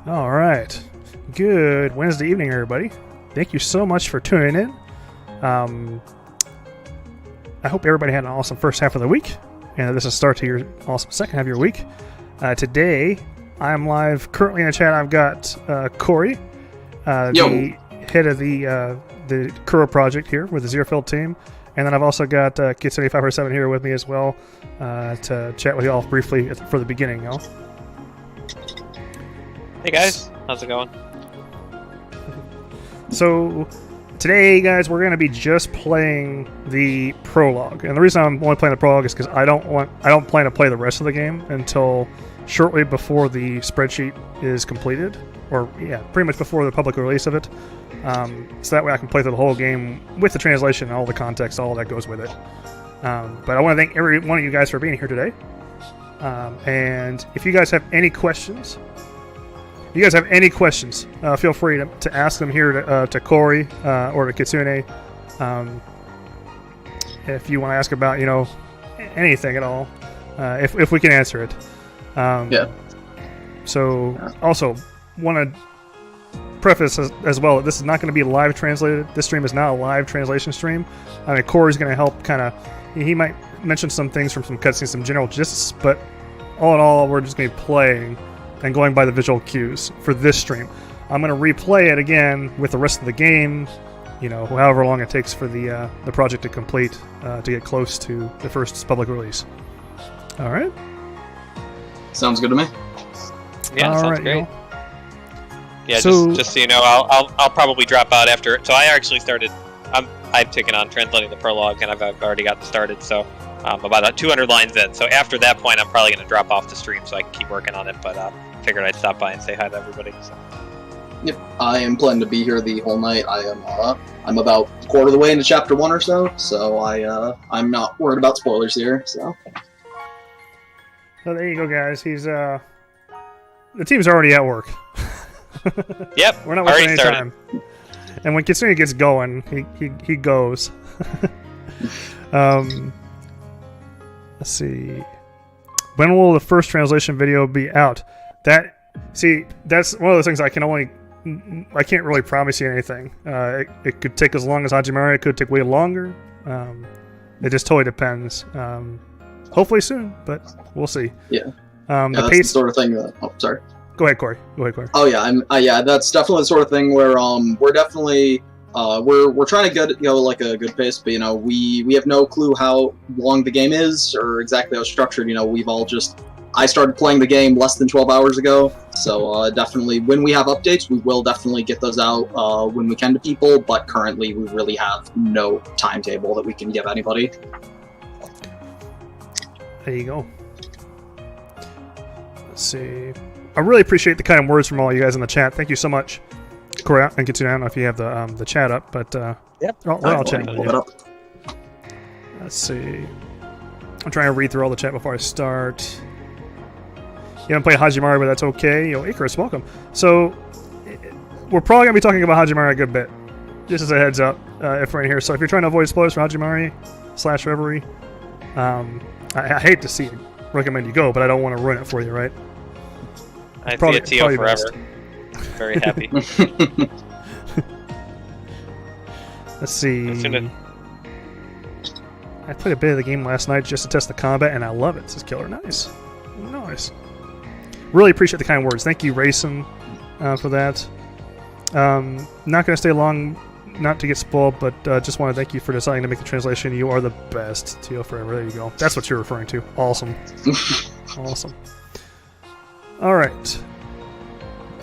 All right. Good Wednesday evening, everybody. Thank you so much for tuning in. I hope everybody had an awesome first half of the week, and this is a start to your awesome second half of your week. Today, I'm live. Currently in the chat, I've got Corey, the head of the Kuro project here with the ZeroField Team, and then I've also got Kitsune547 here with me as well to chat with you all briefly for the beginning, y'all. Hey guys, how's it going? So today, guys, we're going to be just playing the prologue, and the reason I'm only playing the prologue is because I don't plan to play the rest of the game until shortly before the spreadsheet is completed, or yeah, pretty much before the public release of it. So that way I can play through the whole game with the translation and all the context, all that goes with it. But I want to thank every one of you guys for being here today. And if you guys have any questions, feel free to ask them here to Corey or to Kitsune. If you want to ask about, anything at all, if we can answer it. So, also, want to preface as well that this is not going to be live translated. This stream is not a live translation stream. I mean, Corey's going to help he might mention some things from some cutscenes, some general gists, but all in all, we're just going to be playing and going by the visual cues for this stream. I'm going to replay it again with the rest of the game, however long it takes for the project to complete, to get close to the first public release. All right? Sounds good to me. Yeah, sounds great. Yeah, so, just so you know, I'll probably drop out after. So I actually started. I've taken on translating the prologue, and I've already got started. So about 200 lines in. So after that point, I'm probably going to drop off the stream so I can keep working on it. But figured I'd stop by and say hi to everybody. So. Yep, I am planning to be here the whole night. I'm about a quarter of the way into chapter 1 or so. So I'm not worried about spoilers here. So there you go, guys. He's the team's already at work. Yep, we're not wasting any time. And when Kitsune gets going, he goes. Let's see. When will the first translation video be out? That's one of those things I can't really promise you anything. It could take as long as Hajimari. It could take way longer. It just totally depends. Hopefully soon, but we'll see. Yeah. The that's pace, the sort of thing that. Oh, sorry. Go ahead, Corey. Oh yeah, that's definitely the sort of thing where we're definitely we're trying to get like a good pace, but we have no clue how long the game is or exactly how it's structured. I started playing the game less than 12 hours ago, so definitely when we have updates, we will definitely get those out when we can to people. But currently, we really have no timetable that we can give anybody. There you go. Let's see. I really appreciate the kind words from all you guys in the chat. Thank you so much, Corey and Kitsune. I don't know if you have the chat up, but yep, we're all chatting with you. Let's see. I'm trying to read through all the chat before I start. You haven't played Hajimari, but that's okay. Icarus, welcome. So we're probably gonna be talking about Hajimari a good bit, just as a heads up, if we're in here. So if you're trying to avoid spoilers for Hajimari/Reverie, I hate to recommend you go, but I don't want to ruin it for you, right? I see a TO forever. Very happy. Let's see. I played a bit of the game last night just to test the combat, and I love it. Says Killer. Nice. Really appreciate the kind words. Thank you, Rayson, for that. Not going to stay long, not to get spoiled, but just want to thank you for deciding to make the translation. You are the best. TO forever. There you go. That's what you're referring to. Awesome. Awesome. All right.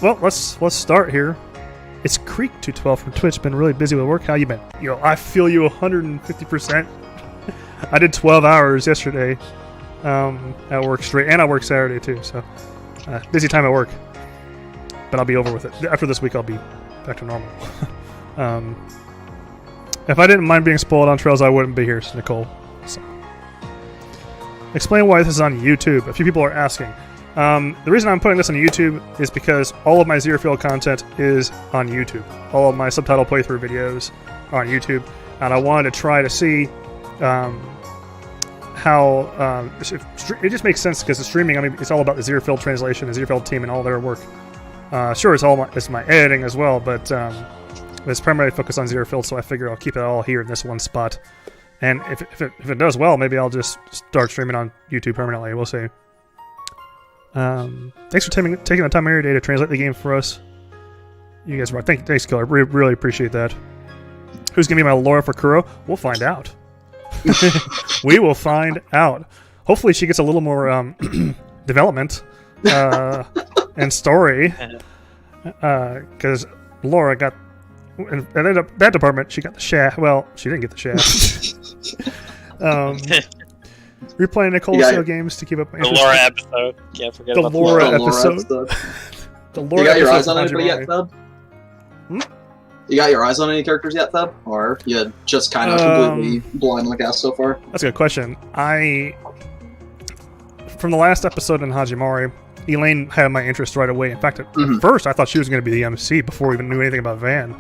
Well, let's start here. It's Creek212 from Twitch. Been really busy with work. How you been? I feel you 150%. I did 12 hours yesterday at work straight, and I work Saturday too. So busy time at work. But I'll be over with it. After this week, I'll be back to normal. If I didn't mind being spoiled on Trails, I wouldn't be here, Nicole. So. Explain why this is on YouTube. A few people are asking. The reason I'm putting this on YouTube is because all of my ZeroField content is on YouTube. All of my subtitle playthrough videos are on YouTube, and I wanted to try to see how it just makes sense because the streaming. I mean, it's all about the ZeroField translation, the ZeroField team, and all their work. Sure, it's my editing as well, but it's primarily focused on ZeroField, so I figure I'll keep it all here in this one spot. And if it does well, maybe I'll just start streaming on YouTube permanently. We'll see. Thanks for taking the time every day to translate the game for us. You guys are thanks, Killer. Really appreciate that. Who's gonna be my Laura for Kuro? We'll find out. We will find out. Hopefully, she gets a little more development and story, because Laura got. And that department, she got the shaft. Well, she didn't get the shaft. Replaying Nicole's games to keep up. The Laura episode. Can't forget the about Laura episode. The Laura. You got your eyes on anybody yet, Thub? You got your eyes on any characters yet, Thub? Or you just kind of completely blind on the cast so far? That's a good question. From the last episode in Hajimari, Elaine had my interest right away. In fact, at first, I thought she was going to be the MC before we even knew anything about Van.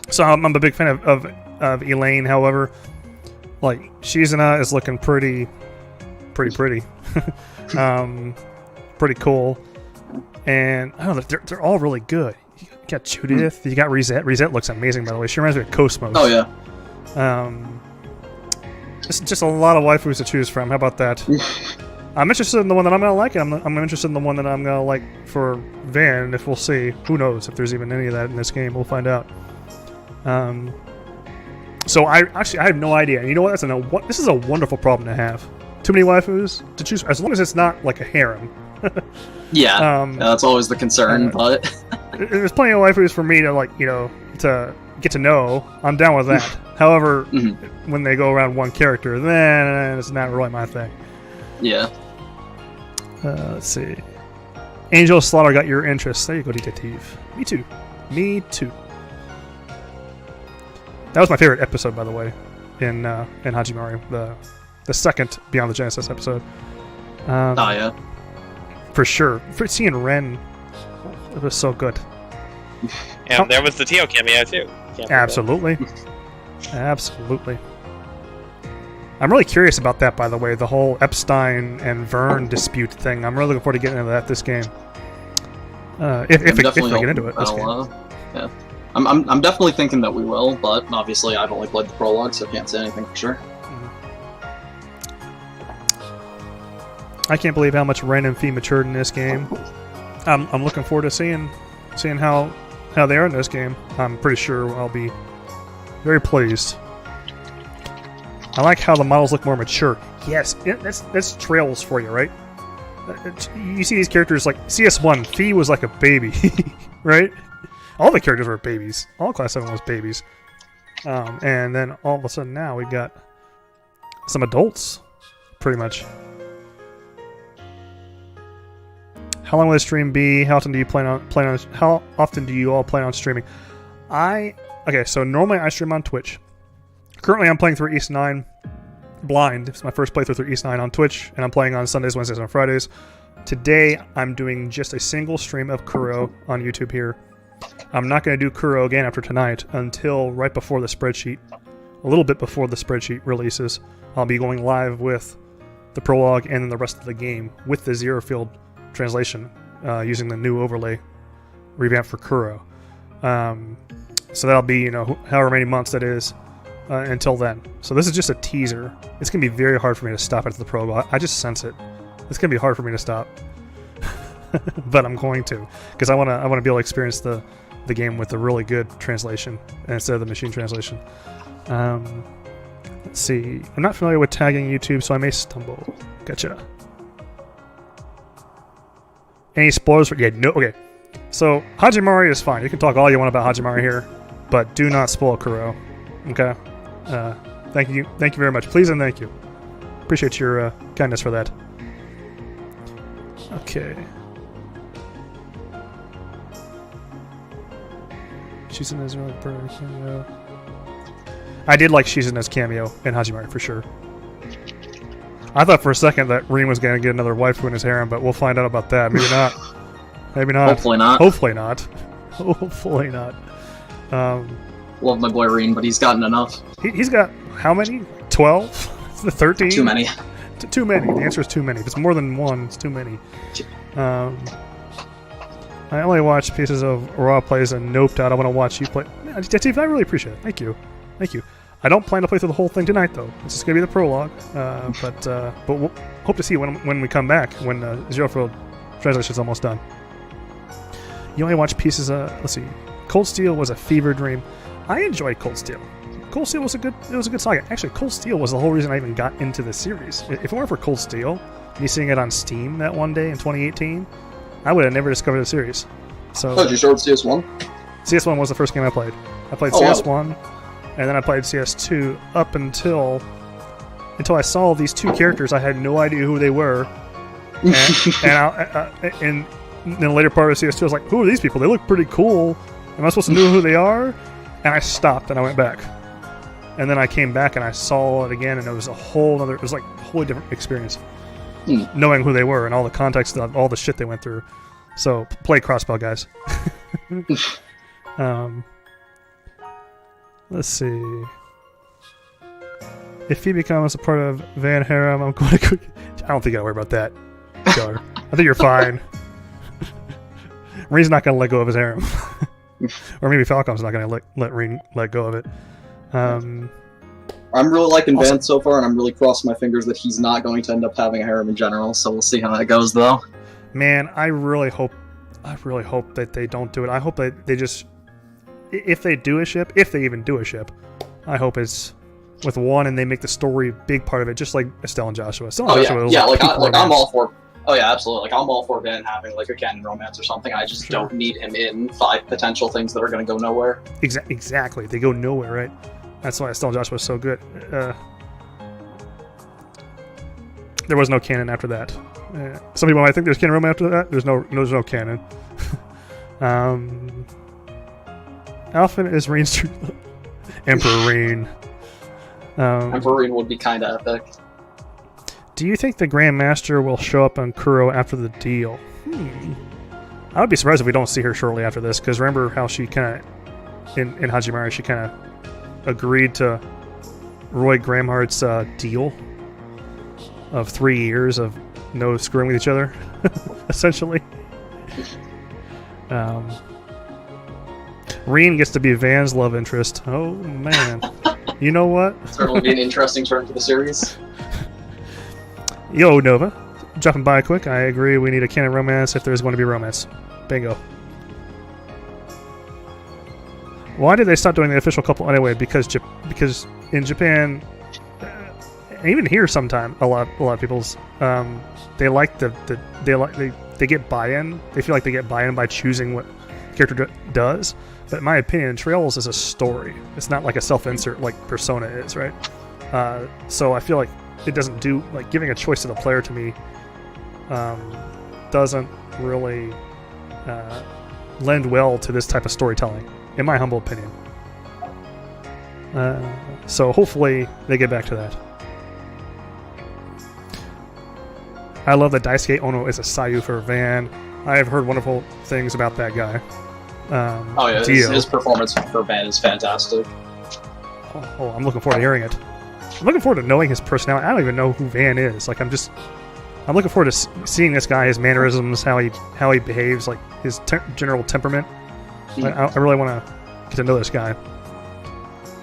So I'm a big fan of Elaine. However, like Shizuna is looking pretty, pretty cool, and I don't know, they're all really good. You got Judith, you got Reset. Reset looks amazing, by the way. She reminds me of Cosmos. Oh yeah. Just a lot of waifus to choose from. How about that? I'm interested in the one that I'm gonna like, and I'm interested in the one that I'm gonna like for Van. If we'll see, who knows if there's even any of that in this game? We'll find out. So I have no idea. And you know what? This is a wonderful problem to have. Too many waifus to choose, as long as it's not like a harem. Yeah, that's always the concern. But there's plenty of waifus for me to to get to know. I'm down with that. However, when they go around one character, then it's not really my thing. Yeah. Let's see. Angel Slaughter got your interest. There you go, Detective. Me too. Me too. That was my favorite episode, by the way, in Hajimari, the second Beyond the Genesis episode. Yeah. For sure. For seeing Ren, it was so good. And there was the Tio cameo too. Absolutely. Absolutely. I'm really curious about that, by the way, the whole Epstein and Vern dispute thing. I'm really looking forward to getting into that this game. If I get into it this game. Yeah. I'm definitely thinking that we will, but obviously I've only played the prologue, so I can't say anything for sure. I can't believe how much Ren and Fee matured in this game. I'm looking forward to seeing how they are in this game. I'm pretty sure I'll be very pleased. I like how the models look more mature. Yes, that's Trails for you, right? You see these characters like CS1, Fee was like a baby, right? All the characters were babies. All Class 7 was babies. And then all of a sudden now we got some adults, pretty much. How long will this stream be? How often do you how often do you all plan on streaming? Okay, so normally I stream on Twitch. Currently I'm playing through East 9 blind. It's my first playthrough through East 9 on Twitch, and I'm playing on Sundays, Wednesdays, and Fridays. Today I'm doing just a single stream of Kuro on YouTube here. I'm not going to do Kuro again after tonight until right before the spreadsheet. A little bit before the spreadsheet releases. I'll be going live with the prologue and then the rest of the game with the ZeroField translation using the new overlay revamp for Kuro. So that'll be, however many months that is until then. So this is just a teaser. It's going to be very hard for me to stop after the prologue. I just sense it. It's going to be hard for me to stop. But I'm going to, because I want to be able to experience the game with a really good translation instead of the machine translation. Let's see. I'm not familiar with tagging YouTube, so I may stumble. Gotcha. Any spoilers for... Yeah, no... Okay. So, Hajimari is fine. You can talk all you want about Hajimari here, but do not spoil Kuro. Okay? Thank you. Thank you very much. Please and thank you. Appreciate your kindness for that. Okay. Shizuna's really pretty cameo. I did like Shizuna's cameo in Hajimari for sure. I thought for a second that Rin was going to get another waifu in his harem, but we'll find out about that. Maybe not. Maybe not. Hopefully not. Hopefully not. Hopefully not. Love my boy Rin, but he's gotten enough. He's got how many? 12? 13? Too many. Too many. The answer is too many. If it's more than one, it's too many. I only watch pieces of Raw plays and Noped Out. I want to watch you play. Steve, I really appreciate it. Thank you. I don't plan to play through the whole thing tonight, though. This is going to be the prologue. But we'll hope to see when we come back, when ZeroField translation is almost done. You only watch pieces of... Let's see. Cold Steel was a fever dream. I enjoyed Cold Steel. Cold Steel was a good saga. Actually, Cold Steel was the whole reason I even got into the series. If it weren't for Cold Steel, me seeing it on Steam that one day in 2018, I would have never discovered the series. So, did you start with CS1? CS1 was the first game I played. I played CS1, and then I played CS2 up until I saw these two characters. I had no idea who they were. And in the later part of CS2, I was like, who are these people? They look pretty cool. Am I supposed to know who they are? And I stopped and I went back. And then I came back and I saw it again, and it was a whole other, it was like a wholly different experience. Knowing who they were and all the context of all the shit they went through. So, play Crossbow, guys. Let's see. If he becomes a part of Van Harem, I'm going to... I don't think you gotta worry about that, Jar. I think you're fine. Reen's not going to let go of his harem. Or maybe Falcom's not going to let Reen let go of it. I'm really liking Van so far, and I'm really crossing my fingers that he's not going to end up having a harem in general, so we'll see how that goes, though. Man, I really hope that they don't do it. I hope that they just... If they do a ship, if they even do a ship, I hope it's with one and they make the story a big part of it, just like Estelle and Joshua. I'm all for... Oh yeah, absolutely. Like, I'm all for Van having like a canon romance or something. I just don't need him in 5 potential things that are going to go nowhere. Exactly. They go nowhere, right? That's why Estelle and Joshua was so good. There was no canon after that. Some people might think there's canon romance after that. There's no canon. Alphen is Reen's Emperor Reen. Emperor Reen would be kind of epic. Do you think the Grandmaster will show up on Kuro after the deal? I would be surprised if we don't see her shortly after this, because remember how she kind of, in Hajimari, she kind of agreed to Roy Gramhart's deal of 3 years of no screwing with each other, essentially. Reen gets to be Van's love interest. Oh, man. You know what? Certainly be an interesting turn for the series. Yo, Nova. Dropping by quick. I agree we need a canon romance if there's going to be romance. Bingo. Why did they stop doing the official couple anyway? Because in Japan, and even here sometime, a lot of people's they like they get buy-in. They feel like they get buy-in by choosing what the character does. But in my opinion, Trails is a story. It's not like a self-insert like Persona is, right? So I feel like it doesn't do, like, giving a choice to the player to me doesn't really lend well to this type of storytelling, in my humble opinion. So hopefully they get back to that. I love that Daisuke Ono is a Sayu for Van. I have heard wonderful things about that guy. His performance for Van is fantastic. Oh, I'm looking forward to hearing it. I'm looking forward to knowing his personality. I don't even know who Van is. Like, I'm looking forward to seeing this guy, his mannerisms, how he behaves, like his general temperament. I really want to get to know this guy,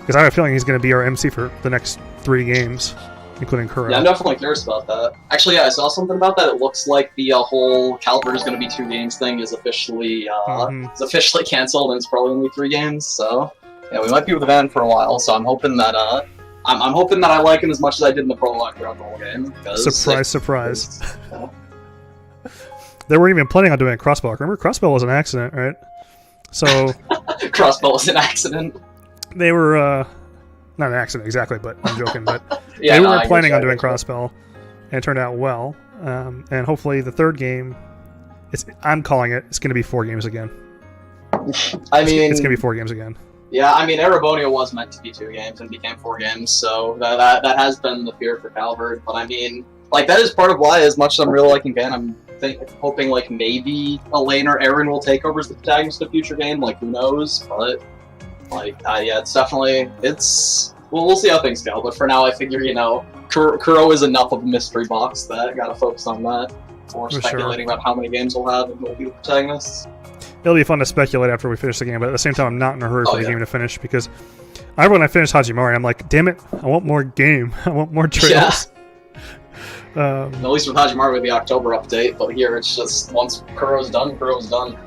because I have a feeling he's going to be our MC for the next 3 games, including Kuro. Yeah, I'm definitely curious about that. Actually, yeah, I saw something about that. It looks like the whole Caliber is going to be 2 games thing is officially canceled, and it's probably only 3 games. So yeah, we might be with Van for a while. So I'm hoping that I'm hoping that I like him as much as I did in the prologue throughout the whole game. Surprise. They weren't even planning on doing a crossbow. Remember, crossbow was an accident, right? So crossbow was an accident. They were not an accident exactly, but I'm joking. But they were planning on doing crossbow, and it turned out well. And hopefully the 3rd game, I'm calling it. It's going to be 4 games again. It's going to be 4 games again. Yeah, I mean, Erebonio was meant to be 2 games and became 4 games, so that has been the fear for Calvert. But I mean, like, that is part of why, as much as I'm really liking Van, I'm hoping, like, maybe Elaine or Aaron will take over as the protagonist of a future game. Like, who knows? But, like, yeah, it's definitely, we'll see how things go. But for now, I figure, Kuro is enough of a mystery box that I gotta focus on that. Or For speculating about how many games we'll have and who will be the protagonists. It'll be fun to speculate after we finish the game, but at the same time, I'm not in a hurry for the game to finish because when I finish Hajimari, I'm like, damn it, I want more game. I want more trails. Yeah. At least with Hajimari with the October update, but here it's just once Kuro's done, Kuro's done.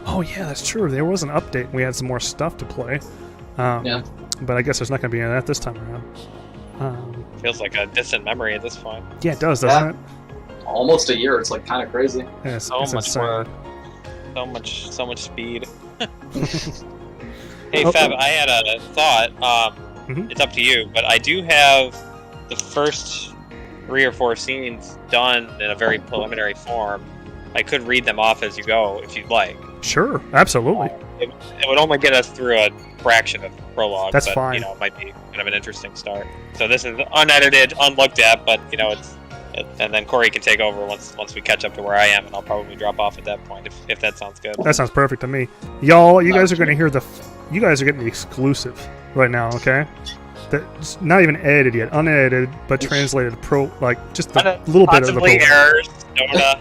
Oh yeah, that's true. There was an update and we had some more stuff to play. Yeah. But I guess there's not going to be any of that this time around. Feels like a distant memory at this point. Yeah, it does, doesn't it? Almost a year. It's like kind of crazy. Yeah, so much work. So much speed. Hey Feb, I had a thought. It's up to you, but I do have the first 3 or 4 scenes done in a very preliminary form. I could read them off as you go if you'd like. Sure, absolutely. It would only get us through a fraction of prologue. That's but, fine. You know, it might be kind of an interesting start. So this is unedited, unlooked at, but you know and then Corey can take over once we catch up to where I am, and I'll probably drop off at that point if that sounds good. That sounds perfect to me. Y'all, you guys are going to hear you guys are getting the exclusive right now, okay? That's not even edited yet, unedited, but translated just a little bit of the prologue. Errors.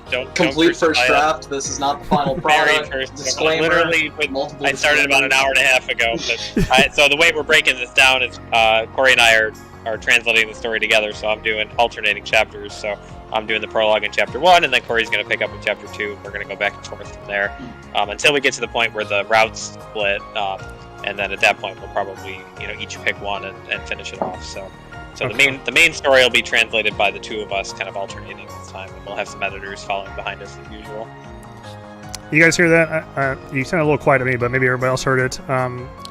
Don't complete first draft. This is not the final product. Disclaimer. Literally, I started about an hour and a half ago. But so the way we're breaking this down is Corey and I are translating the story together. So I'm doing alternating chapters. So I'm doing the prologue in chapter 1, and then Corey's going to pick up in chapter 2. We're going to go back and forth from there until we get to the point where the routes split. And then at that point, we'll probably each pick one and finish it off. So okay. the main story will be translated by the 2 of us, kind of alternating this time, and we'll have some editors following behind us as usual. You guys hear that? You sound a little quiet to me, but maybe everybody else heard it.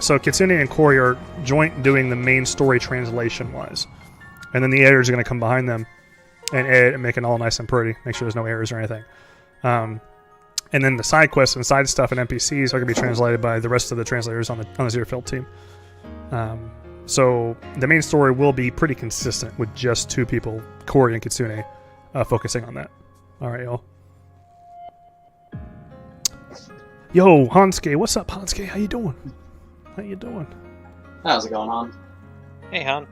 So Kitsune and Corey are joint doing the main story translation-wise, and then the editors are going to come behind them and edit and make it all nice and pretty, make sure there's no errors or anything. And then the side quests and side stuff and NPCs are going to be translated by the rest of the translators on the ZeroField team. So the main story will be pretty consistent with just 2 people, Corey and Kitsune, focusing on that. All right, y'all. Yo, Hansuke, what's up, Hansuke? How you doing? How's it going on? Hey, Han.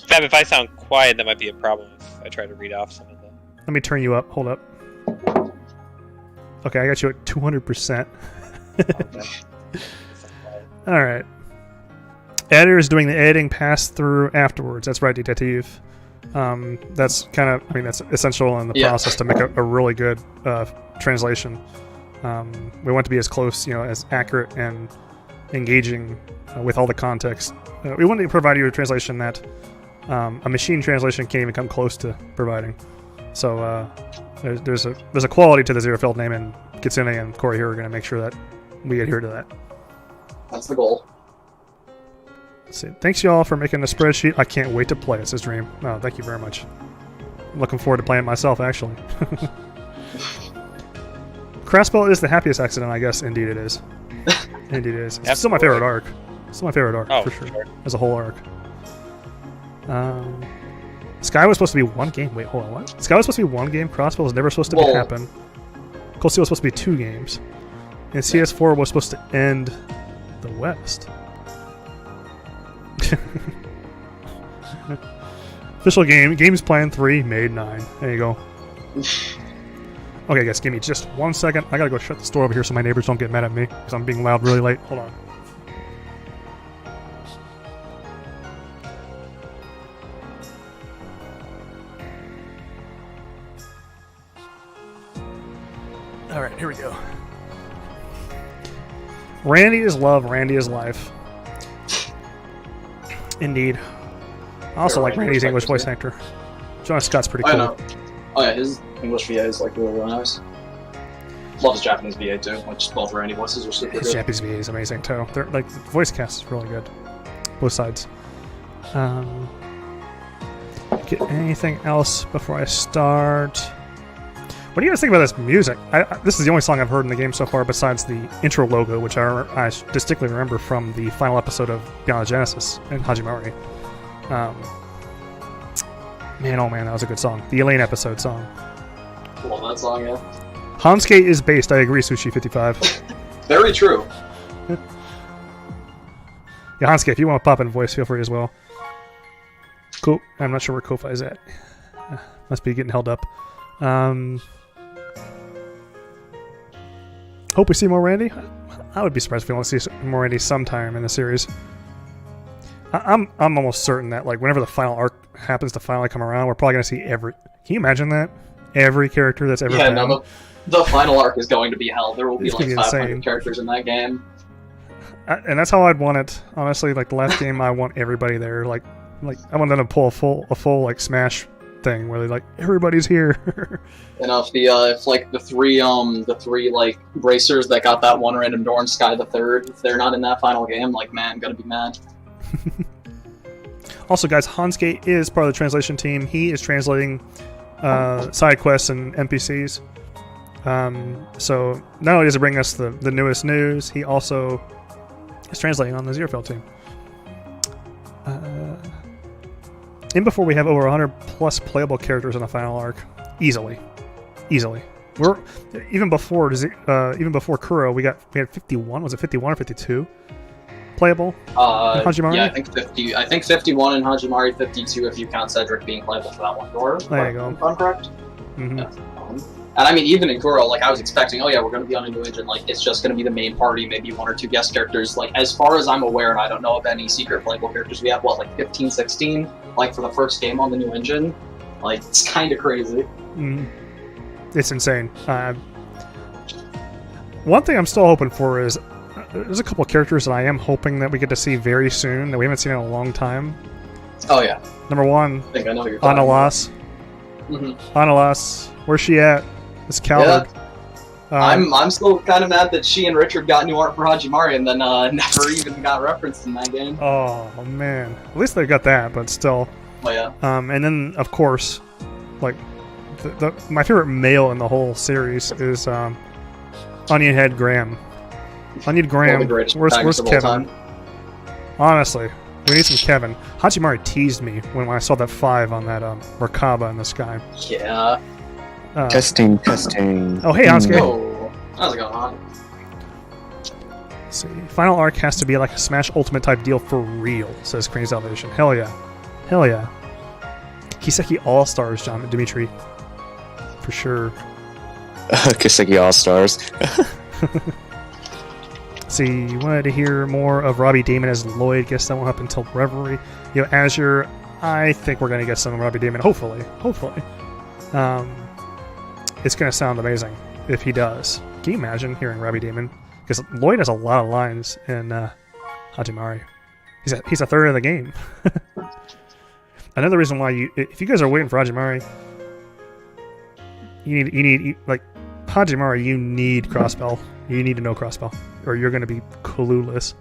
Fab, if I sound quiet, that might be a problem if I try to read off some of them. Let me turn you up. Hold up. Okay, I got you at 200%. All right. Editor is doing the editing pass-through afterwards. That's right, Detective. That's kind of, that's essential in the process to make a really good translation. We want to be as close, as accurate and engaging with all the context. We want to provide you a translation that a machine translation can't even come close to providing. So there's a quality to the ZeroField name, and Kitsune and Corey here are going to make sure that we adhere to that. That's the goal. Let's see. Thanks y'all for making the spreadsheet. I can't wait to play it, says Dream. Oh, thank you very much. I'm looking forward to playing it myself, actually. Crossbow is the happiest accident, I guess. Indeed it is. Indeed it is. It's still my favorite arc. Still my favorite arc, for sure. As a whole arc. Sky was supposed to be 1 game. Wait, hold on, what? Sky was supposed to be 1 game. Crossbow was never supposed to happen. Cold Steel was supposed to be 2 games. And CS4 was supposed to end the West. Official game. Games planned 3, made 9. There you go. Okay, guys, give me just 1 second. I gotta go shut the store over here so my neighbors don't get mad at me because I'm being loud really late. Hold on. Alright, here we go. Randy is love, Randy is life. Indeed. I also like Randy's English voice actor. Jonah Scott's pretty cool. I know. Oh yeah, his English VA is really nice. Love his Japanese VA too, which both Randy voices are super good. His Japanese VA is amazing too. They're the voice cast is really good. Both sides. Get anything else before I start? What do you guys think about this music? This is the only song I've heard in the game so far besides the intro logo, which I distinctly remember from the final episode of Beyond the Genesis and Hajimari. Man, oh man, that was a good song. The Elaine episode song. Love that song, yeah. Hansuke is based, I agree, Sushi55. Very true. Yeah, Hansuke, if you want to pop in voice, feel free as well. I'm not sure where Kofi is at. Must be getting held up. Hope we see more Randy. I would be surprised if we don't see more Randy sometime in the series. I'm almost certain that like whenever the final arc happens to finally come around, we're probably gonna see every. Can you imagine that? Every character that's ever been. No, the final arc is going to be hell. There will be like 500 insane. characters in that game. And that's how I'd want it. Honestly, like the last game, I want everybody there. Like I want them to pull a full like Smash thing where they like everybody's here. And if like the three like bracers that got that one random door in Sky the Third, if they're not in that final game, like man, gonna be mad. Also, guys, Hansuke is part of the translation team. He is translating side quests and NPCs. So not only does he bring us the newest news, he also is translating on the ZeroField team. In before we have over 100 plus playable characters in the final arc, easily. We're even before Kuro, we had 51. Was it 51 or 52 playable? Hajimari? Yeah, I think 50. I think 51 and Hajimari 52 if you count Cedric being playable for that one door. There you go. If I'm correct. Mm-hmm. Yeah. And I mean, even in Kuro, like I was expecting, oh yeah, we're going to be on a new engine. Like it's just going to be the main party, maybe one or two guest characters. Like as far as I'm aware, and I don't know of any secret playable characters. We have what, like 15, 16, like for the first game on the new engine. Like it's kind of crazy. Mm. It's insane. One thing I'm still hoping for is there's a couple of characters that I am hoping that we get to see very soon that we haven't seen in a long time. Oh yeah. Number one, I think I know who you're talking Analas. Mm-hmm. Analas, where's she at? This coward. Yeah. I'm still kind of mad that she and Richard got new art for Hajimari and then never even got referenced in that game. Oh man, at least they got that, but still. Oh yeah. And then of course, like my favorite male in the whole series is Onion Head Graham. Onion Graham. Where's Kevin? Honestly, we need some Kevin. Hajimari teased me when I saw that 5 on that Merkaba in the sky. Yeah. Testing. Oh, hey, Hansuke. Oh, how's it going on? Let's see. Final arc has to be like a Smash Ultimate type deal for real, says Crane Salvation. Hell yeah. Kiseki All-Stars, John Dimitri. For sure. Kiseki All-Stars. See, you wanted to hear more of Robbie Damon as Lloyd. Guess that won't happen until Revelry. Azure, I think we're going to get some Robbie Damon, hopefully. It's going to sound amazing if he does. Can you imagine hearing Robbie Damon? Because Lloyd has a lot of lines in Hajimari. He's a third of the game. Another reason why if you guys are waiting for Hajimari, you need like Hajimari, you need crossbell. You need to know crossbell, or you're going to be clueless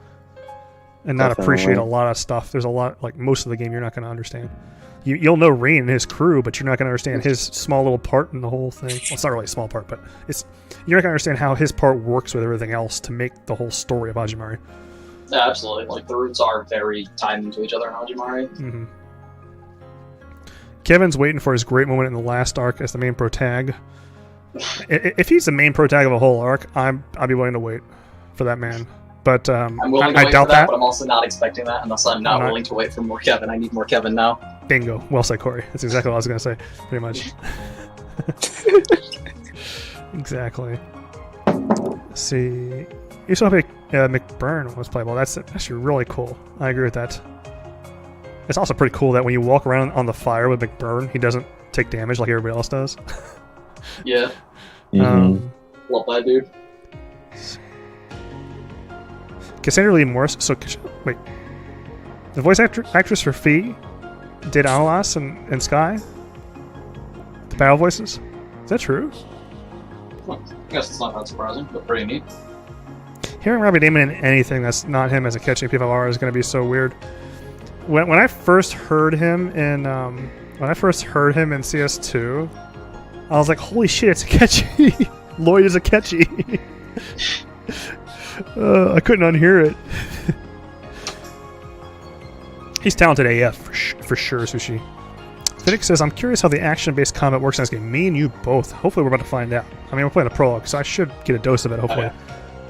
and not appreciate a lot of stuff. There's a lot, like most of the game, you're not going to understand. You'll know Rain and his crew, but you're not going to understand his small little part in the whole thing. Well, it's not really a small part, but you're not going to understand how his part works with everything else to make the whole story of Hajimari. Yeah, absolutely. Like the roots are very tied into each other in Hajimari. Mm-hmm. Kevin's waiting for his great moment in the last arc as the main protag. If he's the main protag of a whole arc, I'll be willing to wait for that man. But I'm willing to wait doubt for that, but I'm also not expecting that unless I'm not not willing to wait for more Kevin. I need more Kevin now. Bingo. Well said, Corey. That's exactly what I was going to say, pretty much. Exactly. Let's see. You saw McBurn was playable. That's actually really cool. I agree with that. It's also pretty cool that when you walk around on the fire with McBurn, he doesn't take damage like everybody else does. Yeah. Mm-hmm. Love that dude. Cassandra Lee Morris. So, wait. The voice actress for Fee did Analas and Sky? The battle voices? Is that true? Well, I guess it's not that surprising, but pretty neat. Hearing Robbie Damon in anything that's not him as a catching P5R is going to be so weird. When I first heard him in CS2, I was like, "Holy shit, it's a catchy! Lloyd is a catchy." I couldn't unhear it. He's talented AF for sure, Sushi. Phoenix says, "I'm curious how the action-based combat works in this game. Me and you both. Hopefully, we're about to find out. I mean, we're playing a prologue, so I should get a dose of it. Hopefully." Oh,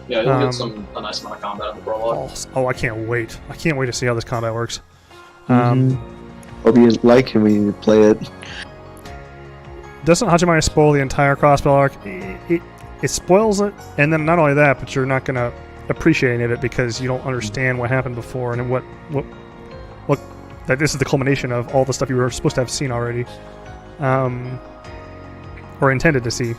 yeah, you'll get a nice amount of combat in the prologue. Oh, I can't wait. I can't wait to see how this combat works. Hope you like it when you play it. Doesn't Hajimari spoil the entire crossbow arc? It spoils it, and then not only that, but you're not gonna appreciate any of it because you don't understand what happened before and what that this is the culmination of all the stuff you were supposed to have seen already, or intended to see.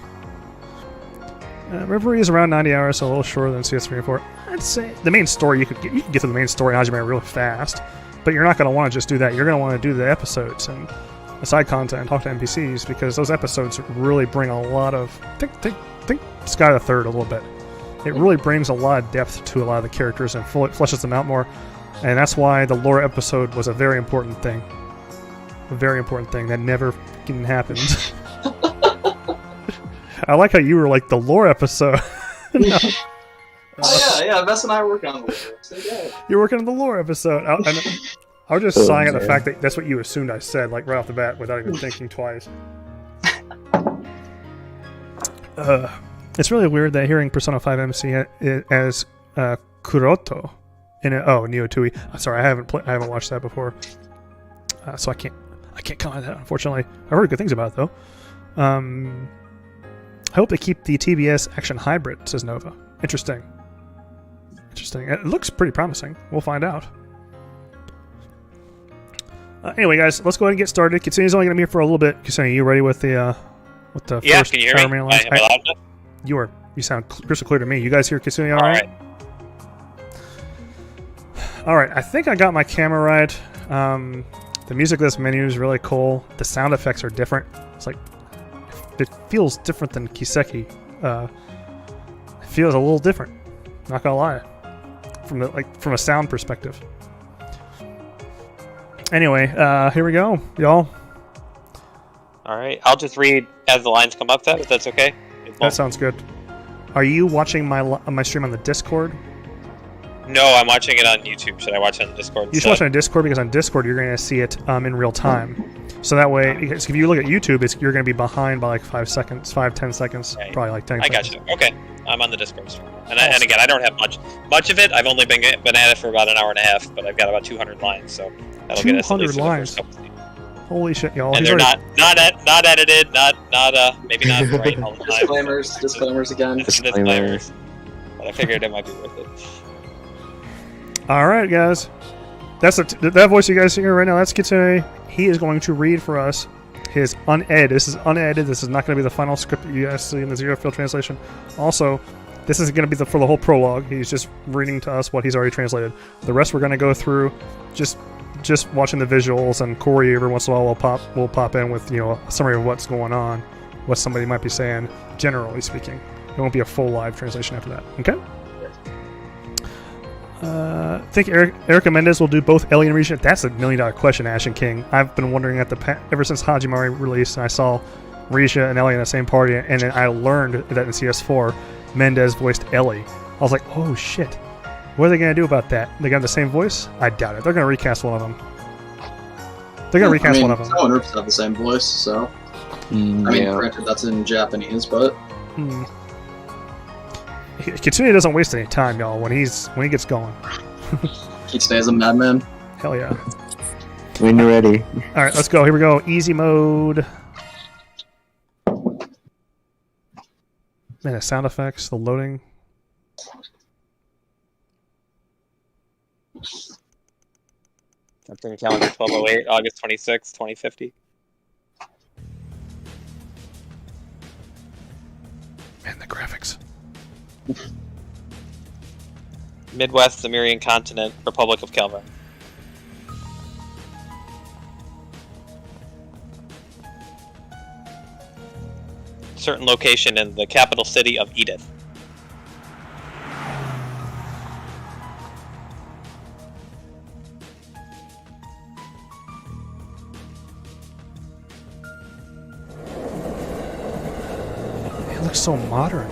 Reverie is around 90 hours, so a little shorter than CS3 and 4. I'd say the main story you could get through the main story in Hajimari really fast, but you're not going to want to just do that. You're going to want to do the episodes and the side content and talk to NPCs because those episodes really bring a lot of think Sky the Third a little bit. It really brings a lot of depth to a lot of the characters and fleshes them out more, and that's why the lore episode was a very important thing. A very important thing that never fucking happened. I like how you were like the lore episode. No. Yeah, Vess and I are working on the lore. So, yeah. You're working on the lore episode. I was just sighing at the fact that that's what you assumed I said, like right off the bat, without even thinking twice. It's really weird that hearing Persona 5 MC as Kuroto in Neo 2E. I'm sorry, I haven't watched that before, so I can't comment on that. Unfortunately, I've heard good things about it though. I hope they keep the TBS action hybrid, says Nova. Interesting. It looks pretty promising. We'll find out. Anyway, guys, let's go ahead and get started. Kitsune's only going to be here for a little bit. Kitsune, you ready with the first can you hear me? Am I loud enough? You sound crystal clear to me. You guys hear Kitsune all right? All right, I think I got my camera right. The music of this menu is really cool. The sound effects are different. It's like it feels different than Kiseki. It feels a little different. Not gonna lie, from a sound perspective. Anyway, here we go, y'all. All right, I'll just read as the lines come up. If that's okay. That sounds good. Are you watching my stream on the Discord? No, I'm watching it on YouTube. Should I watch it on Discord? You should watch it on Discord because on Discord you're going to see it in real time. So that way, because if you look at YouTube, you're going to be behind by like 5 seconds, 5-10 seconds, okay. Probably like 10 I seconds. got you. Okay, I'm on the Discord stream. And again, I don't have much of it. I've only been at it for about an hour and a half, but I've got about 200 lines, so that'll get us at least 200 lines. Holy shit, y'all! And they're not edited, maybe not right all the time. Disclaimers again. Disclaimers. But I figured it might be worth it. All right, guys. That's that voice you guys hear right now. That's Kitsune. He is going to read for us his unedited. This is unedited. This is not going to be the final script that you guys see in the ZeroField translation. Also, this is going to be for the whole prologue. He's just reading to us what he's already translated. The rest we're going to go through just watching the visuals, and Corey every once in a while will pop in with a summary of what's going on, what somebody might be saying, generally speaking. It won't be a full live translation after that. Okay? I think Erica Mendez will do both Ellie and Risha. That's a $1 million question, Ashen King. I've been wondering ever since Hajimari released, and I saw Risha and Ellie in the same party, and then I learned that in CS4, Mendez voiced Ellie. I was like, oh shit. What are they going to do about that? They got the same voice? I doubt it. They're going to recast one of them. They're going to recast one of them. Someone Rips have the same voice, so... granted, that's in Japanese, but... Kitsune doesn't waste any time, y'all, when he gets going. He stays a madman. Hell yeah. When you're ready. Alright, let's go. Here we go. Easy mode. Man, the sound effects, the loading. Something calendar 1208, August 26, 2050. Man, the graphics. Midwest, Zamirian Continent, Republic of Kelvin. Certain location in the capital city of Edith. It looks so modern.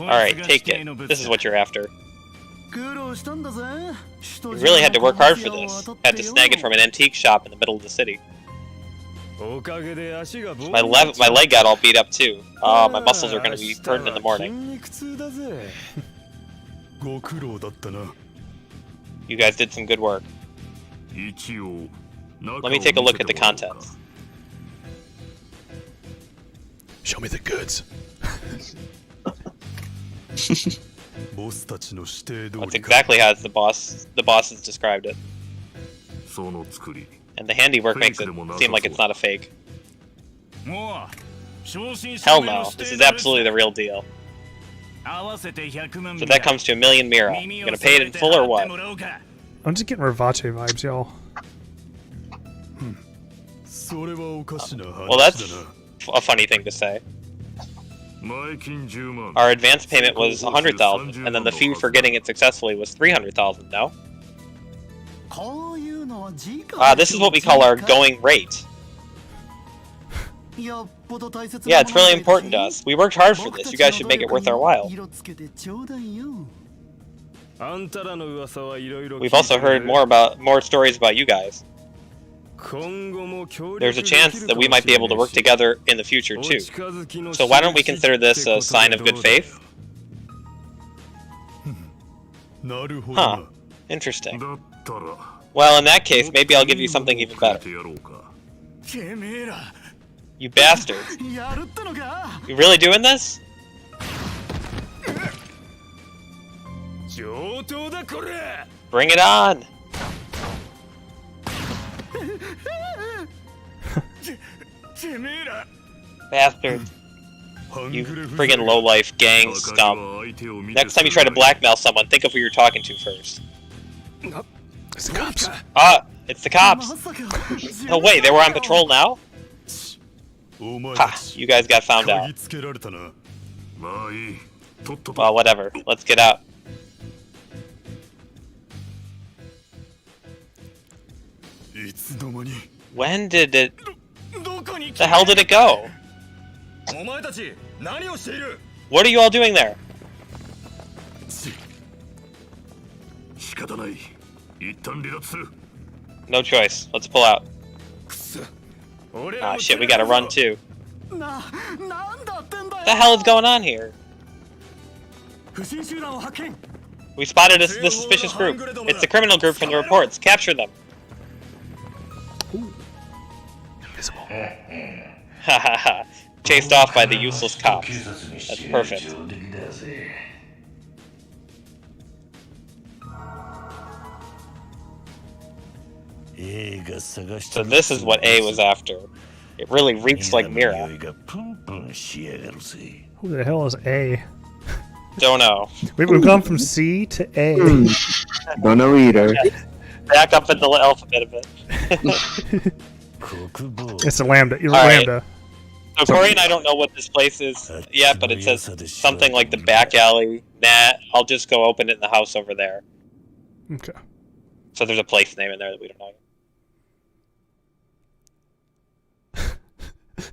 Alright, take it. This is what you're after. You really had to work hard for this. Had to snag it from an antique shop in the middle of the city. My leg got all beat up too. Oh, my muscles are gonna be hurting in the morning. You guys did some good work. Let me take a look at the contents. Show me the goods. That's exactly how the boss has described it. And the handiwork makes it seem like it's not a fake. Hell no, this is absolutely the real deal. So that comes to 1,000,000 Mira. You gonna pay it in full or what? I'm just getting Ravache vibes, y'all. Well, that's a funny thing to say. Our advance payment was 100,000, and then the fee for getting it successfully was 300,000. No? This is what we call our going rate. Yeah, it's really important to us. We worked hard for this. You guys should make it worth our while. We've also heard more stories about you guys. There's a chance that we might be able to work together in the future too. So why don't we consider this a sign of good faith? Huh. Interesting. Well, in that case, maybe I'll give you something even better. You bastards. You really doing this? Bring it on! Bastards. You friggin' lowlife gang scum. Next time you try to blackmail someone, think of who you're talking to first. It's the cops. Ah, it's the cops. Oh wait, they were on patrol now? Ha, you guys got found out. Well, whatever. Let's get out. When did it... The hell did it go? What are you all doing there? No choice. Let's pull out. Ah, shit, we gotta run too. What the hell is going on here? We spotted this suspicious group. It's the criminal group from the reports. Capture them. Invisible. Hahaha. Chased off by the useless cops. That's perfect. So this is what A was after. It really reeks like Mira. Who the hell is A? Don't know. We've gone from C to A. Don't know either. Back up in the alphabet a bit. It's a lambda. You're All right. lambda. So Corey and I don't know what this place is yet, but it says something like the back alley. Nah, I'll just go open it in the house over there. Okay. So there's a place name in there that we don't know.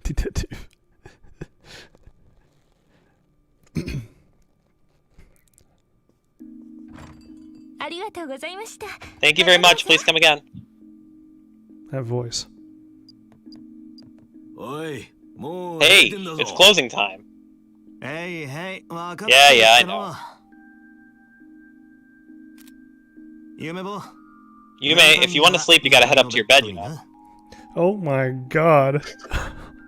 Detective. Thank you very much. Please come again. That voice. Hey, it's closing time. Yeah, I know. Yume, if you want to sleep, you gotta head up to your bed, you know. Oh my god.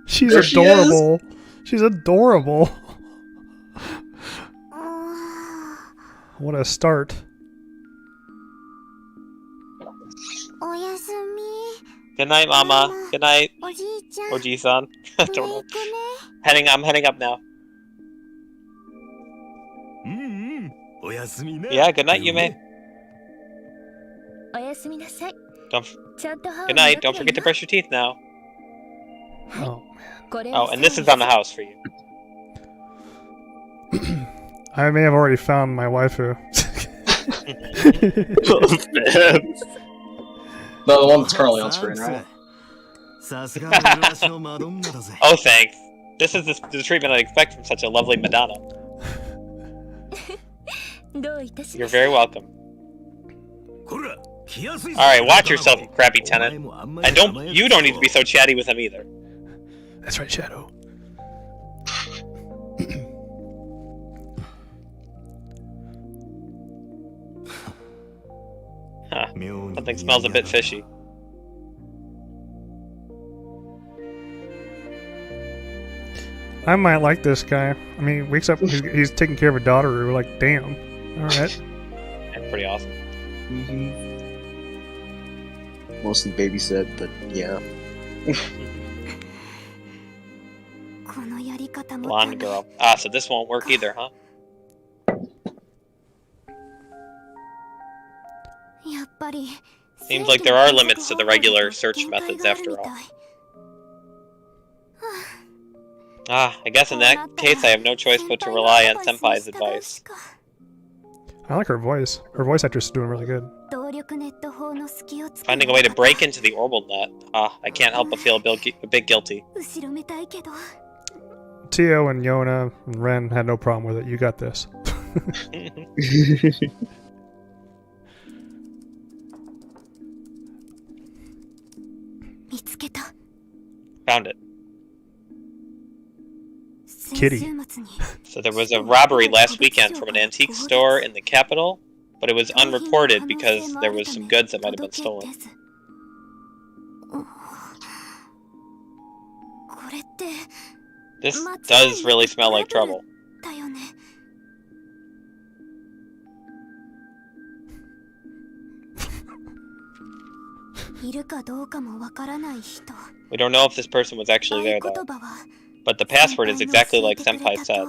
She's There she adorable. She's adorable. What a start. Good night, Mama. Good night, Oji-san. Don't know. I'm heading up now. Yeah, good night, Yume. Good night. Don't forget to brush your teeth now. Oh man. Oh, and this is on the house for you. I may have already found my waifu. No, the one that's currently on screen, right? Oh, thanks. This is the treatment I'd expect from such a lovely Madonna. You're very welcome. Alright, watch yourself, you crappy tenant. And you don't need to be so chatty with him either. That's right, Shadow. Huh. Something smells a bit fishy. I might like this guy. I mean, he wakes up, he's taking care of a daughter, we're like, damn. Alright. That's pretty awesome. Mostly babysit, but yeah. Blonde girl. Ah, so this won't work either, huh? Seems like there are limits to the regular search methods after all. Ah, I guess in that case I have no choice but to rely on Senpai's advice. I like her voice. Her voice actress is doing really good. Finding a way to break into the orbital net. Ah, I can't help but feel a bit guilty. Tio and Yona and Ren had no problem with it. You got this. Found it. Kitty. So there was a robbery last weekend from an antique store in the capital, but it was unreported because there was some goods that might have been stolen. This does really smell like trouble. We don't know if this person was actually there though, but the password is exactly like Senpai said.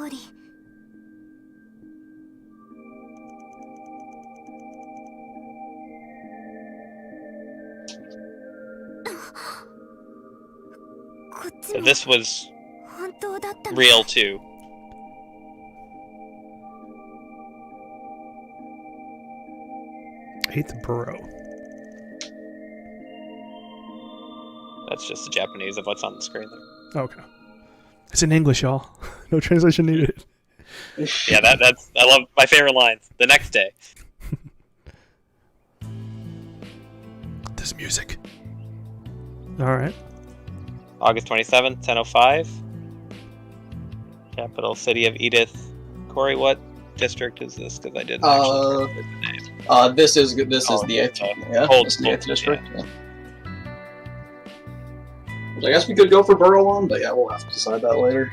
So this was real too. I hate the burrow. That's just the Japanese of what's on the screen there. Okay. It's in English, y'all. No translation needed. Yeah, that's I love my favorite lines. The next day. This music. Alright. August 27th, 10:05. Capital city of Edith. Corey, what district is this? Because I didn't actually remember the name. This is the 8th. Yeah, Old this is the 8th school, district. Yeah. Which I guess we could go for Borough one, but yeah, we'll have to decide that later.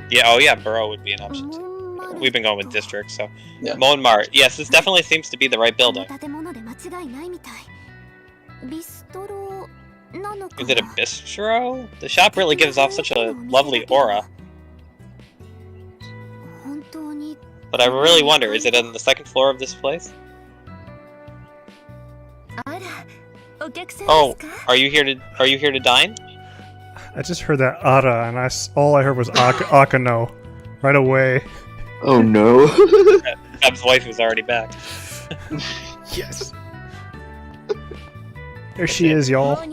Yeah, oh yeah, borough would be an option too. We've been going with district, so. Yeah. Monmart. Yes, this definitely seems to be the right building. Is it a bistro? The shop really gives off such a lovely aura. But I really wonder, is it on the second floor of this place? Oh, are you here to dine? I just heard that Ara, and all I heard was Akano right away. Oh no. Fab's wife was already back. Yes. There she is, y'all.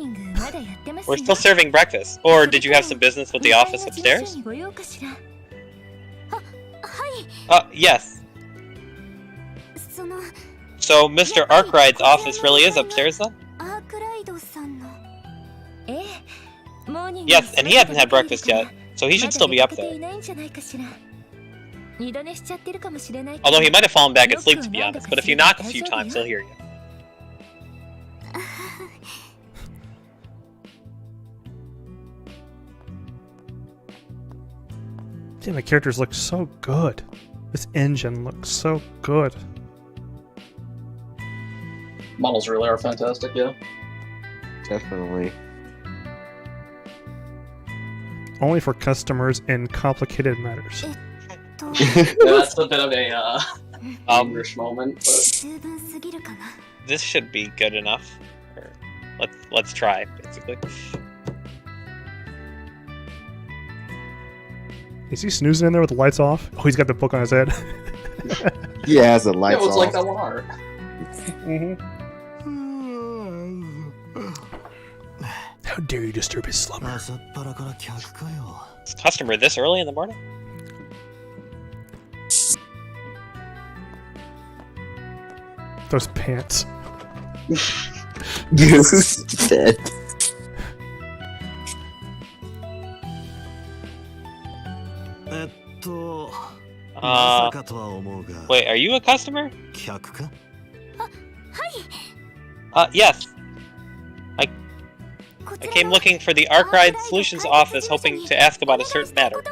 We're still serving breakfast. Or did you have some business with the office upstairs? Yes. So Mr. Arkride's office really is upstairs then? Yes, and he hasn't had breakfast yet, so he should still be up there. Although he might have fallen back asleep, to be honest, but if you knock a few times, he'll hear you. Damn, the characters look so good. This engine looks so good. Models really are fantastic, yeah. Definitely. Only for customers in complicated matters. Yeah, that's a bit of a English moment, but This should be good enough. Let's try, basically. Is he snoozing in there with the lights off? Oh, he's got the book on his head. He has the lights yeah, it's off. like that one art. How dare you disturb his slumber? Is customer this early in the morning? Those pants. You said. Wait, are you a customer? Yes. I came looking for the Arcade Solutions office, hoping to ask about a certain matter.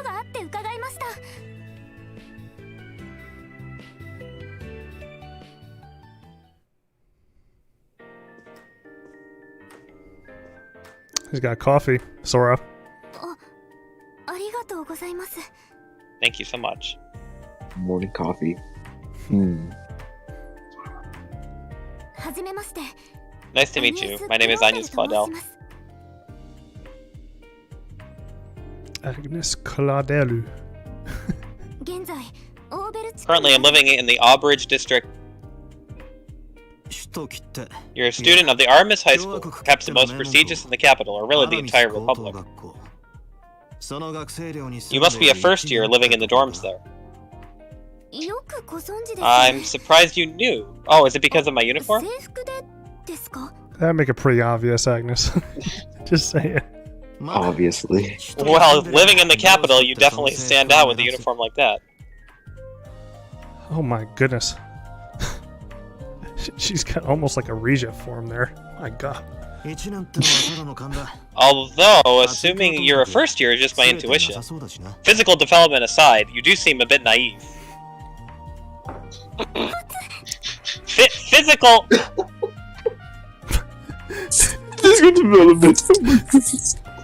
He's got coffee, Sora. Thank you so much. Morning coffee. Nice to meet you. My name is Agnes Claudel. Agnes Claudelu. Currently, I'm living in the Auberge district. You're a student of the Artemis High School, perhaps the most prestigious in the capital, or really the entire Republic. You must be a first year living in the dorms there. I'm surprised you knew. Oh, is it because of my uniform? That'd make it pretty obvious, Agnes. Just say it. Obviously. Well, living in the capital, you definitely stand out with a uniform like that. Oh my goodness. She's got almost like a Regia form there. My god. Although, assuming you're a first year is just my intuition. Physical development aside, you do seem a bit naive. Physical... Physical development.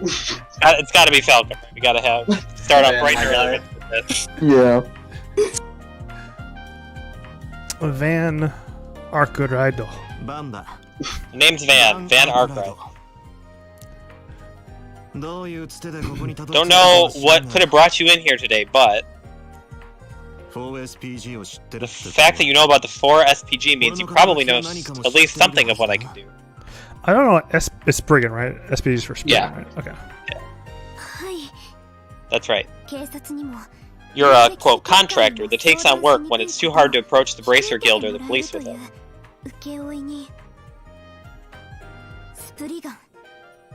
It's gotta be Falcon. We gotta start off bright and early with this. Yeah. Van Arcurido. Name's Van Arkwright. Don't know what could have brought you in here today, but the fact that you know about the 4 SPG means you probably know at least something of what I can do. I don't know. It's Spriggan, right? SPG is for Spriggan, Yeah. right? Okay. Yeah. That's right. You're a, quote, contractor that takes on work when it's too hard to approach the Bracer Guild or the police with it.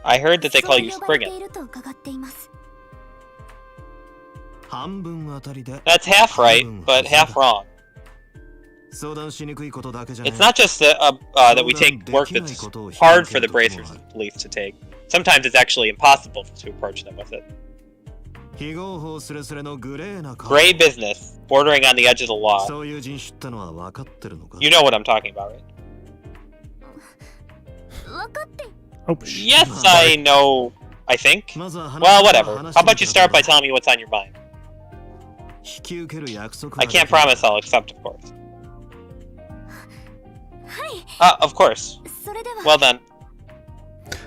I heard that they call you Spriggan. That's half right, but half wrong. It's not just that we take work that's hard for the Bracers and police to take. Sometimes it's actually impossible to approach them with it. Gray business, bordering on the edge of the law. You know what I'm talking about, right? Oh, yes, I know, I think. Well, whatever. How about you start by telling me what's on your mind? I can't promise I'll accept, of course. Of course. Well then.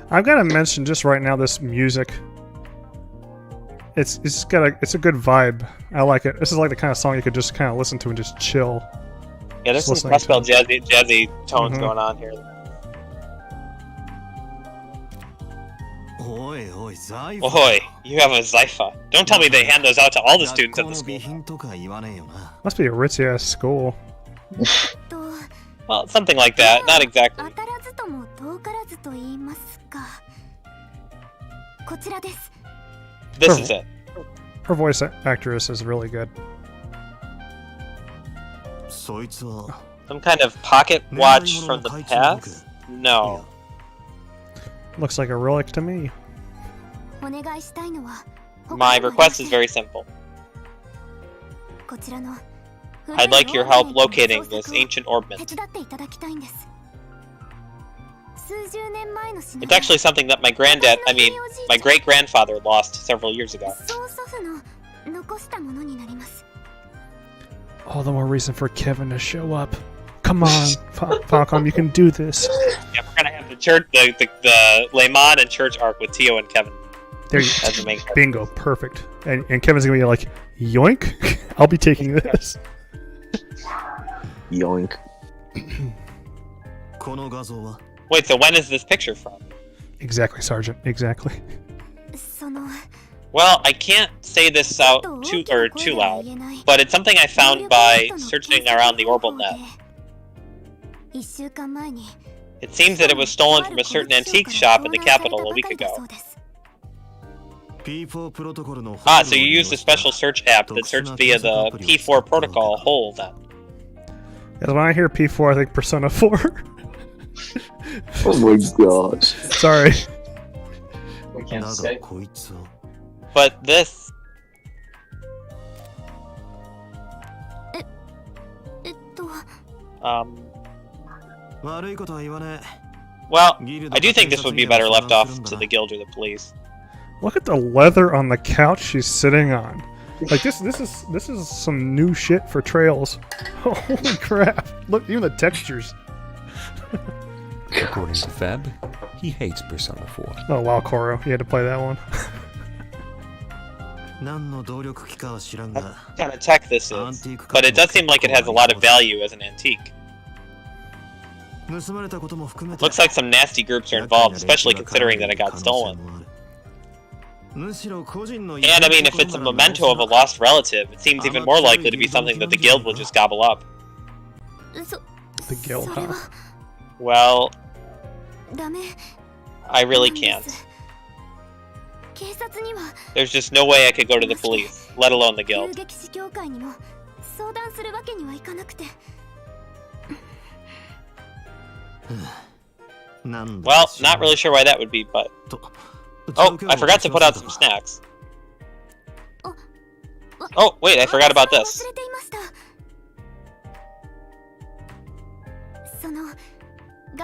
I've got to mention just right now this music. It's a good vibe. I like it. This is like the kind of song you could just kind of listen to and just chill. Yeah, there's some gospel jazzy tones going on here. Ahoy, you have a Zypha. Don't tell me they hand those out to all the students at the school. Must be a ritzy ass school. Well, something like that. Not exactly. This is it. Her voice actress is really good. Some kind of pocket watch from the past? No. Looks like a relic to me. My request is very simple. I'd like your help locating this ancient ornament. It's actually something that my great-grandfather lost several years ago. All the more reason for Kevin to show up. Come on, Falcom, you can do this. Yeah, we're gonna have the church, the Lemon and church arc with Tio and Kevin. There you go. Bingo, perfect. And Kevin's gonna be like, yoink, I'll be taking this. Yoink. Wait, so when is this picture from? Exactly, Sergeant. Exactly. Well, I can't say this out too loud, but it's something I found by searching around the Orbital net. It seems that it was stolen from a certain antique shop in the capital a week ago. Ah, so you used a special search app that searched via the P4 protocol hole then. Yeah, when I hear P4, I think Persona 4. Oh my gosh. Sorry. We can't escape. But this... Well, I do think this would be better left off to the guild or the police. Look at the leather on the couch she's sitting on. Like this is some new shit for Trails. Holy crap! Look, even the textures. According to Feb, he hates Persona 4. Oh wow, Kuro, you had to play that one. What kind of tech this is, but it does seem like it has a lot of value as an antique. Looks like some nasty groups are involved, especially considering that it got stolen. And I mean, if it's a memento of a lost relative, it seems even more likely to be something that the guild will just gobble up. The guild, huh? Well, I really can't. There's just no way I could go to the police, let alone the guild. Well, not really sure why that would be, but... Oh, I forgot to put out some snacks. Oh, wait, I forgot about this.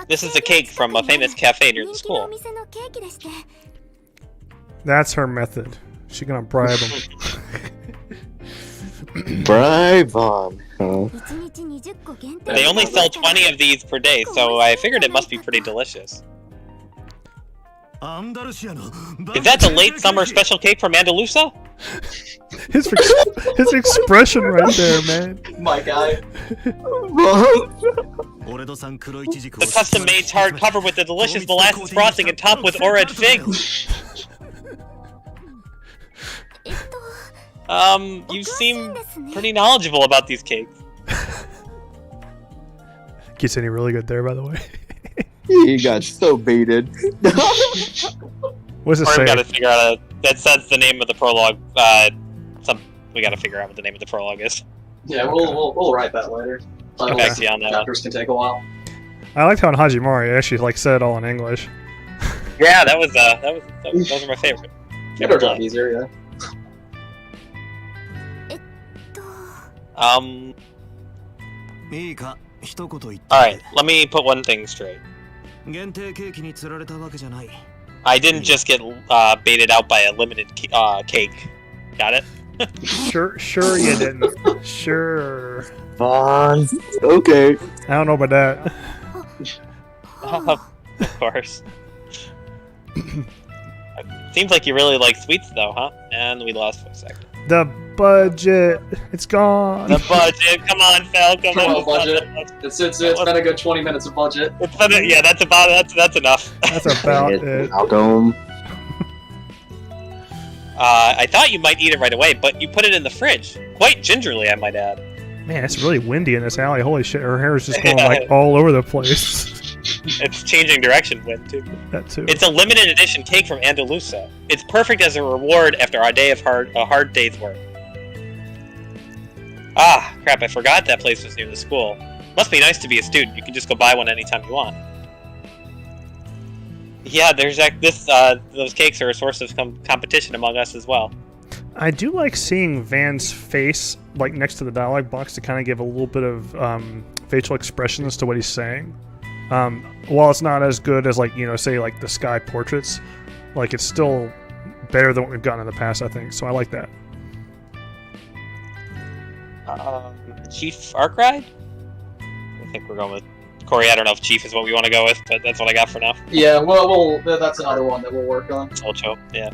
This is a cake from a famous cafe near the school. That's her method. She's gonna bribe him. Bribe on, huh? They only sell 20 of these per day, so I figured it must be pretty delicious. Is that the late summer special cake from Andalusia? His expression right there, man. My guy. The custom-made tart covered with the delicious molasses frosting and topped with orange figs. You seem pretty knowledgeable about these cakes. Kitsune really good there, by the way. He got so baited. What's it Or say? we gotta figure out that says the name of the prologue. We gotta figure out what the name of the prologue is. Yeah, we'll write that later. Get back to you on that. Chapters can take a while. I liked how in Hajimori actually like said it all in English. Yeah, those are my favorite. It'll drop easier, yeah. Alright, let me put one thing straight. I didn't just get baited out by a limited cake. Got it? Sure you didn't. Sure. Vaughn. Okay. I don't know about that. Of course. Seems like you really like sweets though, huh? And we lost for a second. The budget. It's gone. The budget. Come on, Fel. Come on. Budget. It's been a good 20 minutes of budget. Yeah, that's enough. That's about it. Malcolm. I thought you might eat it right away, but you put it in the fridge. Quite gingerly, I might add. Man, it's really windy in this alley. Holy shit, her hair is just going like all over the place. It's changing direction wind too. That too. It's a limited edition cake from Andalusia. It's perfect as a reward after a hard day's work. Ah, crap! I forgot that place was near the school. Must be nice to be a student. You can just go buy one anytime you want. Yeah, those cakes are a source of competition among us as well. I do like seeing Van's face like next to the dialogue box to kind of give a little bit of facial expression as to what he's saying. While it's not as good as like, say like the sky portraits, like it's still better than what we've gotten in the past, I think. So I like that. Chief Arkride? I think we're going with Corey. I don't know if Chief is what we want to go with, but that's what I got for now. Yeah, well, that's another one that we'll work on. Ocho, yeah.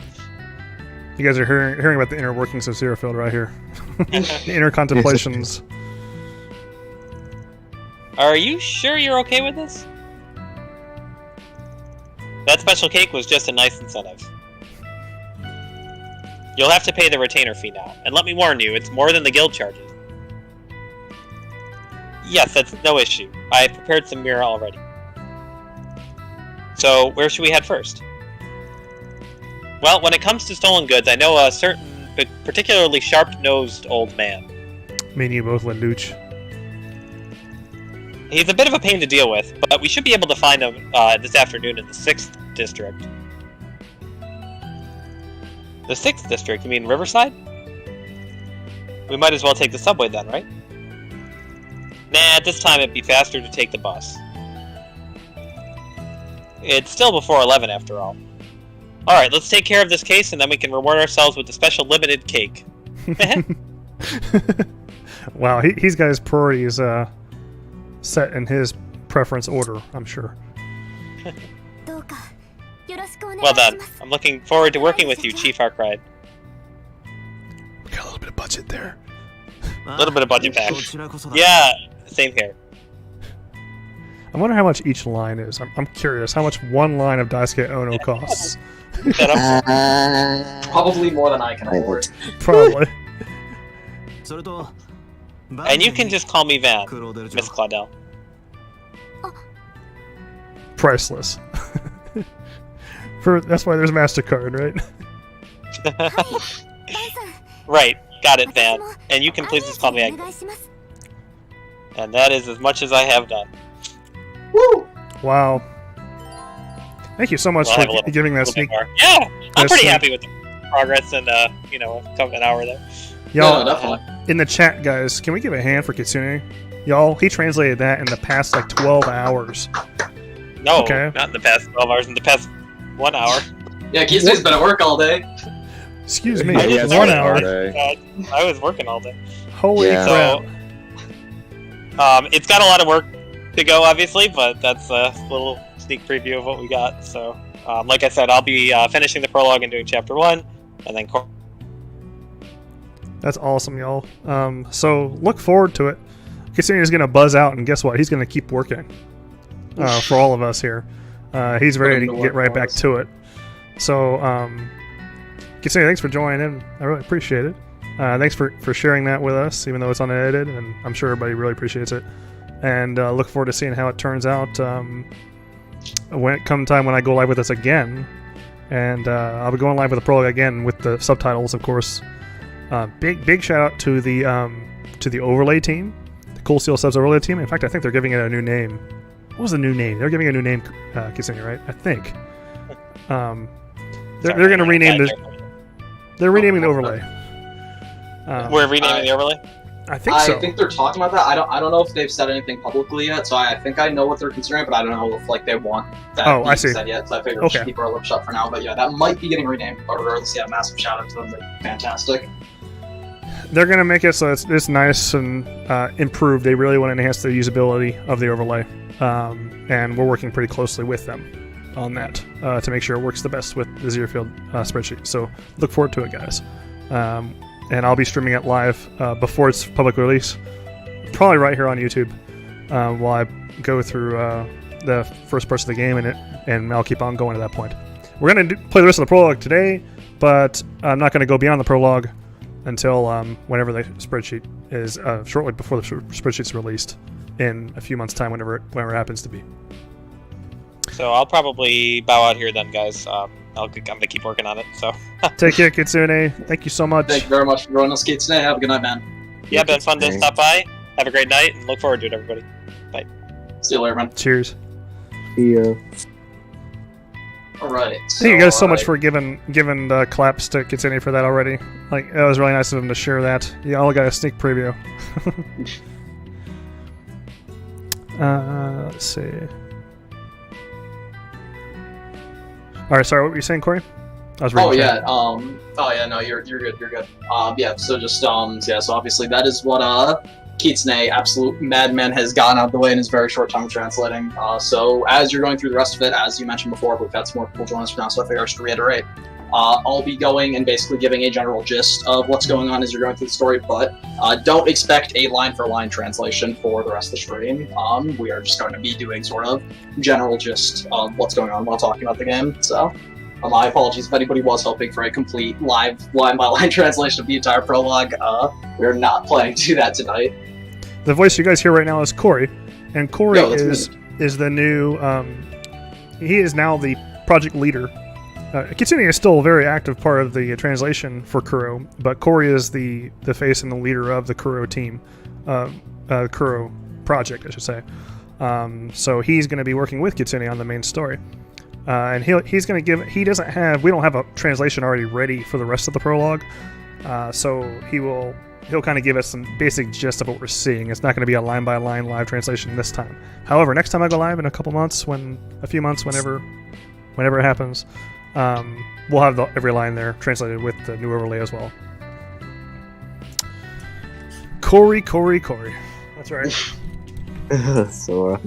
You guys are hearing about the inner workings of ZeroField right here. The inner contemplations. Are you sure you're okay with this? That special cake was just a nice incentive. You'll have to pay the retainer fee now, and let me warn you, it's more than the guild charges. Yes, that's no issue. I prepared some mirror already. So where should we head first? Well, when it comes to stolen goods, I know a certain, but particularly sharp-nosed old man. Me and you both, Lenduch. He's a bit of a pain to deal with, but we should be able to find him this afternoon in the 6th District. The 6th District? You mean Riverside? We might as well take the subway then, right? Nah, at this time it'd be faster to take the bus. It's still before 11 after all. Alright, let's take care of this case and then we can reward ourselves with a special limited cake. Wow, he's got his priorities set in his preference order, I'm sure. Well done. I'm looking forward to working with you, Chief Arkwright. We got a little bit of budget there. A little bit of budget back. Yeah, same here. I wonder how much each line is. I'm curious how much one line of Daisuke Ono costs. Probably more than I can afford. Probably. And you can just call me Van, Miss Claudel. Priceless. That's why there's MasterCard, right? Right, got it, Van. And you can please just call me Agnes. And that is as much as I have done. Woo! Wow. Thank you so much for giving that sneak. Yeah, I'm pretty happy with the progress and an hour there. Y'all, no, definitely. In the chat, guys, can we give a hand for Kitsune? Y'all, he translated that in the past 12 hours. No, okay. Not in the past 12 hours. In the past 1 hour. Yeah, Kitsune's been at work all day. Excuse me, I 1 hour. I was working all day. Holy crap! So, it's got a lot of work to go, obviously, but that's a little sneak preview of what we got. So, like I said, I'll be finishing the prologue and doing chapter 1, and then. That's awesome, y'all. So look forward to it. Kitsune is gonna buzz out, and guess what? He's gonna keep working for all of us here. He's ready to get right back to it. So, Kitsune, thanks for joining in. I really appreciate it. Thanks for sharing that with us, even though it's unedited, and I'm sure everybody really appreciates it. And look forward to seeing how it turns out when it comes time when I go live with this again. And I'll be going live with the prologue again with the subtitles, of course. Big shout out to the overlay team, the Cool Steel Subs overlay team. In fact, I think they're giving it a new name. What was the new name? They're giving it a new name, Kitsune, right? I think. They're going to rename the. They're renaming the overlay. We're renaming the overlay. I think so. I think they're talking about that. I don't know if they've said anything publicly yet, so I think I know what they're considering, but I don't know if they want that I see. said yet. So I figured we should keep our lips shut for now. But yeah, that might be getting renamed. But regardless, yeah, massive shout out to them. They're fantastic. They're going to make it so it's nice and improved. They really want to enhance the usability of the overlay, and we're working pretty closely with them on that to make sure it works the best with the ZeroField spreadsheet. So look forward to it, guys. And I'll be streaming it live before its public release, probably right here on YouTube, while I go through the first parts of the game and I'll keep on going to that point. We're going to play the rest of the prologue today, but I'm not going to go beyond the prologue until whenever the spreadsheet is shortly before the spreadsheet's released in a few months' time, whenever it happens to be. So I'll probably bow out here then, guys. I'm gonna keep working on it. So take care, Kitsune. Thank you so much. Thank you very much for joining us, Kitsune. Have a good night, man. Yeah, been fun to stop by. Have a great night, and look forward to it, everybody. Bye. See you later, man. Cheers. Yeah. All right. Thank you guys so much for giving the claps to Kitsune for that already. Like, it was really nice of him to share that. You all got a sneak preview. Let's see. All right, sorry, what were you saying, Corey? I was reading chat. No, you're good. Yeah. So just so obviously that is what Kitsune, absolute madman, has gotten out of the way in his very short time translating. So as you're going through the rest of it, as you mentioned before, we've had some more people join us for now, so I figure I should reiterate. I'll be going and basically giving a general gist of what's going on as you're going through the story, but don't expect a line-for-line translation for the rest of the stream. We are just going to be doing sort of general gist of what's going on while talking about the game. So, my apologies if anybody was hoping for a complete live line-by-line translation of the entire prologue. We're not planning to do that tonight. The voice you guys hear right now is Corey, and Corey is the new he is now the project leader. Kitsune is still a very active part of the translation for Kuro, but Corey is the face and the leader of the Kuro team, Kuro project, I should say. So he's going to be working with Kitsune on the main story, and he's going to give. We don't have a translation already ready for the rest of the prologue, so he'll kind of give us some basic gist of what we're seeing. It's not going to be a line by line live translation this time. However, next time I go live in a months, whenever it happens. We'll have every line there translated with the new overlay as well. Corey. That's right. Sora.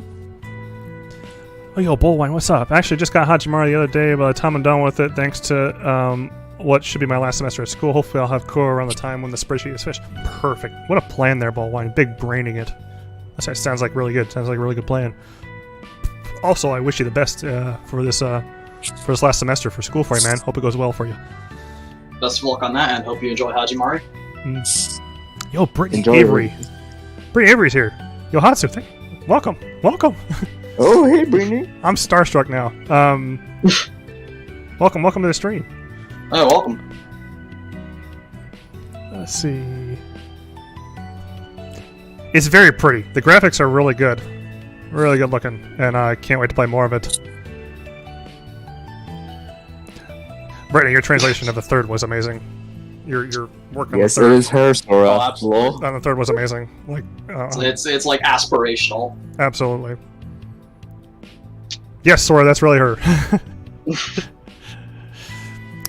Oh, yo, Bullwine, what's up? I actually just got Hajimari the other day. By the time I'm done with it, thanks to what should be my last semester at school, hopefully I'll have Kuro around the time when the spreadsheet is finished. Perfect. What a plan there, Bullwine. Big braining it. That sounds like really good. Sounds like a really good plan. Also, I wish you the best for this last semester for school for you, man. Hope it goes well for you. Best of luck on that, and hope you enjoy Hajimari. Yo, Brittany Avery. Brittany Avery's here. Yo, Hatsu, welcome. Oh, hey, Brittany. I'm starstruck now. Welcome to the stream. Oh, welcome. Let's see. It's very pretty. The graphics are really good. Really good looking, and I can't wait to play more of it. Brittany, your translation of the third was amazing. Your work on the third. Yes, it is her, Sora. Oh, absolutely. On the third was amazing. Like, it's like aspirational. Absolutely. Yes, Sora, that's really her.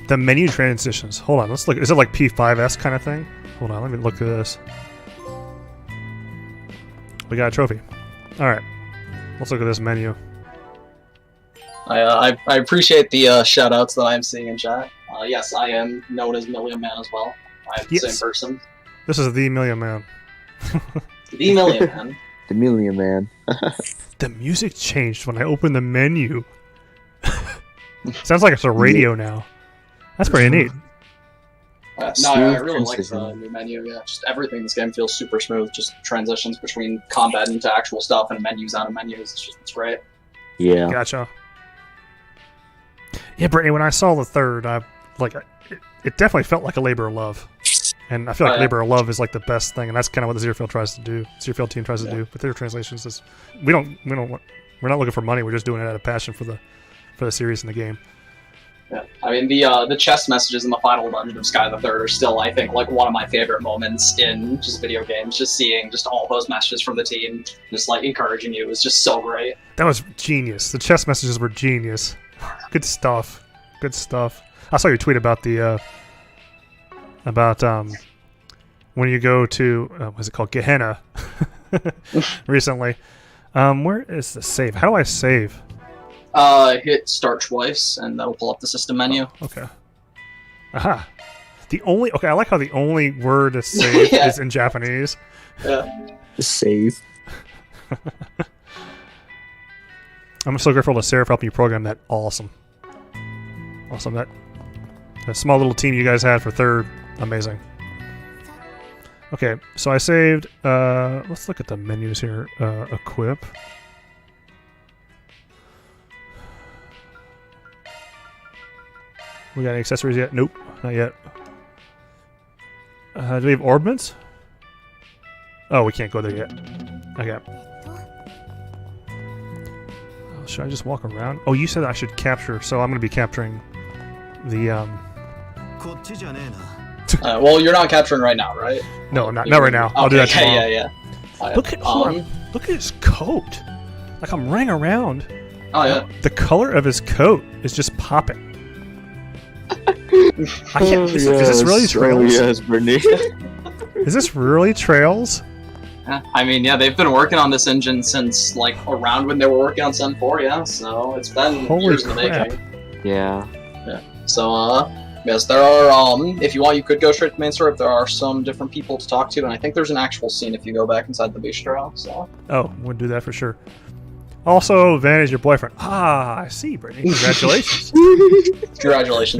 The menu transitions. Hold on, let's look. Is it like P5S kind of thing? Hold on, let me look through this. We got a trophy. All right, let's look at this menu. I appreciate the shout-outs that I am seeing in chat. Yes, I am known as Million Man as well. I'm the same person. This is the Million Man. The Million Man. The Million Man. The music changed when I opened the menu. Sounds like it's a radio now. That's pretty neat. No, I really like the new menu. Yeah, just everything in this game feels super smooth. Just transitions between combat into actual stuff and menus out of menus. It's great. Yeah. Gotcha. Yeah, Brittany, when I saw the third, it definitely felt like a labor of love. And I feel like labor of love is like the best thing, and that's kind of what the ZeroField tries to do. ZeroField Team tries to do with their translations. Is we're not looking for money. We're just doing it out of passion for the series and the game. Yeah, I mean the chess messages in the final dungeon of Sky the Third are still, I think, like one of my favorite moments in just video games. Just seeing just all those messages from the team, just like encouraging you, was just so great. That was genius. The chess messages were genius. Good stuff. Good stuff. I saw your tweet about the when you go to what's it called, Gehenna recently. Where is the save? How do I save? Hit start twice, and that'll pull up the system menu. Oh, okay. Aha. I like how the only word to save is in Japanese. Yeah. Save. I'm so grateful to Sarah for helping you program that. Awesome. That small little team you guys had for third, amazing. Okay, so I saved. Let's look at the menus here. Equip. We got any accessories yet? Nope, not yet. Do we have orbments? Oh, we can't go there yet. Okay. Oh, should I just walk around? Oh, you said I should capture, so I'm going to be capturing the well, you're not capturing right now, right? No, not right now. I'll do that tomorrow. Yeah. Look at his coat. Like I'm running around. Oh yeah. The color of his coat is just popping. Is this really Trails? Yes, Brittany. Is this really Trails? I mean, yeah, they've been working on this engine since like around when they were working on Sun 4, yeah. So it's been years in the making. Yeah. So yes, there are. If you want, you could go straight to main story. There are some different people to talk to, and I think there's an actual scene if you go back inside the bistro. So. Oh, we'll do that for sure. Also, Van is your boyfriend. Ah, I see, Brittany. Congratulations.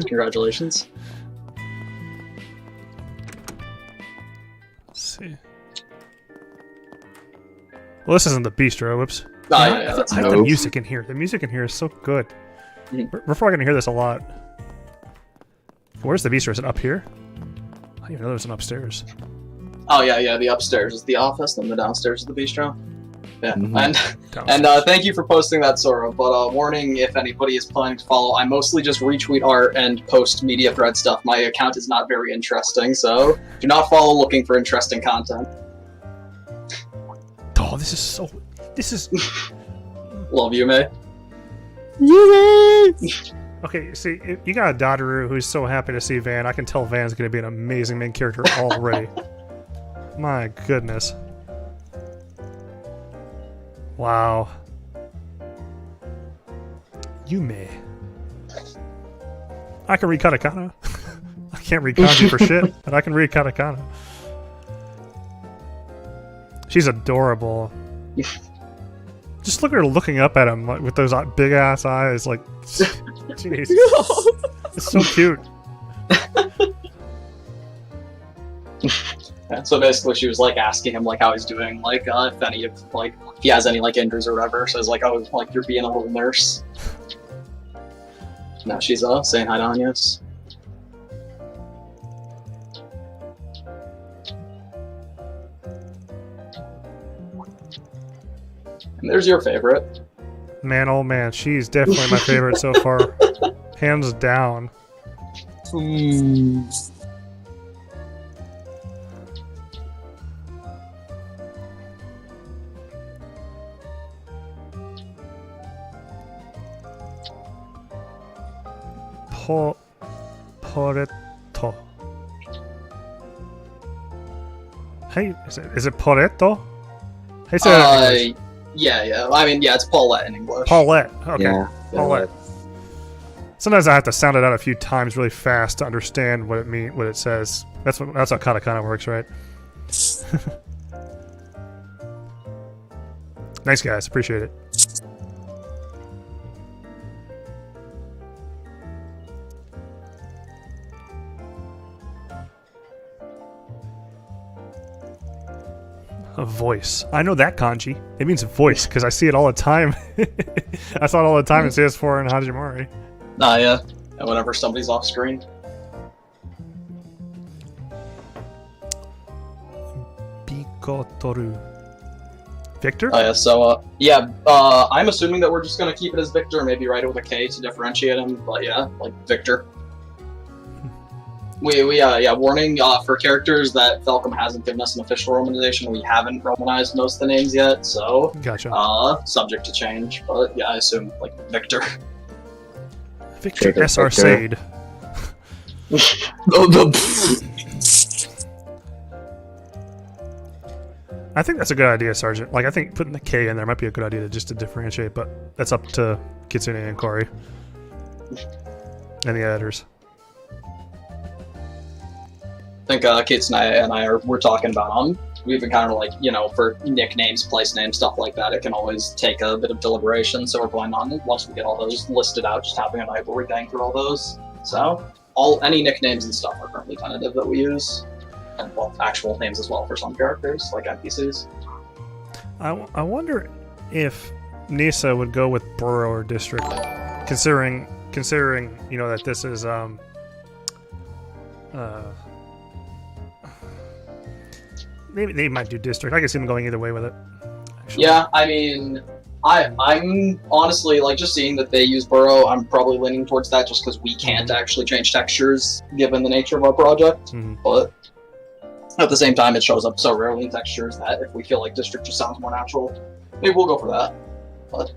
Congratulations. Let's see. Well, this isn't the bistro. Whoops. Yeah, I like the music in here. The music in here is so good. We're probably gonna hear this a lot. Where's the bistro? Is it up here? I didn't even know there was an upstairs. Oh yeah. The upstairs is the office, and the downstairs is the bistro. Yeah, and thank you for posting that, Sora. But warning, if anybody is planning to follow, I mostly just retweet art and post media thread stuff. My account is not very interesting, so do not follow looking for interesting content. Oh, this is. Love you, May. Okay, see, you got a Dadaru who's so happy to see Van. I can tell Van's going to be an amazing main character already. My goodness. Wow. Yume. I can read katakana. I can't read kanji for shit, but I can read katakana. She's adorable. Just look at her looking up at him like, with those big ass eyes. Like, jeez, it's so cute. Yeah, so basically, she was like asking him like how he's doing, like if he has any like injuries or whatever. So it's like, oh, like you're being a little nurse. Now she's saying hi to Agnes. And there's your favorite. Man, oh man, she's definitely my favorite so far. Hands down. Poretto. Hey, is it Poretto? How you say that in English? Yeah. I mean, yeah, it's Paulette in English. Paulette. Okay. Yeah. Paulette. Sometimes I have to sound it out a few times really fast to understand what it says. That's how katakana works, right? Nice guys, appreciate it. A voice. I know that kanji. It means voice because I see it all the time. I saw it all the time in CS4 and Hajimari. Yeah. And whenever somebody's off screen. Bikotoru. Victor? Yeah, so, I'm assuming that we're just gonna keep it as Victor, maybe write it with a K to differentiate him, but yeah, like Victor. Warning, for characters that Falcom hasn't given us an official romanization, we haven't romanized most of the names yet, so... Gotcha. Subject to change, but yeah, I assume, like, Victor. Victor S.R. Sade. I think that's a good idea, Sergeant. Like, I think putting the K in there might be a good idea just to differentiate, but that's up to Kitsune and Corey. And the editors. I think Kitsune and we're talking about we've been kind of like, for nicknames, place names, stuff like that, it can always take a bit of deliberation, so we're going on, once we get all those listed out, just having a night where we bang through all those. So, any nicknames and stuff are currently tentative that we use. And, well, actual names as well for some characters, like NPCs. I wonder if Nisa would go with borough or district, considering that this is, maybe they might do district. I can see them going either way with it. Actually. Yeah, I mean, I'm honestly, like, just seeing that they use borough, I'm probably leaning towards that just because we can't actually change textures given the nature of our project. But at the same time, it shows up so rarely in textures that if we feel like district just sounds more natural, maybe we'll go for that. But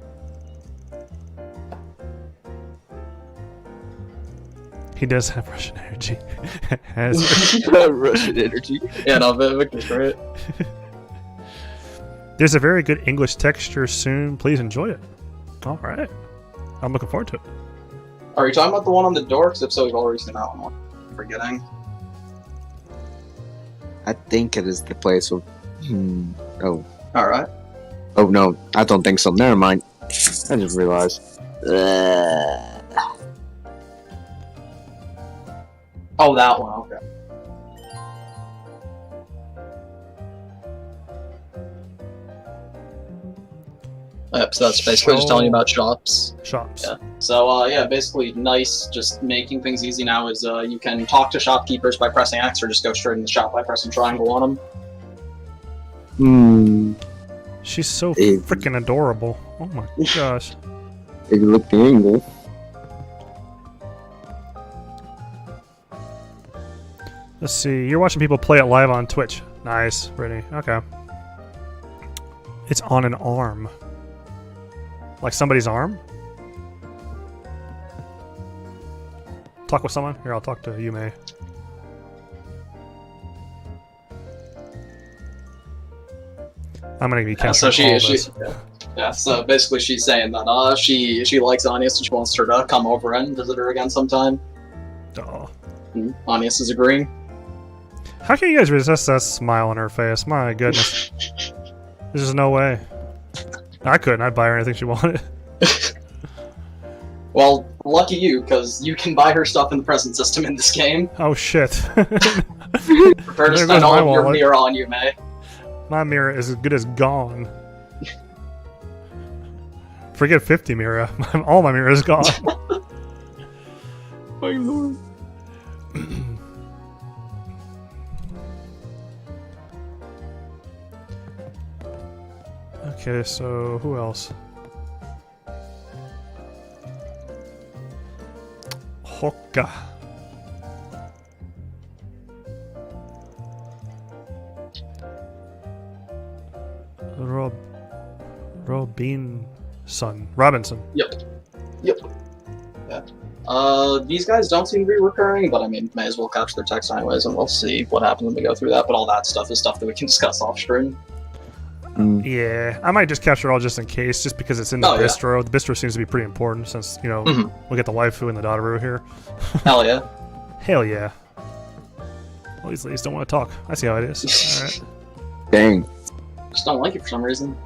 he does have Russian energy. Has Russian energy. Yeah, no, Victor's great. There's a very good English texture soon. Please enjoy it. All right. I'm looking forward to it. Are you talking about the one on the door? Because if so, we've already seen that one. I'm forgetting. I think it is the place of... Oh. Alright. Oh, no. I don't think so. Never mind. I just realized. Oh, that one. Okay. So that's basically just telling you about shops. Shops. Yeah. So yeah, basically nice. Just making things easy now is you can talk to shopkeepers by pressing X, or just go straight in the shop by pressing triangle on them. She's so freaking adorable. Oh my gosh. Take a look at the angle. Let's see. You're watching people play it live on Twitch. Nice, Brittany. Okay. It's on an arm. Like somebody's arm? Talk with someone? Here, I'll talk to Yume. I'm gonna be capturing all this. Yeah, so basically she's saying that she likes Anius and she wants her to come over and visit her again sometime. Oh. Anius is agreeing. How can you guys resist that smile on her face? My goodness. There's just no way. I couldn't. I'd buy her anything she wanted. Well, lucky you, because you can buy her stuff in the present system in this game. Oh shit. Prepare to spend all of your mirror on you, May. My mirror is as good as gone. Forget 50 mirror. All my mirror is gone. My lord. Okay, so who else? Hokka. Robinson. Yep. Yeah. These guys don't seem to be recurring, but I mean, may as well catch their text anyways, and we'll see what happens when we go through that. But all that stuff is stuff that we can discuss off stream. Yeah, I might just capture it all just in case, just because it's in the bistro. Yeah. The bistro seems to be pretty important since, you know, we'll get the waifu and the Dadaru here. Hell yeah. Hell yeah. Well, these ladies don't want to talk. I see how it is. Alright. Dang. Just don't like it for some reason.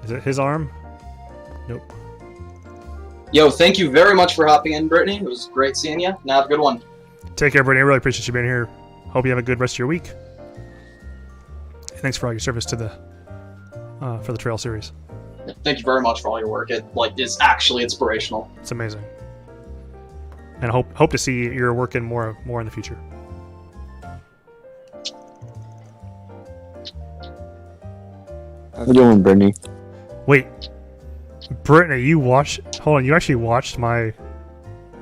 Is it his arm? Nope. Yo, thank you very much for hopping in, Brittany. It was great seeing you. Now have a good one. Take care, Brittany. I really appreciate you being here. Hope you have a good rest of your week. Thanks for all your service to the for the Trail series. Thank you very much for all your work. It is actually inspirational. It's amazing, and hope to see your working more in the future. How you doing, Brittany? Wait, Brittany, you actually watched my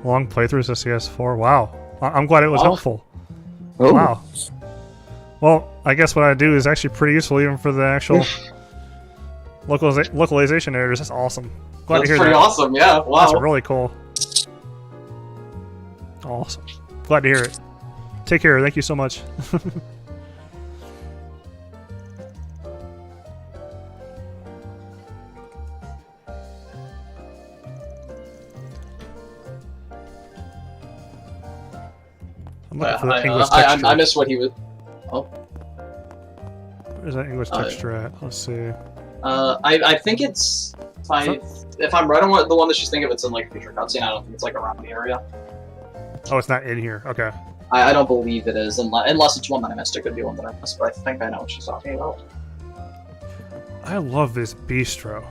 long playthroughs of CS4? Wow, I'm glad it was helpful. Oh. Wow. Well, I guess what I do is actually pretty useful even for the actual localization editors. That's awesome. Glad to hear that. That's pretty awesome, yeah. Wow. That's really cool. Awesome. Glad to hear it. Take care. Thank you so much. I'm looking for the English texture. I missed what he was... Oh. Where's that English texture at? Let's see. I think it's... If I'm right on the one that she's thinking of, it's in like a future cutscene. I don't think it's like around the area. Oh, it's not in here. Okay. I don't believe it is, unless it's one that I missed. It could be one that I missed, but I think I know what she's talking about. I love this bistro.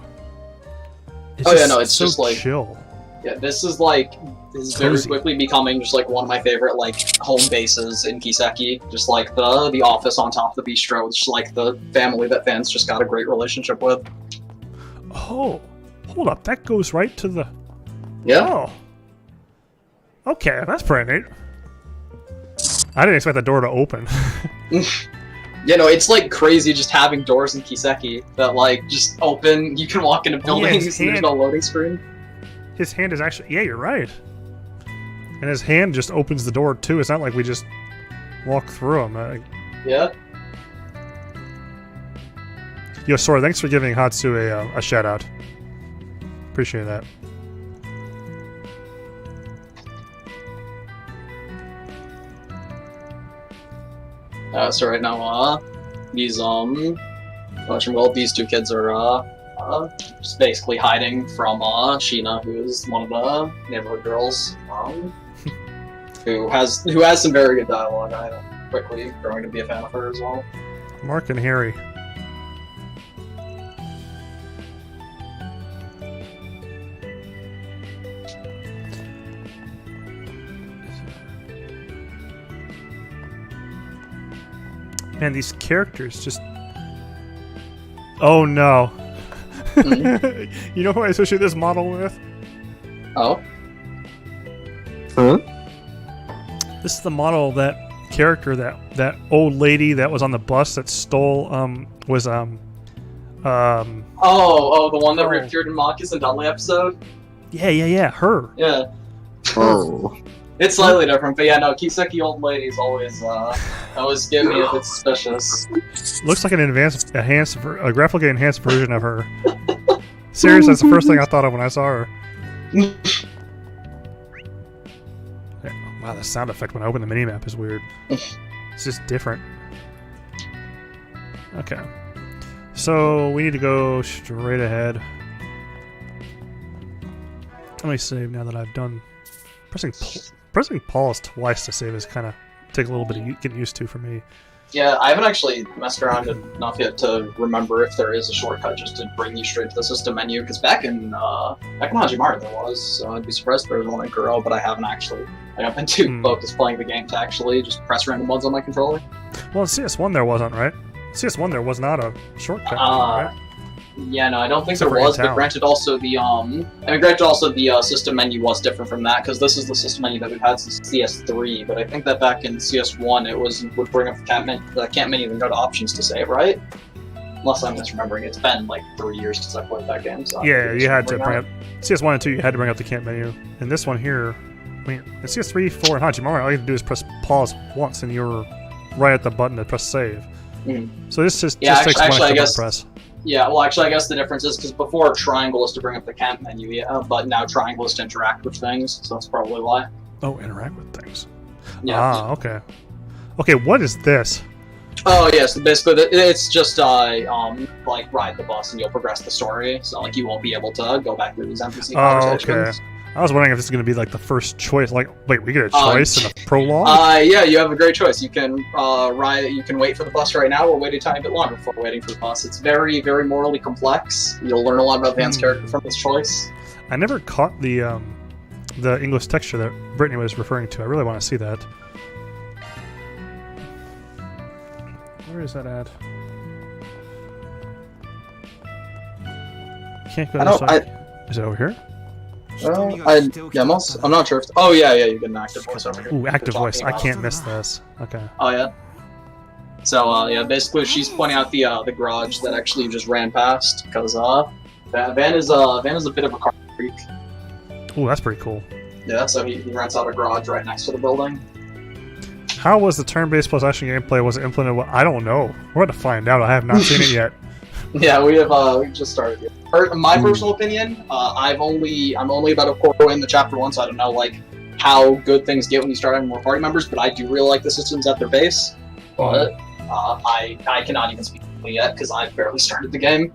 It's it's so just like chill. Yeah, this is very quickly becoming just like one of my favorite like home bases in Kiseki. Just like the office on top of the bistro. It's just like the family that fans just got a great relationship with. Oh, hold up! That goes right to the. Yeah. Oh. Okay, that's pretty neat. I didn't expect the door to open. You know, it's like crazy just having doors in Kiseki that like just open. You can walk into buildings and there's no loading screen. His hand is actually... Yeah, you're right. And his hand just opens the door, too. It's not like we just walk through him. Yeah. Yo, Sora, thanks for giving Hatsu a shout-out. Appreciate that. So right now, these these two kids are just basically hiding from Sheena, who is one of the neighborhood girls, who has some very good dialogue. I'm quickly growing to be a fan of her as well. Mark and Harry. Man, these characters just... Oh no. You know who I associate this model with? Oh? Huh? This is the model of that character, that old lady that was on the bus that stole, Oh, the one that reappeared in Maki's and Dudley episode? Yeah, her. Yeah. Oh. It's slightly different, but yeah, no, Kiseki old ladies always give me a bit suspicious. Looks like a graphically enhanced version of her. Seriously, that's the first thing I thought of when I saw her. Yeah, wow, the sound effect when I open the minimap is weird. It's just different. Okay. So, we need to go straight ahead. Let me save now that I've done... Pressing pause twice to save is kind of take a little bit of getting used to for me. Yeah, I haven't actually messed around enough yet to remember if there is a shortcut just to bring you straight to the system menu. Because back in Hajimara there was, so I'd be surprised if there was one in Kuro, but I haven't actually. I've been too focused playing the game to actually just press random ones on my controller. Well, in CS1 there wasn't, right? CS1 there was not a shortcut, right? Yeah, no, I don't think there was, but granted also the system menu was different from that, because this is the system menu that we've had since CS3, but I think that back in CS1 it would bring up the camp menu and go to options to save, right? Unless I'm misremembering, it's been like 3 years since I played that game, so... Yeah, you had to bring up... CS1 and 2, you had to bring up the camp menu, and this one here, I mean, in CS3, 4, and Hajimara, all you have to do is press pause once, and you're right at the button to press save. So this just takes one extra press. Yeah, well, actually, I guess the difference is because before triangle is to bring up the camp menu, yeah, but now triangle is to interact with things, so that's probably why. Oh, interact with things. Yeah. Ah, okay. Okay, what is this? Oh, yeah, so basically, it's just, like, ride the bus and you'll progress the story, so, like, you won't be able to go back through these NPC conversations. Okay. I was wondering if this is going to be, like, the first choice, like, wait, we get a choice in the prologue? Yeah, you have a great choice. You can, you can wait for the bus right now or wait a tiny bit longer before waiting for the bus. It's very, very morally complex. You'll learn a lot about Van's character from this choice. I never caught the English texture that Brittany was referring to. I really want to see that. Where is that at? Can't go this way. Is it over here? I'm not sure if... Oh, yeah, you get an active voice over here. Ooh, active voice. I can't miss this. Okay. Oh, yeah? So, yeah, basically she's pointing out the garage that actually you just ran past, because, Van is a bit of a car freak. Ooh, that's pretty cool. Yeah, so he rents out a garage right next to the building. How was the turn-based plus action gameplay? Was it implemented? I don't know. We're going to find out. I have not seen it yet. Yeah, we've just started. My personal opinion, I'm only about a quarter in the chapter 1, so I don't know like how good things get when you start having more party members. But I do really like the systems at their base. But I cannot even speak yet because I've barely started the game.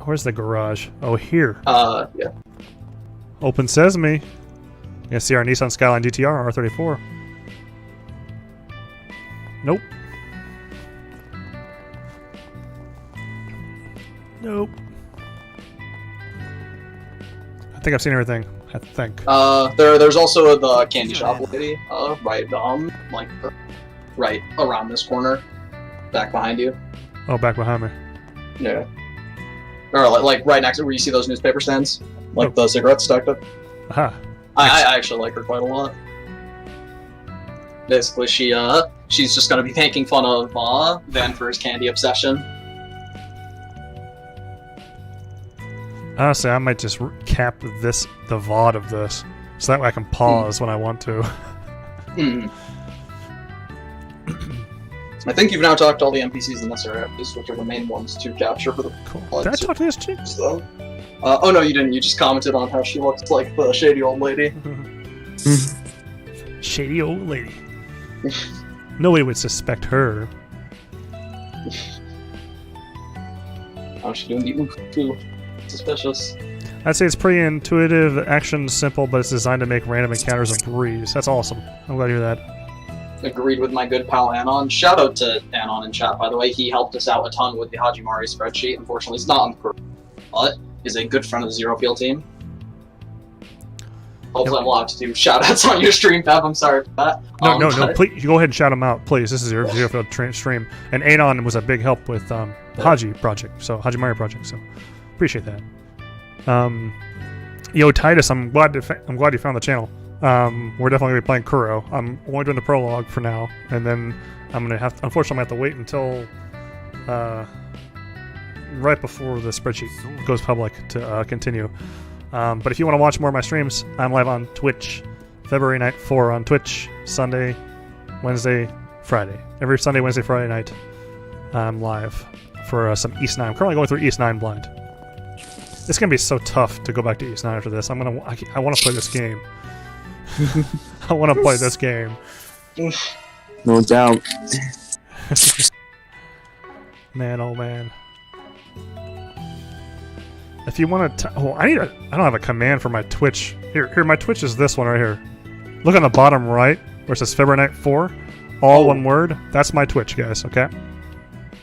Where's the garage? Oh, here. Yeah. Open Sesame. You can see our Nissan Skyline GTR R34. Nope. Nope. I think I've seen everything. I think. There's also the candy shop lady, right around this corner, back behind you. Oh, back behind me. Yeah. Or like right next to where you see those newspaper stands, like the cigarettes stacked up. Aha. I actually like her quite a lot. Basically, she's just gonna be making fun of Van for his candy obsession. Honestly, I might just cap the VOD of this, so that way I can pause when I want to. I think you've now talked to all the NPCs in this area, which are the main ones to capture for the... Cool. Did I talk to this chick? So, oh no, you didn't. You just commented on how she looks like the shady old lady. Shady old lady. Nobody would suspect her. How's she doing the oof too? Suspicious. I'd say it's pretty intuitive, action simple, but it's designed to make random encounters a breeze. That's awesome. I'm glad to hear that. Agreed with my good pal Anon. Shout out to Anon in chat, by the way. He helped us out a ton with the Hajimari spreadsheet. Unfortunately, he's not on the crew, but is a good friend of the ZeroField team. Hopefully I'm allowed to do shoutouts on your stream, Fab. I'm sorry for that. No. Please, go ahead and shout them out, please. This is your ZeroField stream. And Anon was a big help with the Haji project, so Hajimari project. So appreciate that. Yo, Titus, I'm glad you found the channel. We're definitely gonna be playing Kuro. I'm only doing the prologue for now, and then unfortunately, I'm gonna have to wait until right before the spreadsheet goes public to continue. But if you want to watch more of my streams, I'm live on Twitch, February night 4 on Twitch, Sunday, Wednesday, Friday. Every Sunday, Wednesday, Friday night, I'm live for some East 9. I'm currently going through East 9 blind. It's gonna be so tough to go back to East 9 after this. I want to play this game. I want to play this game. No doubt. Man, oh man. If you want to, I don't have a command for my Twitch. Here, my Twitch is this one right here. Look on the bottom right where it says February night 4, all one word. That's my Twitch, guys. Okay.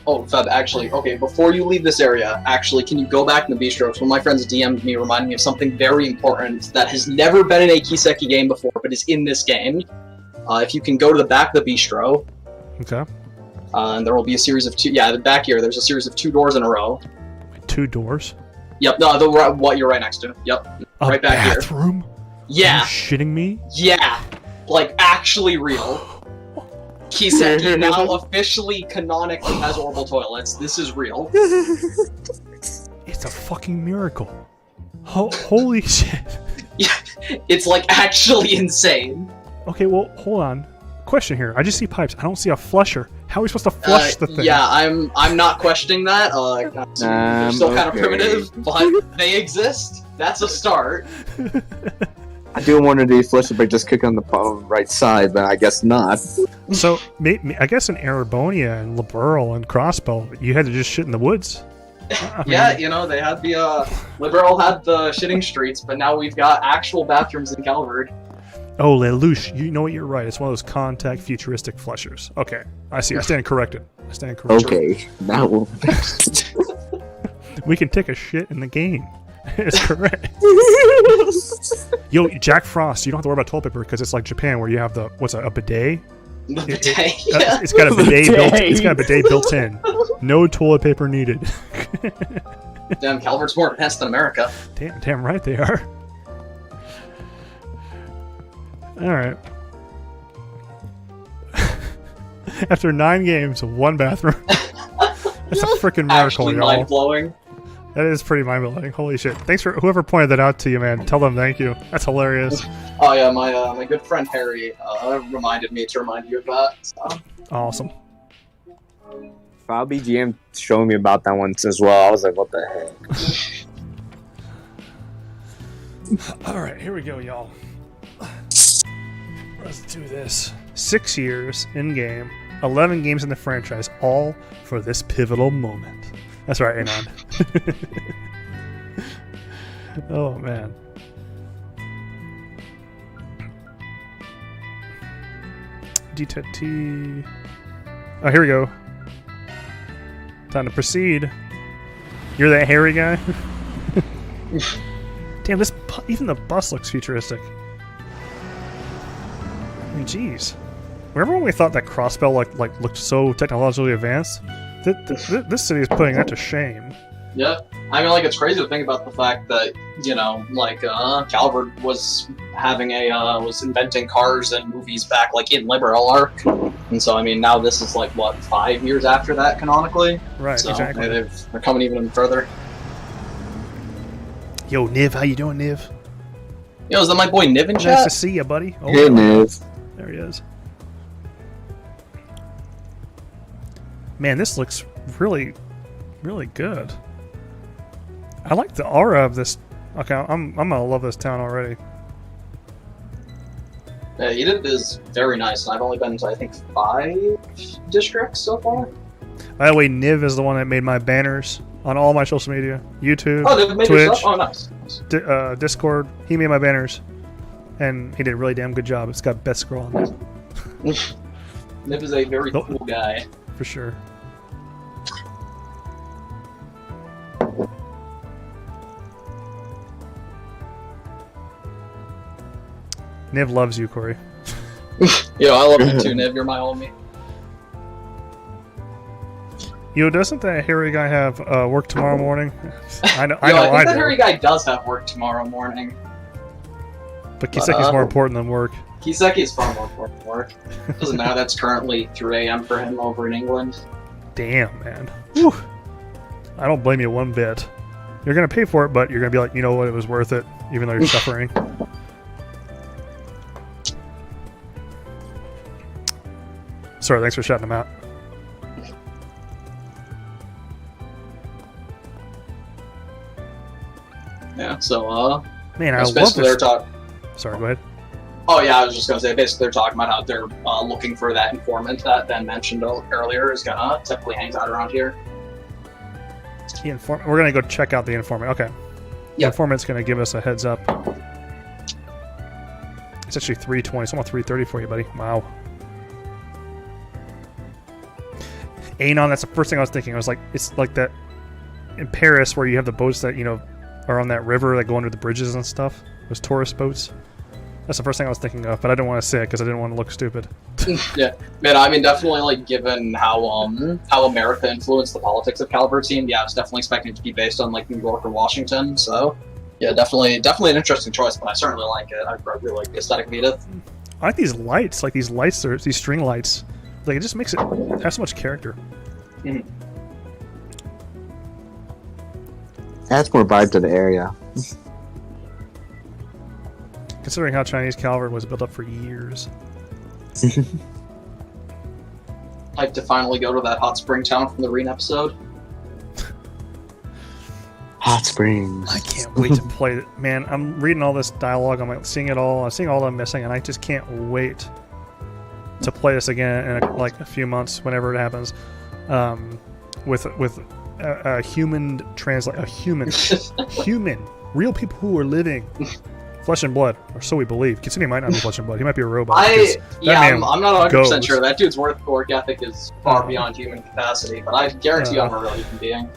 Oh, Feb, actually, okay, before you leave this area, actually, can you go back in the bistro? One of my friends DM'd me reminding me of something very important that has never been in a Kiseki game before, but is in this game. If you can go to the back of the bistro. Okay. And there will be a series of the back here, there's a series of 2 doors in a row. 2 doors? Yep, no, what you're right next to. Yep, right back here. Bathroom? Yeah. Are you shitting me? Yeah, like, actually real. Kiseki now officially canonically has orbital toilets. This is real. It's a fucking miracle. Holy shit. Yeah, it's like actually insane. Okay, well, hold on. Question here. I just see pipes. I don't see a flusher. How are we supposed to flush the thing? Yeah, I'm not questioning that. They're still kind of primitive, but they exist. That's a start. I do wonder if the flush break just kick on the bottom right side, but I guess not. So, I guess in Arabonia and Liberal and Crossbow, you had to just shit in the woods. Yeah, you know, they had the, Liberal had the shitting streets, but now we've got actual bathrooms in Calvert. Oh, Lelouch, you know what, you're right. It's one of those contact futuristic flushers. Okay, I see. I stand corrected. Okay, now we can take a shit in the game. It's correct. Yo, Jack Frost, you don't have to worry about toilet paper because it's like Japan where you have the, a bidet? It's got a bidet built in. No toilet paper needed. Damn, Calvert's more advanced than America. Damn right they are. Alright. After 9 games, 1 bathroom. That's a freaking miracle, y'all. Mind-blowing. That is pretty mind-blowing. Holy shit. Thanks for whoever pointed that out to you, man. Tell them thank you. That's hilarious. Oh yeah, my good friend Harry reminded me to remind you of that. So. Awesome. I'll be GM showing me about that once as well. I was like, what the heck? Alright, here we go, y'all. Let's do this. 6 years in-game, 11 games in the franchise, all for this pivotal moment. That's right, Anon. Oh, man. D-T. Oh, here we go. Time to proceed. You're that hairy guy? Damn, even the bus looks futuristic. I mean, jeez. Remember when we thought that Crossbell looked so technologically advanced? This city is putting that to shame. Yeah, I mean, like, it's crazy to think about the fact that, you know, like, Calvert was having was inventing cars and movies back, like, in Liberal Arc. And so, I mean, now this is, like, what, 5 years after that, canonically? Right, so, exactly. They're coming even further. Yo, Niv, how you doing, Niv? Yo, is that my boy Niv in chat? Nice to see you, buddy. Oh, Hey, Niv. There he is. Man, this looks really, really good. I like the aura of this. Okay, I'm gonna love this town already. Yeah, Edith is very nice, and I've only been to, I think, 5 districts so far. By the way, Niv is the one that made my banners on all my social media. YouTube, Made Twitch, yourself? Oh, nice. Discord. He made my banners. And he did a really damn good job. It's got best scroll on there. Niv is a very cool guy. For sure. Niv loves you, Corey. Yo, I love you too, Niv. You're my homie. Yo, doesn't that hairy guy have work tomorrow morning? I think that hairy guy does have work tomorrow morning. But Kiseki's more important than work. Kiseki is far more important than work. Doesn't matter. That's currently 3 a.m. for him over in England. Damn, man. Whew. I don't blame you one bit. You're gonna pay for it, but you're gonna be like, you know what, it was worth it, even though you're suffering. Sorry, thanks for shouting him out. Yeah, so, man, I love this. Sorry, go ahead. Oh, yeah, I was just gonna say, basically they're talking about how they're looking for that informant that Ben mentioned earlier is gonna typically hangs out around here. We're gonna go check out the informant. Okay. The informant's gonna give us a heads up. It's actually 3:20. It's almost 3:30 for you, buddy. Wow. Anon, that's the first thing I was thinking. I was like, it's like that in Paris where you have the boats that, you know, are on that river that go under the bridges and stuff. Those tourist boats. That's the first thing I was thinking of, but I didn't want to say it because I didn't want to look stupid. Yeah, man. I mean, definitely, like, given how America influenced the politics of Caliber Team, yeah, I was definitely expecting it to be based on like New York or Washington. So, yeah, definitely an interesting choice. But I certainly like it. I really like the aesthetic of Edith. I like these lights, these string lights. Like, it just makes it have so much character. Mm-hmm. Adds more vibe to the area. Considering how Chinese Caliber was built up for years. Like to finally go to that hot spring town from the Reen episode. Hot springs. I can't wait to play it. Man, I'm reading all this dialogue. I'm like seeing it all. I'm seeing all I'm missing, and I just can't wait to play this again in like a few months, whenever it happens. With a human human, real people who are living. Flesh and blood, or so we believe. Kitsune might not be flesh and blood. He might be a robot. I'm not 100% sure. That dude's work ethic is far beyond human capacity, but I guarantee I'm a real human being.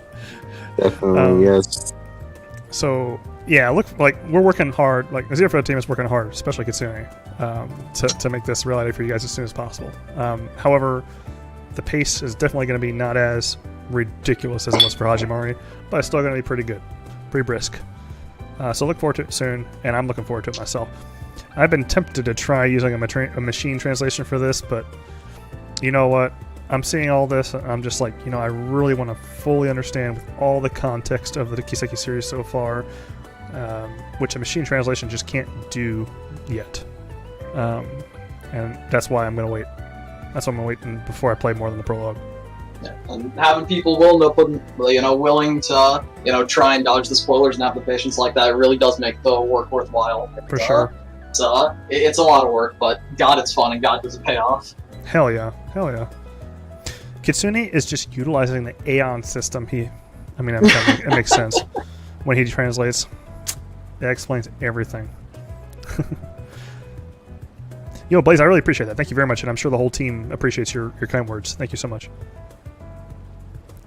Definitely, yes. So, yeah, look, like, we're working hard. Like, the ZeroField Team is working hard, especially Kitsune, to make this reality for you guys as soon as possible. However, the pace is definitely going to be not as ridiculous as it was for Hajimari, but it's still going to be pretty good. Pretty brisk. So look forward to it soon, and I'm looking forward to it myself. I've been tempted to try using a machine translation for this, but you know what? I'm seeing all this, and I'm just like, you know, I really want to fully understand with all the context of the Kiseki series so far, which a machine translation just can't do yet. And that's why I'm going to wait. That's why I'm going to wait before I play more than the prologue. Yeah, and having people willing to, try and dodge the spoilers and have the patience like that, it really does make the work worthwhile. For sure. It's a lot of work, but God, it's fun, and God, does it pay off. Hell yeah. Hell yeah. Kitsune is just utilizing the Aeon system. It makes sense when he translates. That explains everything. Yo, Blaze, I really appreciate that. Thank you very much, and I'm sure the whole team appreciates your kind words. Thank you so much.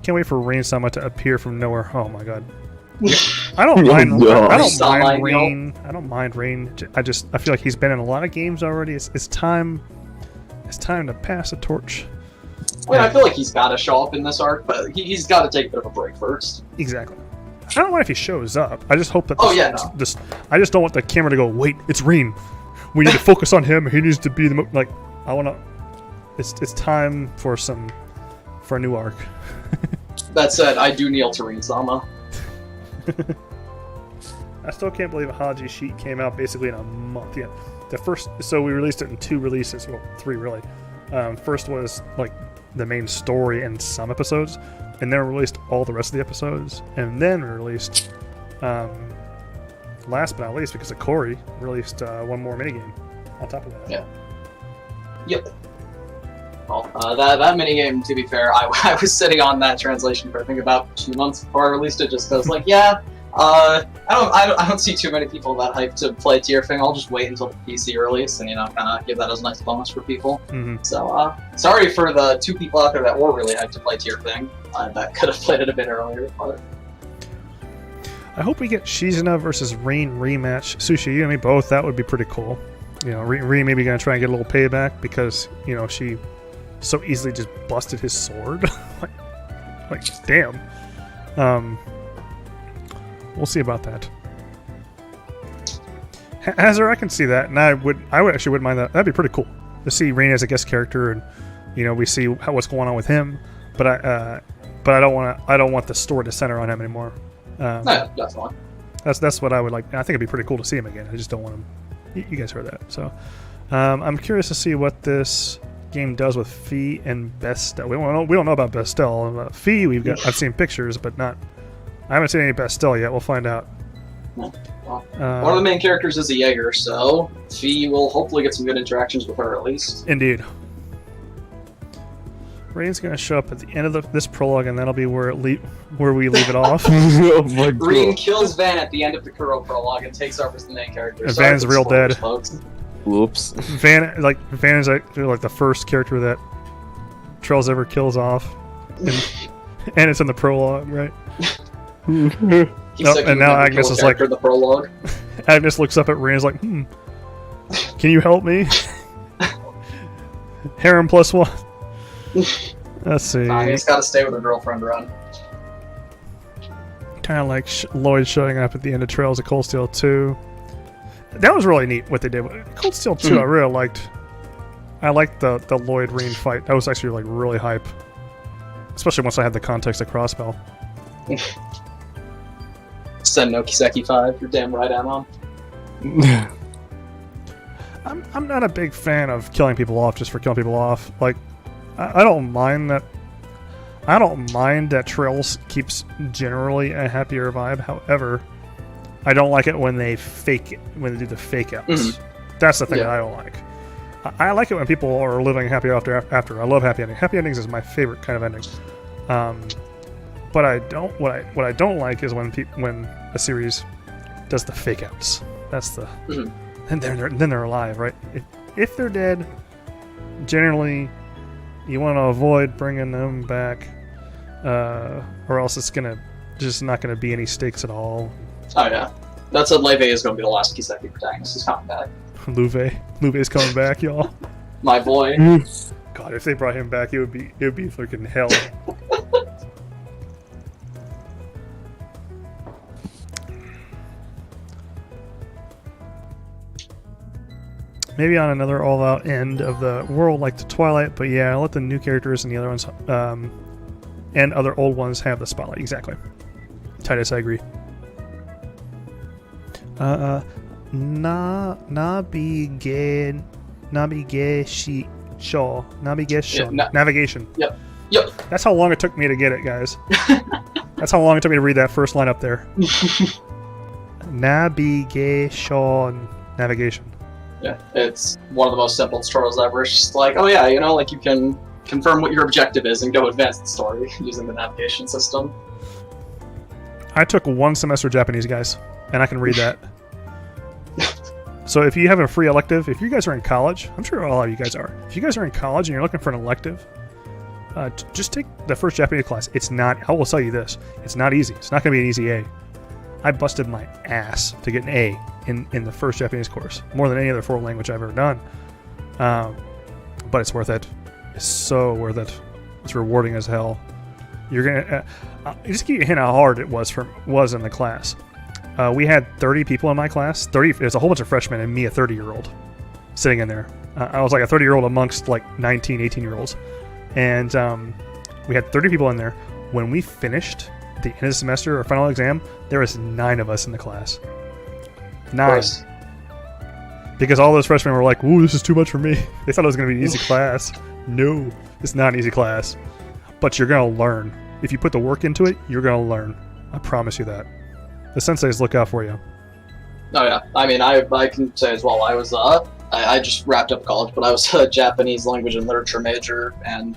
Can't wait for Rain-sama to appear from nowhere. Oh my god. I don't mind Rain. I don't mind Rain. I feel like he's been in a lot of games already. It's time to pass the torch. I feel like he's got to show up in this arc, but he's got to take a bit of a break first. Exactly. I don't mind if he shows up. I just hope that. I just don't want the camera to go. Wait, it's Rain. We need to focus on him. He needs to be the I want to. It's time for a new arc. That said, I do kneel to Rain-sama. I still can't believe a Haji sheet came out basically in a month. Yeah, so we released it in 2 releases. Well, 3 really. First was like the main story and some episodes, and then we released all the rest of the episodes, and then we released, last but not least, because of Corey, released one more minigame on top of that. Yeah. Yep. Well, that minigame, to be fair, I was sitting on that translation for I think about 2 months before I released it, just because, like, I don't see too many people that hyped to play tier thing. I'll just wait until the PC release and, kind of give that as a nice bonus for people. Mm-hmm. So, sorry for the 2 people out there that were really hyped to play tier thing. That could have played it a bit earlier, but... I hope we get Shizuna versus Rain rematch. Sushi, you and me both. That would be pretty cool. Rin maybe gonna try and get a little payback because she so easily just busted his sword. like damn. We'll see about that. Hazard, I can see that, and I would actually wouldn't mind that. That'd be pretty cool to see Rin as a guest character, and we see what's going on with him. But I don't want the story to center on him anymore. That's fine. That's what I would like. I think it'd be pretty cool to see him again. I just don't want him. You guys heard that, so I'm curious to see what this game does with Fee and Bestel. We don't know about Bestel. Fee, I've seen pictures, but I haven't seen any Bestel yet. We'll find out. Well, one of the main characters is a Jaeger, so Fee will hopefully get some good interactions with her at least. Indeed. Rain's gonna show up at the end of this prologue, and that'll be where we leave it off. Oh my God. Rain kills Van at the end of the Kuro prologue and takes over as the main character. And Van's real dead. Folks. Whoops. Van is like the first character that Trails ever kills off, and it's in the prologue, right? And now Agnes is like the prologue. Agnes looks up at Rain and is like, can you help me? Harem +1. Let's see. He's got to stay with a girlfriend around. Kind of like Lloyd showing up at the end of Trails of Cold Steel 2. That was really neat what they did. Cold Steel 2, I really liked. I liked the Lloyd Rain fight. That was actually like really hype. Especially once I had the context of Crossbell. Send no Kiseki 5, you're damn right, Amon. I'm not a big fan of killing people off just for killing people off. Like, I don't mind that. I don't mind that Trails keeps generally a happier vibe. However, I don't like it when they fake it, when they do the fake outs. Mm-hmm. That's the thing that I don't like. I like it when people are living happy after. I love happy endings. Happy endings is my favorite kind of ending. But I don't. What I don't like is when a series does the fake outs. That's the. And then they're alive, right? If they're dead, generally, you want to avoid bringing them back, or else it's just not gonna be any stakes at all. Oh yeah, that's what Leve is gonna be the last Kiseki protagonist. He's coming back. Luve's coming back, y'all. My boy. God, if they brought him back, it would be freaking hell. Maybe on another all-out end of the world like the Twilight, but yeah, let the new characters and the other ones, and other old ones have the spotlight. Exactly. Titus, I agree. Navigation. Yep. That's how long it took me to get it, guys. That's how long it took me to read that first line up there. Navigation. Yeah, it's one of the most simple tutorials ever. It's just like, oh yeah, like you can confirm what your objective is and go advance the story using the navigation system. I took 1 semester Japanese, guys, and I can read that. So if you have a free elective, if you guys are in college, I'm sure all of you guys are. If you guys are in college and you're looking for an elective, just take the first Japanese class. I will tell you this, it's not easy. It's not going to be an easy A. I busted my ass to get an A in the first Japanese course, more than any other foreign language I've ever done. But it's worth it. It's so worth it. It's rewarding as hell. You're gonna just give you a hint how hard it was in the class. We had 30 people in my class. There's a whole bunch of freshmen and me, a 30-year-old, sitting in there. I was like a 30-year-old amongst like 19, 18-year-olds, and we had 30 people in there. When we finished the end of the semester or final exam, there was 9 of us in the class. 9. Because all those freshmen were like, ooh, this is too much for me. They thought it was going to be an easy class. No, it's not an easy class. But you're going to learn. If you put the work into it, you're going to learn. I promise you that. The senseis look out for you. Oh yeah, I mean, I can say as well, I was, I just wrapped up college, but I was a Japanese language and literature major, and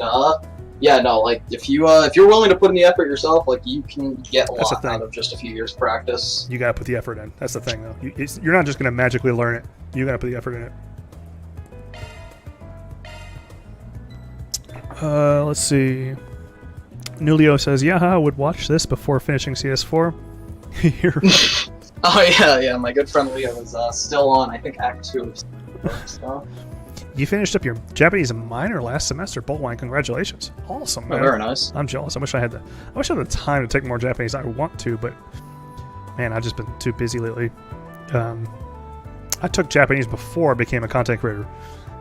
yeah, no, like, if you're willing to put in the effort yourself, like, you can get a lot out of just a few years practice. You gotta put the effort in. That's the thing, though. You're not just gonna magically learn it. You gotta put the effort in it. Let's see. Nulio says, yeah, I would watch this before finishing CS4. Oh yeah, my good friend Leo is still on, I think, Act 2. So. You finished up your Japanese minor last semester, Boltwine. Congratulations. Awesome, man. Oh, very nice. I'm jealous. I wish I had the time to take more Japanese. I want to, but man, I've just been too busy lately. I took Japanese before I became a content creator.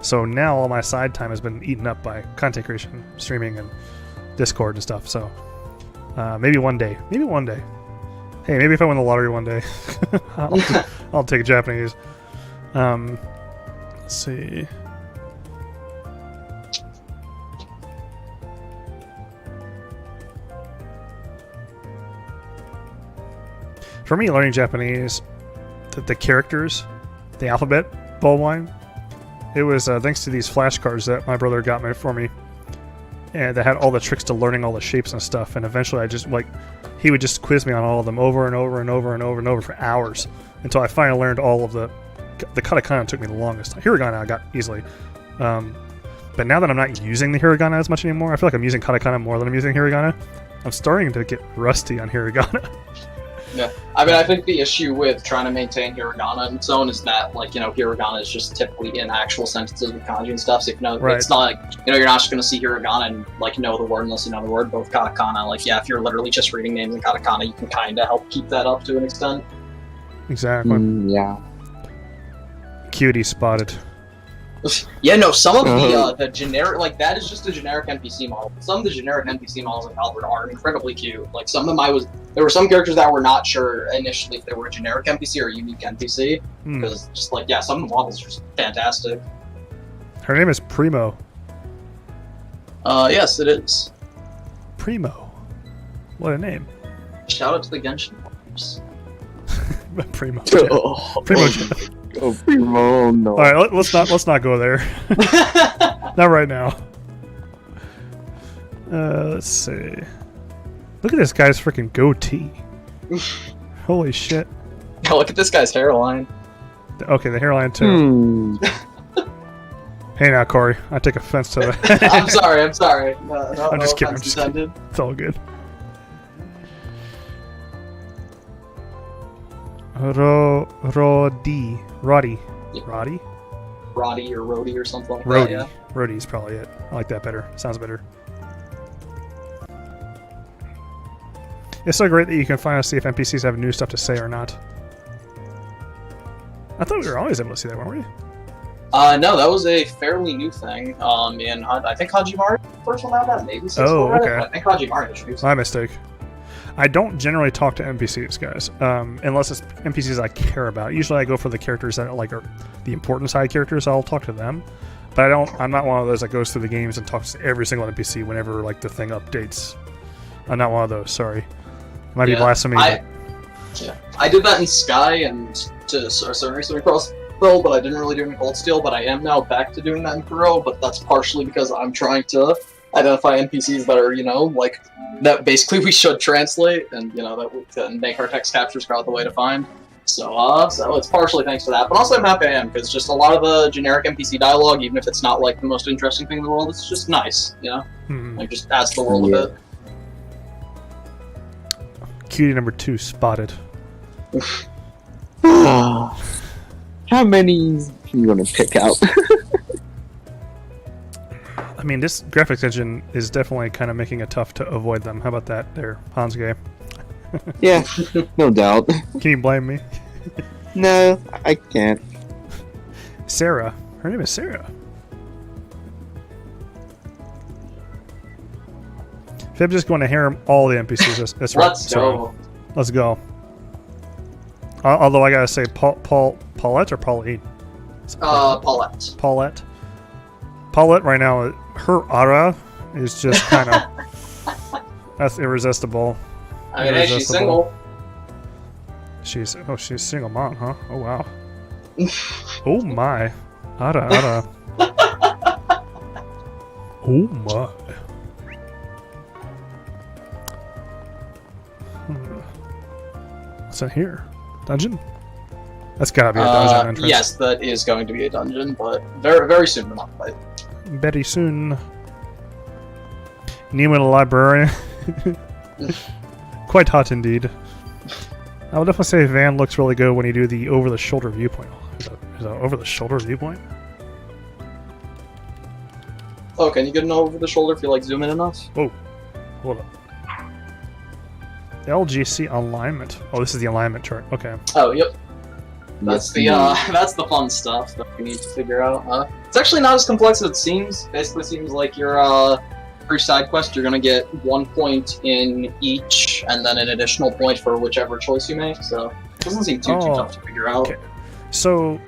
So now all my side time has been eaten up by content creation, streaming, and Discord and stuff. So maybe one day. Hey, maybe if I win the lottery one day, I'll take Japanese. Let's see. For me, learning Japanese, the characters, the alphabet, Boltwine, it was thanks to these flashcards that my brother got for me, and that had all the tricks to learning all the shapes and stuff. And eventually, I just he would just quiz me on all of them over and over and over and over and over for hours until I finally learned all of the katakana. Took me the longest. Hiragana I got easily, but now that I'm not using the hiragana as much anymore, I feel like I'm using katakana more than I'm using hiragana. I'm starting to get rusty on hiragana. Yeah, I mean, I think the issue with trying to maintain hiragana on its own is that, like, hiragana is just typically in actual sentences with kanji and stuff. So if it's not like, you're not just going to see hiragana and, like, know the word unless you know the word. But with katakana, like, yeah, if you're literally just reading names in katakana, you can kind of help keep that up to an extent. Exactly. Yeah. Cutie spotted. Yeah, no, some of the generic, like, that is just a generic NPC model. Some of the generic NPC models in Albert are incredibly cute. Like, some of them there were some characters that were not sure initially if they were a generic NPC or a unique NPC. Because, just like, yeah, some of the models are just fantastic. Her name is Primo. Yes, it is. Primo. What a name. Shout out to the Genshin players. Primo. Oh, Primo. Primo, no. All right, let's not go there. Not right now. Let's see. Look at this guy's freaking goatee. Holy shit. Oh, look at this guy's hairline. Okay, the hairline too. Hey now, Corey. I take offense to that. I'm sorry. No, I'm just kidding. intended. It's all good. Roddy. Yep. Roddy or Rhodey or something like Rhodey. that, yeah. Rhodey's probably it. I like that better. Sounds better. It's so great that you can finally see if NPCs have new stuff to say or not. I thought we were always able to see that, weren't we? No, that was a fairly new thing. I think Hajimari first one out that, maybe. Oh, okay. I think Hajimari introduced it. My mistake. I don't generally talk to NPCs, guys, unless it's NPCs I care about. Usually, I go for the characters that are the important side characters. I'll talk to them, but I'm not one of those that goes through the games and talks to every single NPC whenever the thing updates. I'm not one of those. Sorry, might be blasphemy. I did that in Sky and to a certain extent across Pearl, but I didn't really do it in Cold Steel. But I am now back to doing that in Kuro. But that's partially because I'm trying to identify NPCs that are, that basically we should translate, and, that we can make our text captures out the way to find. So it's partially thanks to that, but also I'm happy I am, because just a lot of the generic NPC dialogue, even if it's not, the most interesting thing in the world, it's just nice, just adds to the world a bit. Cutie number 2 spotted. How many are you going to pick out? I mean, this graphics engine is definitely kind of making it tough to avoid them. How about that there, Hansuke? Yeah, no doubt. Can you blame me? No, I can't. Sarah. Her name is Sarah. If I'm just going to harem all the NPCs, that's right. Let's go. Let's go. Although I gotta say, Paulette or Pauline? Paulette. Paulette right now, her aura is just kind of... that's irresistible. I mean, hey, she's single. She's single mom, huh? Oh, wow. Oh, my. Ara. Oh, my. What's in here? Dungeon? That's gotta be a dungeon entrance. Yes, that is going to be a dungeon, but very, very soon enough. Very soon. Nemo the librarian. Quite hot indeed. I would definitely say Van looks really good when you do the over-the-shoulder viewpoint. Is that over the shoulder viewpoint? Oh, can you get an over the shoulder if you like zoom in enough? Whoa. Hold up. LGC alignment. Oh, this is the alignment chart. Okay. Oh, yep. That's the fun stuff that we need to figure out. It's actually not as complex as it seems. Basically seems like your for each side quest you're gonna get 1 point in each and then an additional point for whichever choice you make, so it doesn't seem too tough to figure out. Okay. So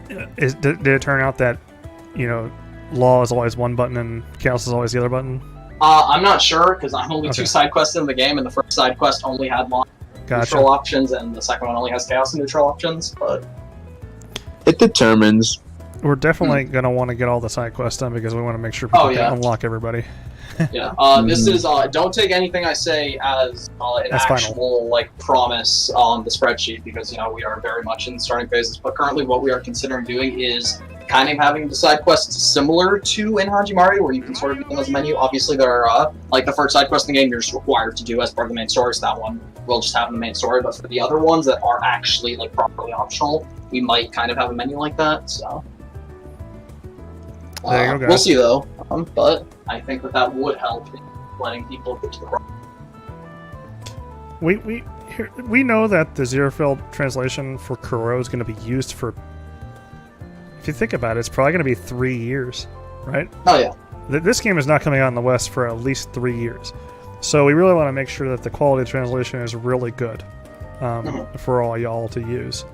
did it turn out that, you know, law is always one button and chaos is always the other button? I'm not sure, because I'm only 2 side quests in the game, and the first side quest only had law neutral options, and the second one only has chaos and neutral options, but... It determines. We're definitely going to want to get all the side quests done, because we want to make sure people can unlock everybody. Yeah, this is, don't take anything I say as an actual, like, promise on the spreadsheet, because, you know, we are very much in the starting phases, but currently what we are considering doing is kind of having the side quests similar to in Hajimari, where you can sort of do them as a menu. Obviously, there are, like, the first side quest in the game you're just required to do as part of the main story, so that one we'll just have in the main story, but for the other ones that are actually, like, properly optional, we might kind of have a menu like that, so... there you go, guys. We'll see, though, but I think that would help in letting people get to the front. We know that the ZeroField translation for Kuro is going to be used for... If you think about it, it's probably going to be 3 years, right? Oh, yeah. This game is not coming out in the West for at least 3 years. So we really want to make sure that the quality of translation is really good for all y'all to use.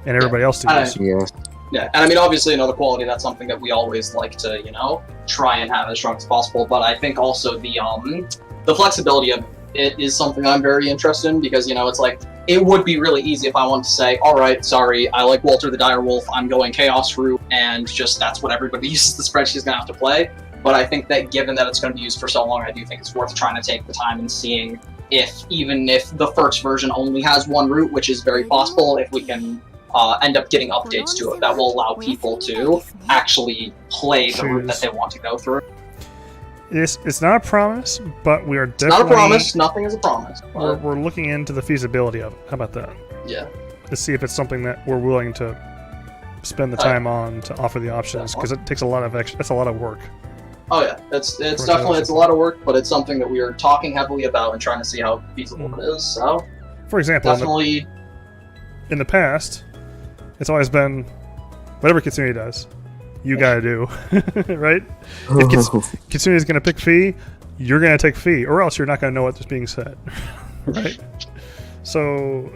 And everybody else to use. Yeah, and I mean, obviously, you know, the quality, that's something that we always like to, you know, try and have as strong as possible, but I think also the flexibility of it is something I'm very interested in, because, you know, it's like, it would be really easy if I wanted to say, alright, sorry, I like Walter the Direwolf, I'm going Chaos route, and just that's what everybody uses the spreadsheet is going to have to play. But I think that given that it's going to be used for so long, I do think it's worth trying to take the time and seeing if, even if the first version only has one route, which is very possible, if we can end up getting updates to it that will allow people to actually play the route that they want to go through. It's not a promise, but we are definitely... It's not a promise, nothing is a promise. We're looking into the feasibility of it. How about that? Yeah. To see if it's something that we're willing to spend the time on to offer the options, because it takes a lot of that's a lot of work. Oh yeah, it's definitely a lot of work, but it's something that we are talking heavily about and trying to see how feasible it is. So, for example, definitely in the past, it's always been whatever Kitsune does, you gotta do, right? If Kitsune is gonna pick fee, you're gonna take fee, or else you're not gonna know what's being said, right? So,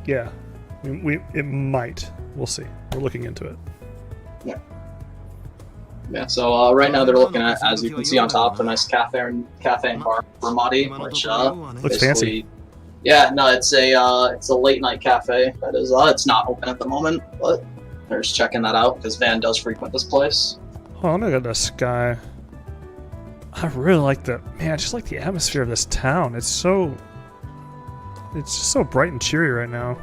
yeah, it might. We'll see. We're looking into it. Yeah. Yeah, so right now they're looking at, as you can see on top, the nice cafe and bar for Madi, which looks fancy. Yeah, no, it's a late night cafe. That is, it's not open at the moment, but they're just checking that out because Van does frequent this place. Oh, I'm gonna go to the sky. I really like I just like the atmosphere of this town. It's just so bright and cheery right now.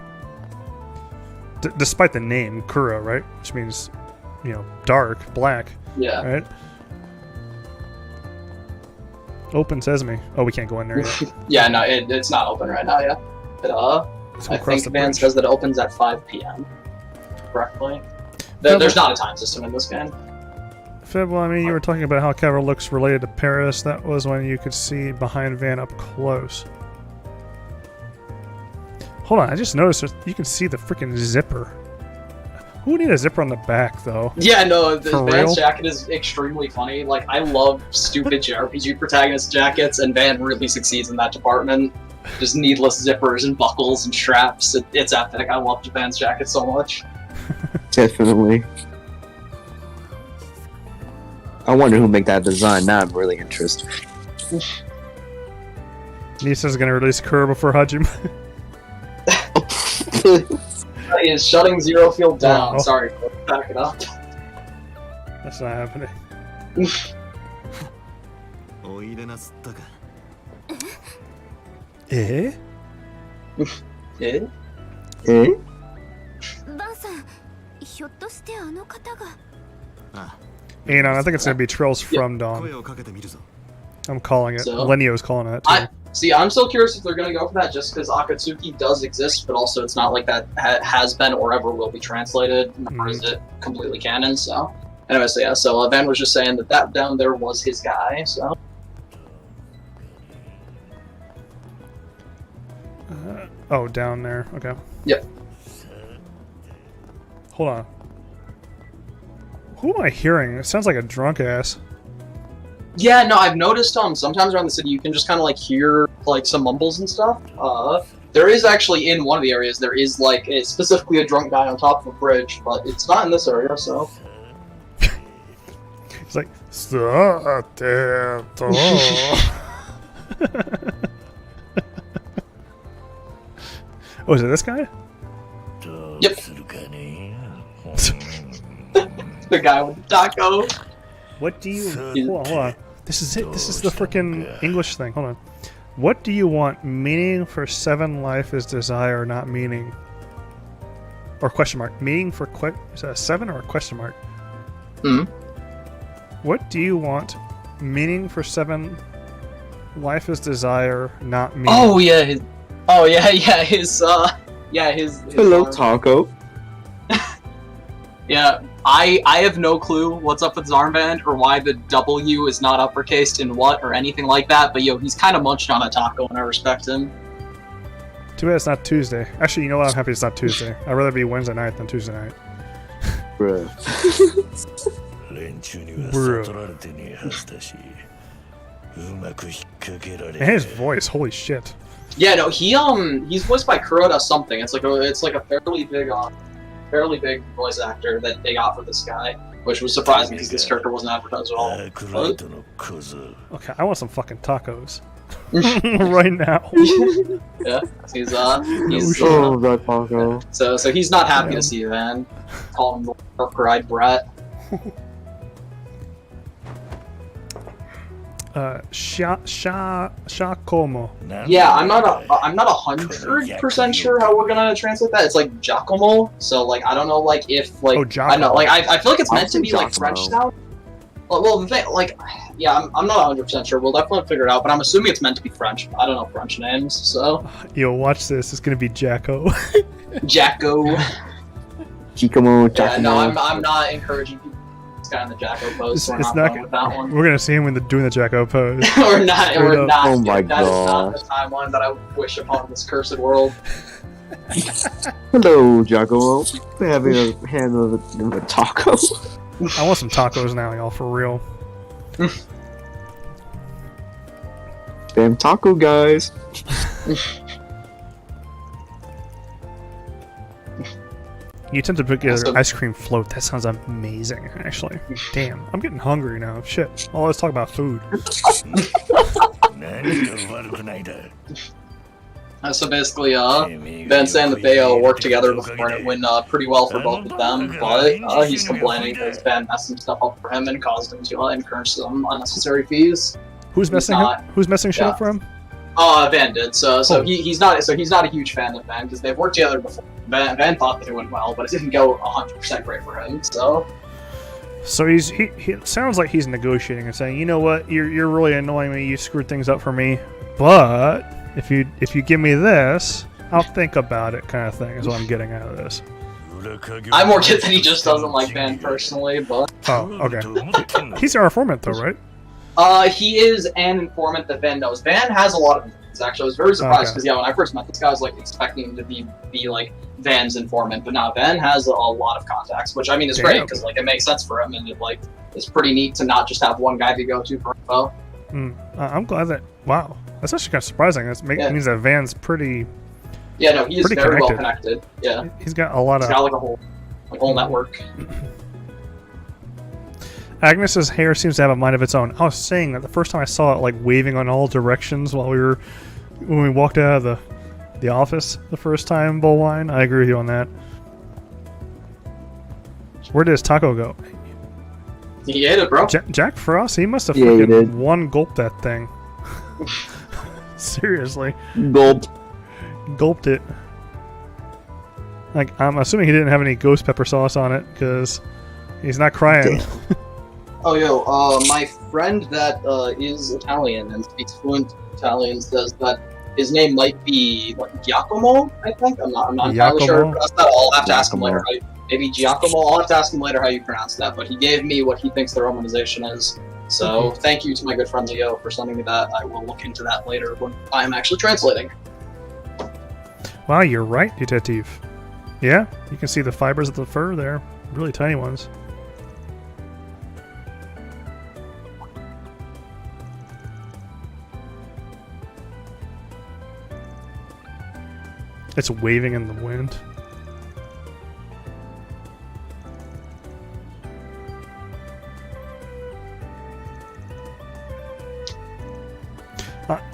Despite the name Kuro, right, which means, you know, dark, black. Yeah. Right? Open Sesame. Oh, we can't go in there yet. Yeah, no, it's not open right now, yeah. I think Van says that it opens at 5 p.m. correctly. There's not a time system in this game. Fib, well, I mean, you were talking about how Kevin looks related to Paris. That was when you could see behind Van up close. Hold on, I just noticed you can see the freaking zipper. Who would need a zipper on the back, though? Yeah, no, the Van's jacket is extremely funny. Like, I love stupid JRPG protagonist jackets, and Van really succeeds in that department. Just needless zippers and buckles and straps. It's epic. I love Japan's jacket so much. Definitely. I wonder who made that design. Now I'm really interested. Nisa's gonna release Kuro before Hajime. He is shutting ZeroField down. Oh. Sorry, back it up. That's not happening. Eh? Eh? Eh? I think it's gonna be Trails from Dawn. I'm calling it. So, Lenio's calling it too. See, I'm still curious if they're going to go for that, just because Akatsuki does exist, but also it's not like that has been or ever will be translated, nor is it completely canon, so... Anyway, so yeah, so Van was just saying that down there was his guy, so... Oh, down there, okay. Yep. Hold on. Who am I hearing? It sounds like a drunk ass. Yeah, no, I've noticed sometimes around the city you can just kind of like hear like some mumbles and stuff. There is actually in one of the areas there is like specifically a drunk guy on top of a bridge, but it's not in this area, so. It's like Oh, is it this guy? Yep. The guy with the taco. What do you hold on. This is it. This is the freaking English thing. Hold on. What do you want? Meaning for 7 life is desire, not meaning. Or question mark. Meaning for is that a 7 or a question mark? What do you want? Meaning for 7 life is desire, not meaning. Oh yeah, his Hello, arm. Taco. Yeah, I have no clue what's up with his armband or why the W is not uppercased in what or anything like that, but yo, he's kind of munched on a taco and I respect him. Too bad it's not Tuesday. Actually, you know what? I'm happy it's not Tuesday. I'd rather be Wednesday night than Tuesday night. Bruh. And his voice, holy shit. Yeah, no, he's voiced by Kuroda something. It's like a fairly big voice actor that they got for this guy, which was surprising because this character wasn't advertised at all. But... Okay, I want some fucking tacos. Right now. Yeah, he's Oh, that taco. So he's not happy to see you, Van. Call him the dark-eyed brat. Shakomo. Yeah, I'm not 100% sure how we're gonna translate that. It's like Giacomo, so like I don't know like if like I don't know like I feel like it's meant to be like French sound. Well, the thing, like, yeah, I'm not 100% sure. We'll definitely figure it out, but I'm assuming it's meant to be French. I don't know French names, so. Yo, watch this. It's gonna be Jacko. Jacko. Giacomo. Yeah, no, I'm not encouraging people. It's kind of the Jacko pose. So we're not going with that one. We're gonna see him doing the Jacko pose. We're not. Oh my That is god. not the timeline that I would wish upon this cursed world. Hello, Giacomo. Having a hand of a taco. I want some tacos now, y'all, for real. Damn taco guys. You attempt to put together an ice cream float. That sounds amazing, actually. Damn, I'm getting hungry now. Shit. Oh, let's talk about food. So basically, Ben's saying that they worked together before and it went pretty well for both of them, but he's complaining because Ben messed some stuff up for him and caused him to incur some unnecessary fees. Who's messing shit up for him? Van did. So he's not a huge fan of Ben because they've worked together before. Van thought that it went well, but it didn't go 100% great for him. So he sounds like he's negotiating and saying, you know what, you're really annoying me. You screwed things up for me, but if you give me this, I'll think about it, kind of thing. Is what I'm getting out of this. I more get that he just doesn't like Van personally, but oh, okay. He's our informant, though, right? He is an informant that Van knows. Van has a lot of informants, actually. I was very surprised because, yeah, when I first met this guy, I was, like, expecting him to be like, Van's informant. But now Van has a lot of contacts, which, I mean, is great because, like, it makes sense for him. And, it's pretty neat to not just have one guy to go to for info. I'm glad that... Wow. That's actually kind of surprising. It means that Van's pretty... Yeah, no, he is very well connected. Yeah. He's got a lot of... He's got, like, a whole network. Agnes's hair seems to have a mind of its own. I was saying that the first time I saw it, like, waving on all directions when we walked out of the office the first time, Bullwine. I agree with you on that. Where did his taco go? He ate it, bro. Jack Frost, he must have freaking one gulp that thing. Seriously. Gulped it. Like, I'm assuming he didn't have any ghost pepper sauce on it, because he's not crying. Oh, yo, my friend that is Italian and speaks fluent Italian says that his name might be like Giacomo. I think I'm not entirely sure. I'll have to ask him later. Maybe Giacomo. I'll have to ask him later how you pronounce that. But he gave me what he thinks the romanization is. So thank you to my good friend Leo for sending me that. I will look into that later when I am actually translating. Wow, you're right, Detective. Yeah, you can see the fibers of the fur there. Really tiny ones. It's waving in the wind.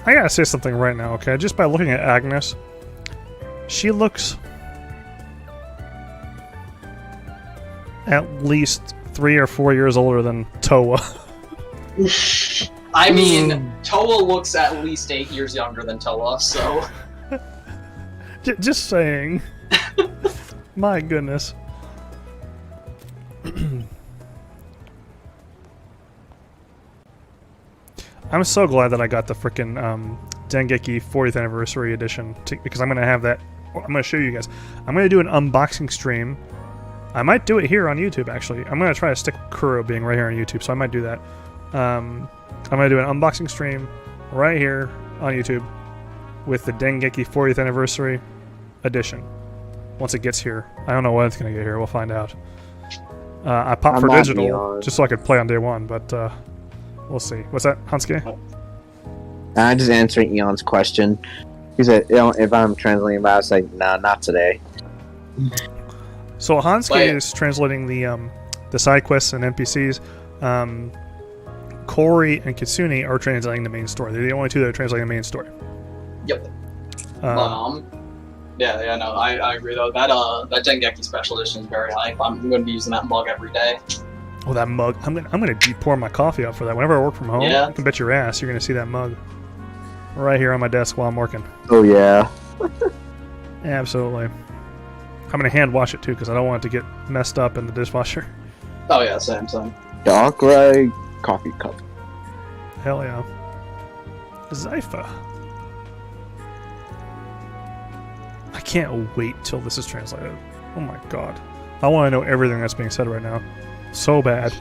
I gotta say something right now, okay? Just by looking at Agnes, she looks at least 3 or 4 years older than Toa. I mean, Toa looks at least 8 years younger than Toa, so... Just saying. My goodness. I'm so glad that I got the frickin' Dengeki 40th Anniversary Edition, because I'm going to have that. I'm going to show you guys. I'm going to do an unboxing stream. I might do it here on YouTube, actually. I'm going to try to stick Kuro being right here on YouTube, so I might do that. I'm going to do an unboxing stream right here on YouTube with the Dengeki 40th Anniversary Edition. Once it gets here. I don't know when it's going to get here. We'll find out. I popped for digital just so I could play on day one, but we'll see. What's that, Hansuke? I'm just answering Eon's question. He said, if I'm translating about, I was like, nah, not today. So Hansuke is translating the side quests and NPCs. Corey and Kitsune are translating the main story. They're the only two that are translating the main story. Yep. Yeah, no, I agree though. That Dengeki Special Edition is very hype. I'm going to be using that mug every day. Oh, that mug! I'm gonna deep pour my coffee out for that. Whenever I work from home, yeah. You can bet your ass you're gonna see that mug right here on my desk while I'm working. Oh yeah. Absolutely. I'm gonna hand wash it too because I don't want it to get messed up in the dishwasher. Oh yeah, same. Dark gray coffee cup. Hell yeah. Zypha. I can't wait till this is translated. Oh my god. I want to know everything that's being said right now. So bad.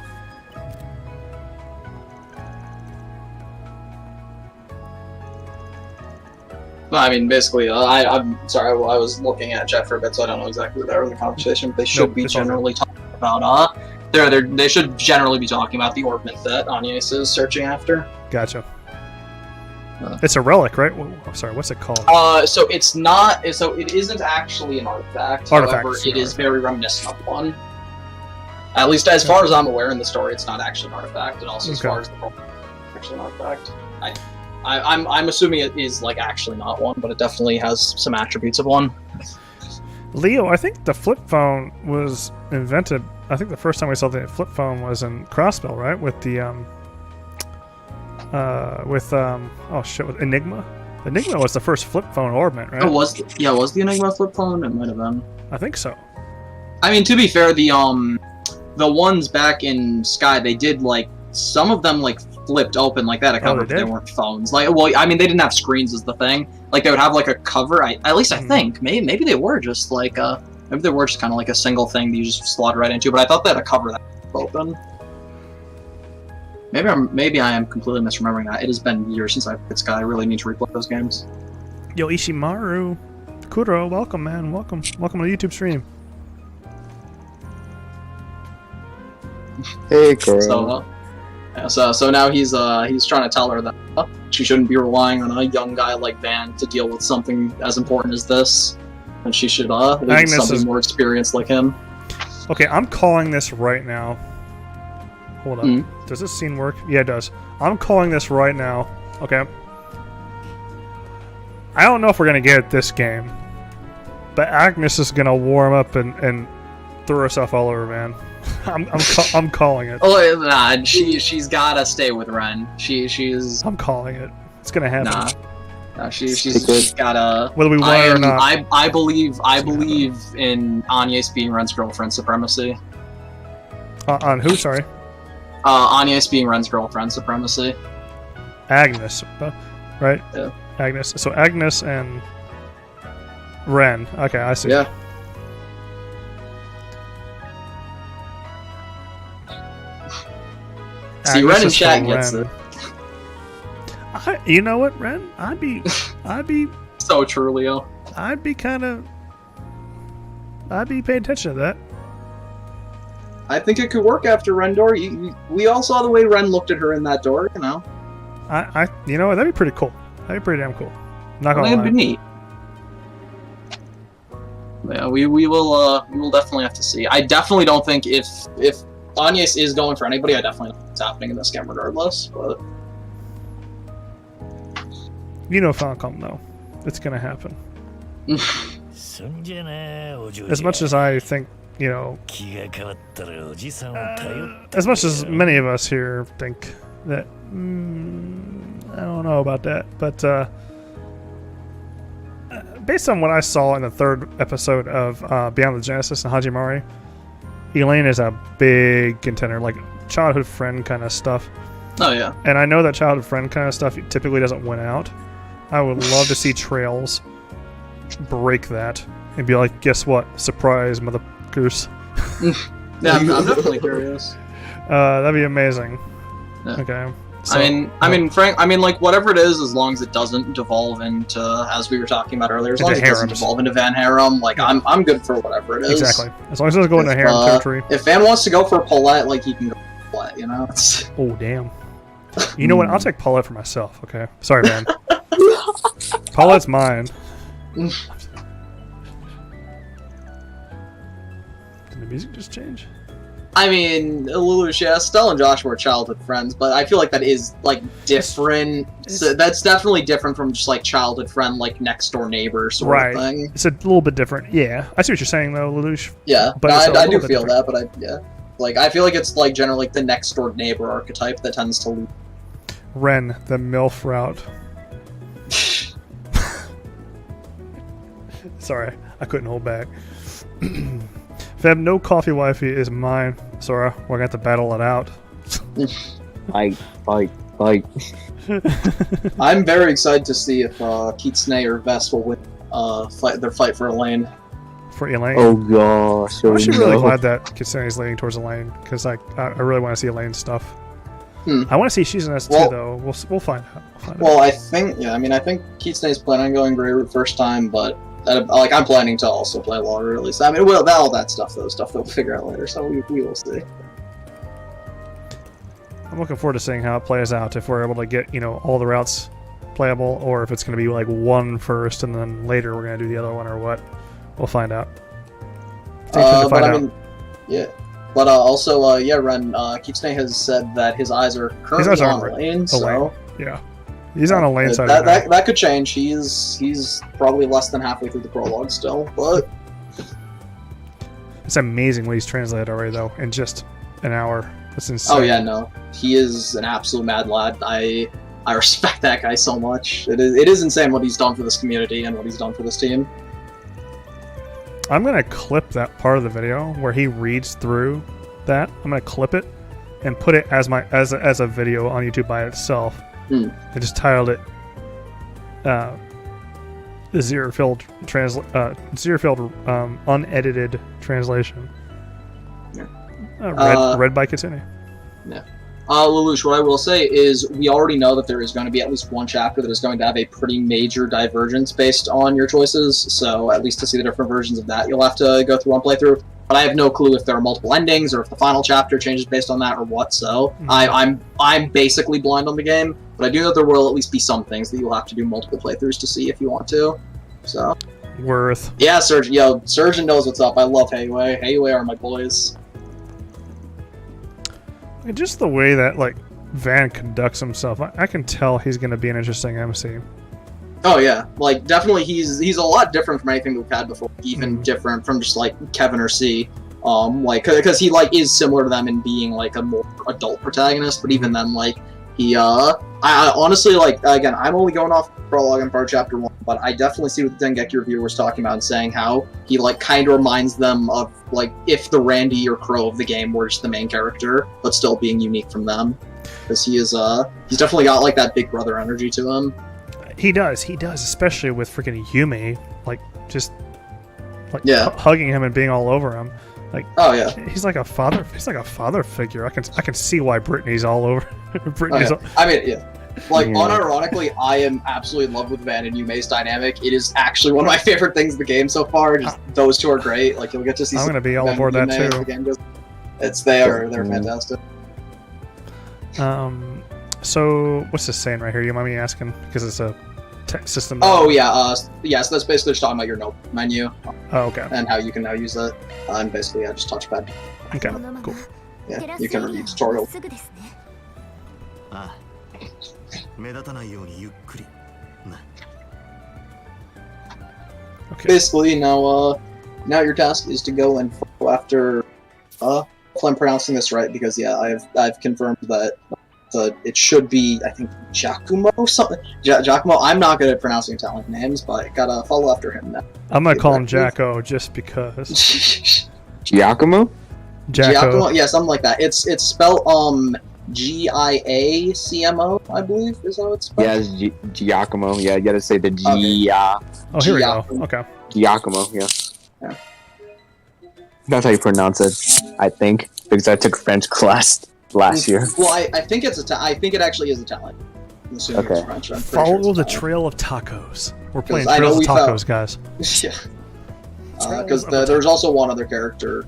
No, I mean, basically, I'm sorry, I was looking at chat for a bit, so I don't know exactly what they were in the conversation, but they should be generally talking about, they should generally be talking about the ornament that Agnes is searching after. Gotcha. It's a relic, right? I'm sorry, what's it called? So it's not, so it isn't actually an artifact. However, it is very reminiscent of one. At least as far as I'm aware in the story, it's not actually an artifact, and also as far as the world, it's actually an artifact. I'm assuming it is like actually not one, but it definitely has some attributes of one. Leo, I think the flip phone was invented. I think the first time we saw the flip phone was in Crossbell, right? With the with Enigma. Enigma was the first flip phone ornament, right? Was the Enigma flip phone? It might have been. I think so. I mean, to be fair, the ones back in Sky, they did like some of them like flipped open like that. I cover they weren't phones. Like, well, I mean, they didn't have screens as the thing. Like, they would have like a cover. I think maybe they were just like maybe they were just kind of like a single thing that you just slot right into. But I thought they had a cover that was open. Maybe I am completely misremembering that. It has been years since I've played Sky. I really need to replay those games. Yo, Ishimaru, Kuro, welcome, man. Welcome to the YouTube stream. Hey, Kuro. So now he's trying to tell her that she shouldn't be relying on a young guy like Van to deal with something as important as this, and she should leave somebody more experienced like him. Okay, I'm calling this right now. Hold on. Does this scene work? Yeah, it does. I'm calling this right now. Okay. I don't know if we're gonna get it this game, but Agnes is gonna warm up and throw herself all over, man. I'm calling it. Oh, nah, she's gotta stay with Ren. She's. I'm calling it. It's gonna happen. Nah, she's gotta. Whether we want it or not. I believe in Agnes being Ren's girlfriend supremacy. On who? Sorry. Agnes being Ren's girlfriend supremacy. Agnes. right? Yeah. Agnes. So Agnes and Ren. Okay, I see. Yeah. See, Ren and Shaq gets it. You know what, Ren? I'd be So true, Leo. I'd be paying attention to that. I think it could work after Ren door. We all saw the way Ren looked at her in that door, you know. You know what? That'd be pretty cool. That'd be pretty damn cool. Not gonna lie. That'd be neat. Yeah, we will definitely have to see. I definitely don't think if Agnes is going for anybody, I definitely know what's happening in this game regardless. But you know, Falcom, though, it's gonna happen. As much as I think, you know, as much as many of us here think that, I don't know about that, but based on what I saw in the third episode of Beyond the Genesis and Hajimari, Elaine is a big contender, like childhood friend kind of stuff. Oh yeah. And I know that childhood friend kind of stuff typically doesn't win out. I would love to see Trails break that and be like, guess what? Surprise, mother goose. Yeah, I'm definitely curious. That'd be amazing. Yeah. Okay. So, I mean, Frank. I mean, like whatever it is, as long as it doesn't devolve into, as we were talking about earlier, as long as it doesn't devolve into Van Harem, like I'm good for whatever it is. Exactly. As long as it doesn't go into harem territory. If Van wants to go for Paulette, like he can go for Paulette, you know. Oh damn. You know what? I'll take Paulette for myself. Okay. Sorry, man. Paulette's mine. Did the music just change? I mean, Lelouch, yeah, Stella and Joshua are childhood friends, but I feel like that is, like, different. So that's definitely different from just, like, childhood friend, like, next-door neighbor sort of thing. It's a little bit different. Yeah. I see what you're saying, though, Lelouch. Yeah, but I do feel that, but yeah. Like, I feel like it's, like, generally like, the next-door neighbor archetype that tends to lead. Ren, the MILF route. Sorry, I couldn't hold back. Feb, no coffee wifey is mine. Sora, we're gonna have to battle it out. Fight. I'm very excited to see if Kitsune or Vest will win their fight for Elaine. For Elaine? Oh gosh. I'm actually really glad that Kitsune is leaning towards Elaine, because I really want to see Elaine's stuff. I want to see she's in S2 though. We'll find out. I think Kitsune is planning on going Grey Route first time, but I'm planning to also play longer at least. I mean, all that stuff that we'll figure out later, so we will see. I'm looking forward to seeing how it plays out, if we're able to get, you know, all the routes playable, or if it's going to be like one first and then later we're going to do the other one, or what. We'll find out. Ren, Kitsune has said that his eyes are currently on Elaine, so... Yeah. He's on Elaine's side. That could change. He's probably less than halfway through the prologue still, but... It's amazing what he's translated already, though, in just an hour. That's insane. Oh yeah, no. He is an absolute mad lad. I respect that guy so much. It is insane what he's done for this community and what he's done for this team. I'm gonna clip that part of the video where he reads through that. I'm gonna clip it and put it as a video on YouTube by itself. I just titled it the ZeroField unedited translation. Yeah. Read by Kitsune. Yeah. Lelouch, what I will say is we already know that there is going to be at least one chapter that is going to have a pretty major divergence based on your choices, so at least to see the different versions of that, you'll have to go through one playthrough. But I have no clue if there are multiple endings, or if the final chapter changes based on that, or what, so I'm basically blind on the game, but I do know that there will at least be some things that you'll have to do multiple playthroughs to see if you want to, so... Worth. Yeah, Surgeon knows what's up. I love HaoHansuke. HaoHansuke are my boys. Just the way that, like, Van conducts himself, I can tell he's going to be an interesting MC. Oh yeah, like definitely he's a lot different from anything we've had before. Even different from just like Kevin or C, like because he like is similar to them in being like a more adult protagonist. But even then, like he, I honestly like again, I'm only going off prologue and part chapter 1, but I definitely see what the Dengeki reviewer was talking about and saying how he like kind of reminds them of like if the Randy or Crow of the game were just the main character, but still being unique from them, because he is he's definitely got like that big brother energy to him. He does, especially with freaking Yumi, like just like Yeah. hugging him and being all over him. Like, Oh yeah. he's like a father. He's like a father figure. I can see why Brittany's all over. Brittany's Oh, yeah. I mean, yeah. Like, Yeah. unironically, I am absolutely in love with Van and Yume's dynamic. It is actually one of my favorite things in the game so far. Just those two are great. Like, you'll get to see. I'm some gonna be all Van aboard and that Yume too. as the game goes. They're fantastic. So what's this saying right here? You mind me asking? Because it's a system. Oh yeah. Yeah. So that's basically just talking about your note menu Oh, okay. and how you can now use it. And basically, yeah, just touchpad. Okay. Cool. Yeah, you can review tutorial. ああ目立たないようにゆっくりな Okay. Basically, now your task is to go and follow after. If I'm pronouncing this right, because yeah, I've confirmed that it should be, I think, Giacomo something. Giacomo. I'm not good at pronouncing Italian names, but gotta follow after him now. I'm gonna call him Jacko just because. Giacomo? Giacomo, yeah, something like that. It's spelled Giacmo, I believe is how it's spelled. Yeah, it's Giacomo. Yeah, you gotta say the Okay. Oh, here we go. Giacomo. Okay. Giacomo, yeah. Yeah. That's how you pronounce it, I think, because I took French class last year. Well, I think it's I think it actually is Italian. I'm assuming Okay. it's French. I'm pretty Follow sure it's the Italian. trail of tacos. We're playing I know Trails of we found- Tacos, guys. Yeah. Because there's also one other character,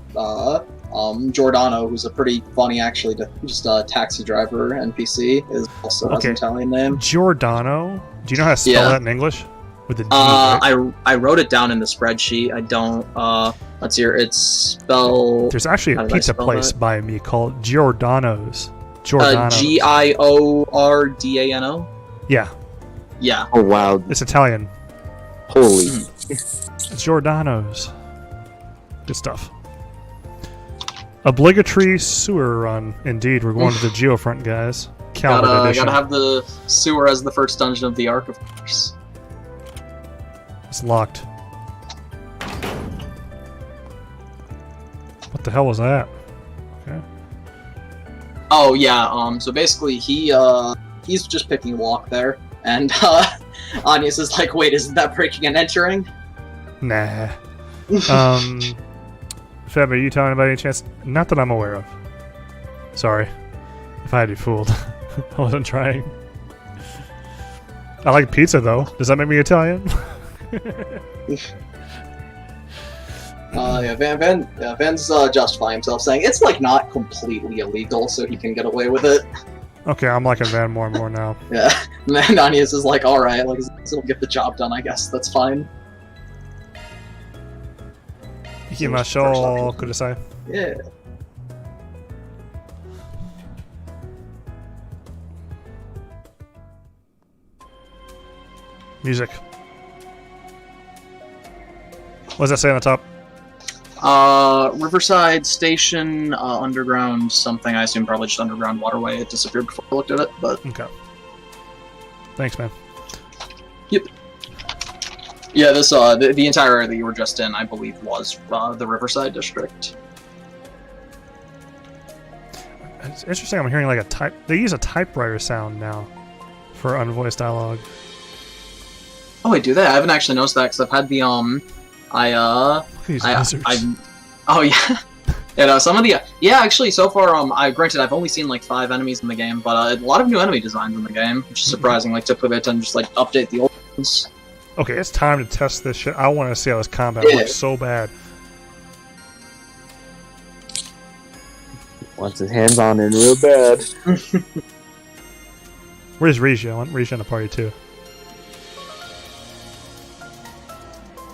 Giordano, who's a pretty funny, actually, just a taxi driver NPC, is also has Okay. an Italian name. Giordano. Do you know how to spell Yeah. that in English? With the G. Right? I wrote it down in the spreadsheet. I don't. Let's hear. It's spelled There's actually how a did I pizza spell place that? by me called Giordano's. Giordano's. Giordano. Yeah, Yeah. Oh wow, it's Italian. holy. It's Giordano's. Good stuff. Obligatory sewer run. Indeed, we're going to the Geofront, guys. Calvert edition. Gotta have the sewer as the first dungeon of the Ark, of course. It's locked. What the hell was that? Okay. Oh yeah. So basically, he's just picking lock there, and Agnes is like, "Wait, isn't that breaking and entering?" Nah. Feb, are you telling about any chance? Not that I'm aware of. Sorry. If I had you fooled. I wasn't trying. I like pizza, though. Does that make me Italian? Yeah, Van's justifying himself, saying it's like not completely illegal, so he can get away with it. Okay, I'm liking Van more and more now. Yeah, and then Agnes is like, "All right, like it'll get the job done, I guess. That's fine." Ikimashou kudasai. Yeah. Music. What does that say on the top? Riverside Station, underground something. I assume probably just underground waterway. It disappeared before I looked at it, but Okay. Thanks, man. yeah, this the entire area that you were just in, I believe, was the Riverside district. It's interesting. I'm hearing like a type. They use a typewriter sound now for unvoiced dialogue. Oh, wait, do they? I haven't actually noticed that because I've had the Look at these lizards. Oh yeah. Yeah, no, some of the actually so far granted I've only seen like 5 enemies in the game, but a lot of new enemy designs in the game, which is surprising. Like typically they tend to just like update the old ones. Okay, it's time to test this shit. I want to see how this combat Yeah. works so bad. Wants his hands on it real bad. Where's Rija? I want Rija in the party too.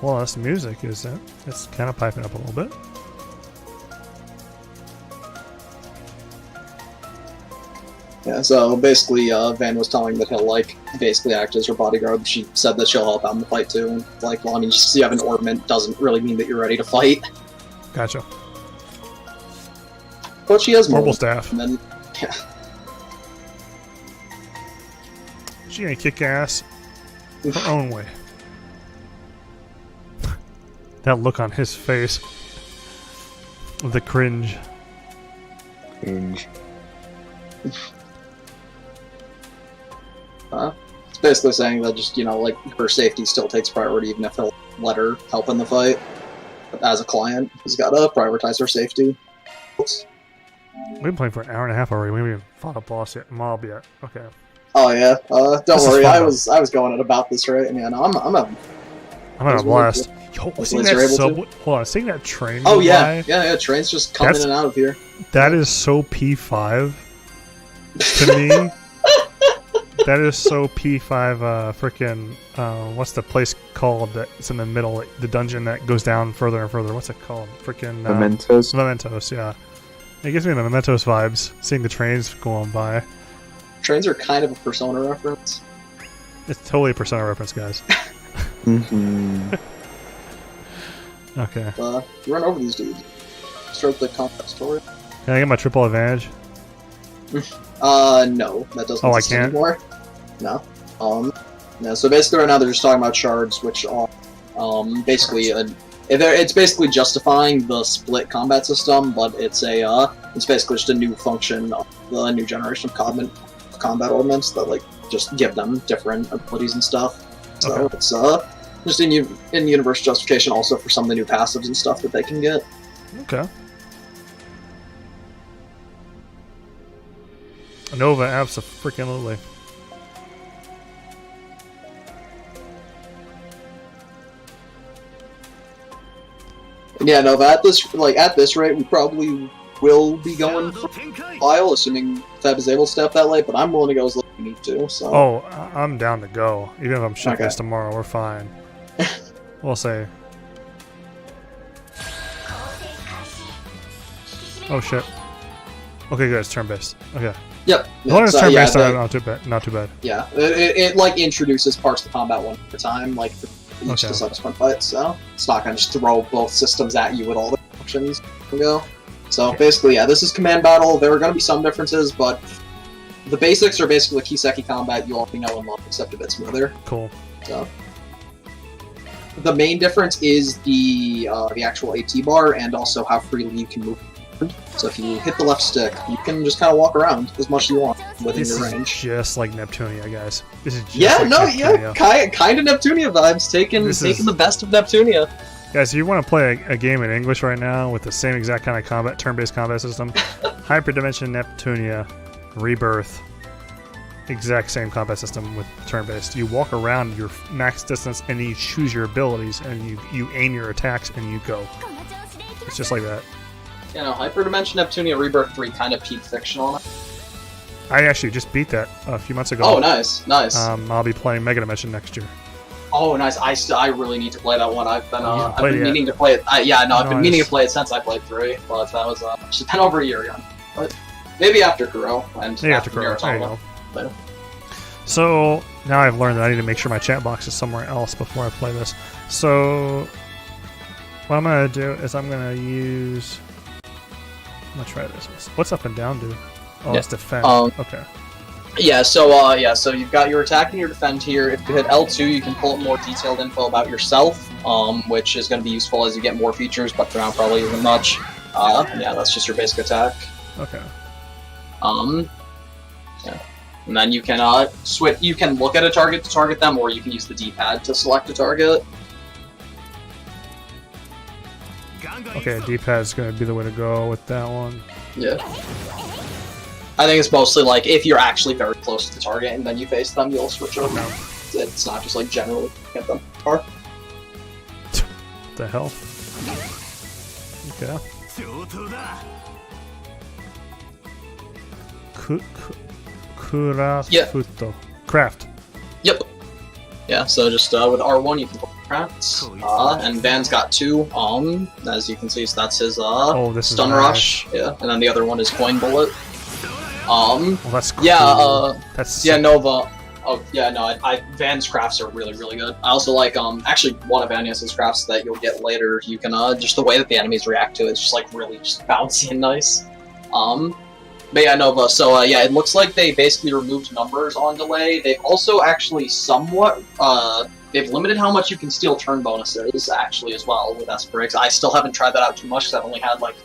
Well, that's the music, is it? It's kind of piping up a little bit. Yeah, so basically Van was telling that he'll like basically act as her bodyguard. She said that she'll help out in the fight too. And like, well, I mean, just you have an ornament doesn't really mean that you're ready to fight. Gotcha. But she has more. Mobile staff. And then, yeah. She ain't kick ass her own way. That look on his face. The cringe. Cringe. It's basically saying that just, like, her safety still takes priority even if he'll let her help in the fight. But as a client, he's got to prioritize her safety. Oops. We've been playing for an hour and a half already. We haven't even fought a boss yet, mob yet. Okay. Oh yeah. Don't worry. Fun, I was going at about this rate, and yeah, no, I'm having a blast. Yo, seeing that subway. Hold on, seeing that train. Oh yeah, yeah. Trains just come in and out of here. That is so P5 to me. That is so P5. Freaking. What's the place called that's in the middle? The dungeon that goes down further and further. What's it called? Freaking. Mementos. Mementos. Yeah. It gives me the Mementos vibes. Seeing the trains going by. Trains are kind of a Persona reference. It's totally a Persona reference, guys. Mm-hmm. Okay. Run over these dudes. Start the combat story. Can I get my triple advantage? No, that doesn't exist anymore. No. No, so basically right now they're just talking about shards, which are, basically, it's basically justifying the split combat system, but it's basically just a new function of the new generation of combat elements that, like, just give them different abilities and stuff. So Okay. it's, just in-universe justification also for some of the new passives and stuff that they can get. Okay. Nova, abso-freaking-lutely. And yeah, Nova, at this rate, we probably will be going for a while, assuming Feb is able to step that late, but I'm willing to go as late as we need to, so... Oh, I'm down to go. Even if I'm shitless Okay. tomorrow, we're fine. We'll say. Oh shit. Okay, good. It's turn-based. Okay. Yep. As long as it's So, turn-based, yeah, not too bad. Not too bad. Yeah, it like introduces parts of the combat one at a time, like for each of the subsequent fights. So it's not gonna just throw both systems at you with all the options to go. So basically, yeah, this is command battle. There are gonna be some differences, but the basics are basically Kiseki combat you already know and love, except a bit smoother. Cool. So the main difference is the actual AT bar and also how freely you can move. So if you hit the left stick, you can just kind of walk around as much as you want within This your is range. just like Neptunia, guys. This is just like Neptunia. Kind of Neptunia vibes, taking the best of Neptunia. Guys, if you want to play a game in English right now with the same exact kind of combat, turn-based combat system, Hyperdimension Neptunia, Rebirth, exact same combat system with turn-based. You walk around your max distance and you choose your abilities and you aim your attacks and you go. It's just like that. You know, Hyperdimension Neptunia Rebirth 3 kind of peak fiction on it. I actually just beat that a few months ago. Oh, nice. I'll be playing Mega Dimension next year. Oh, nice. I really need to play that one. I've been meaning to play it. I've been meaning to play it since I played 3, but that was it's been over a year ago. But maybe after Kuro and maybe after Kuro. There you go. So now I've learned that I need to make sure my chat box is somewhere else before I play this. So what I'm gonna do is I'm gonna try this. What's up and down do? Oh, it's defend. Okay. Yeah, so you've got your attack and your defend here. If you hit L2, you can pull up more detailed info about yourself, which is going to be useful as you get more features, but for now probably isn't much. Yeah, that's just your basic attack. Okay. Yeah. And then you can switch. You can look at a target to target them, or you can use the D-pad to select a target. Okay, D-pad's going to be the way to go with that one. Yeah. I think it's mostly like if you're actually very close to the target and then you face them, you'll switch over. Okay. It's not just like generally get them. Or the hell? Okay. Kurafuto. Craft. Yep. Yeah, so just with R1 you can put crafts. And Van's got 2. As you can see, so that's his stun rush. Yeah, and then the other one is coin bullet. Well, that's cool. Yeah, that's yeah, Nova. Oh, yeah, no, Van's crafts are really, really good. I also like, actually, one of Agnes's crafts that you'll get later, you can, just the way that the enemies react to it, it's just, like, really just bouncy and nice. But yeah, Nova, so, yeah, it looks like they basically removed numbers on delay. They've also actually somewhat, they've limited how much you can steal turn bonuses, actually, as well, with Esperix. I still haven't tried that out too much, because I've only had, like,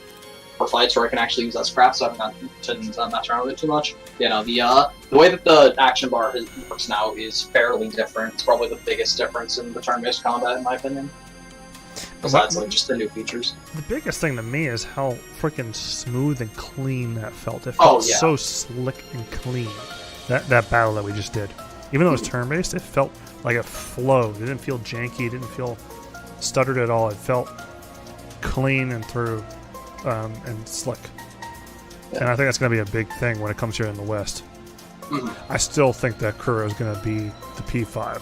for fights where I can actually use that scrap, so I haven't mess around with it too much. You know, the way that the action bar works now is fairly different. It's probably the biggest difference in the turn-based combat, in my opinion. Besides, like, just the new features. The biggest thing to me is how freaking smooth and clean that felt. It felt so slick and clean. That battle that we just did. Even though it was turn-based, it felt like it flowed. It didn't feel janky. It didn't feel stuttered at all. It felt clean and through and slick. Yeah. And I think that's going to be a big thing when it comes here in the West. I still think that Kuro is going to be the P5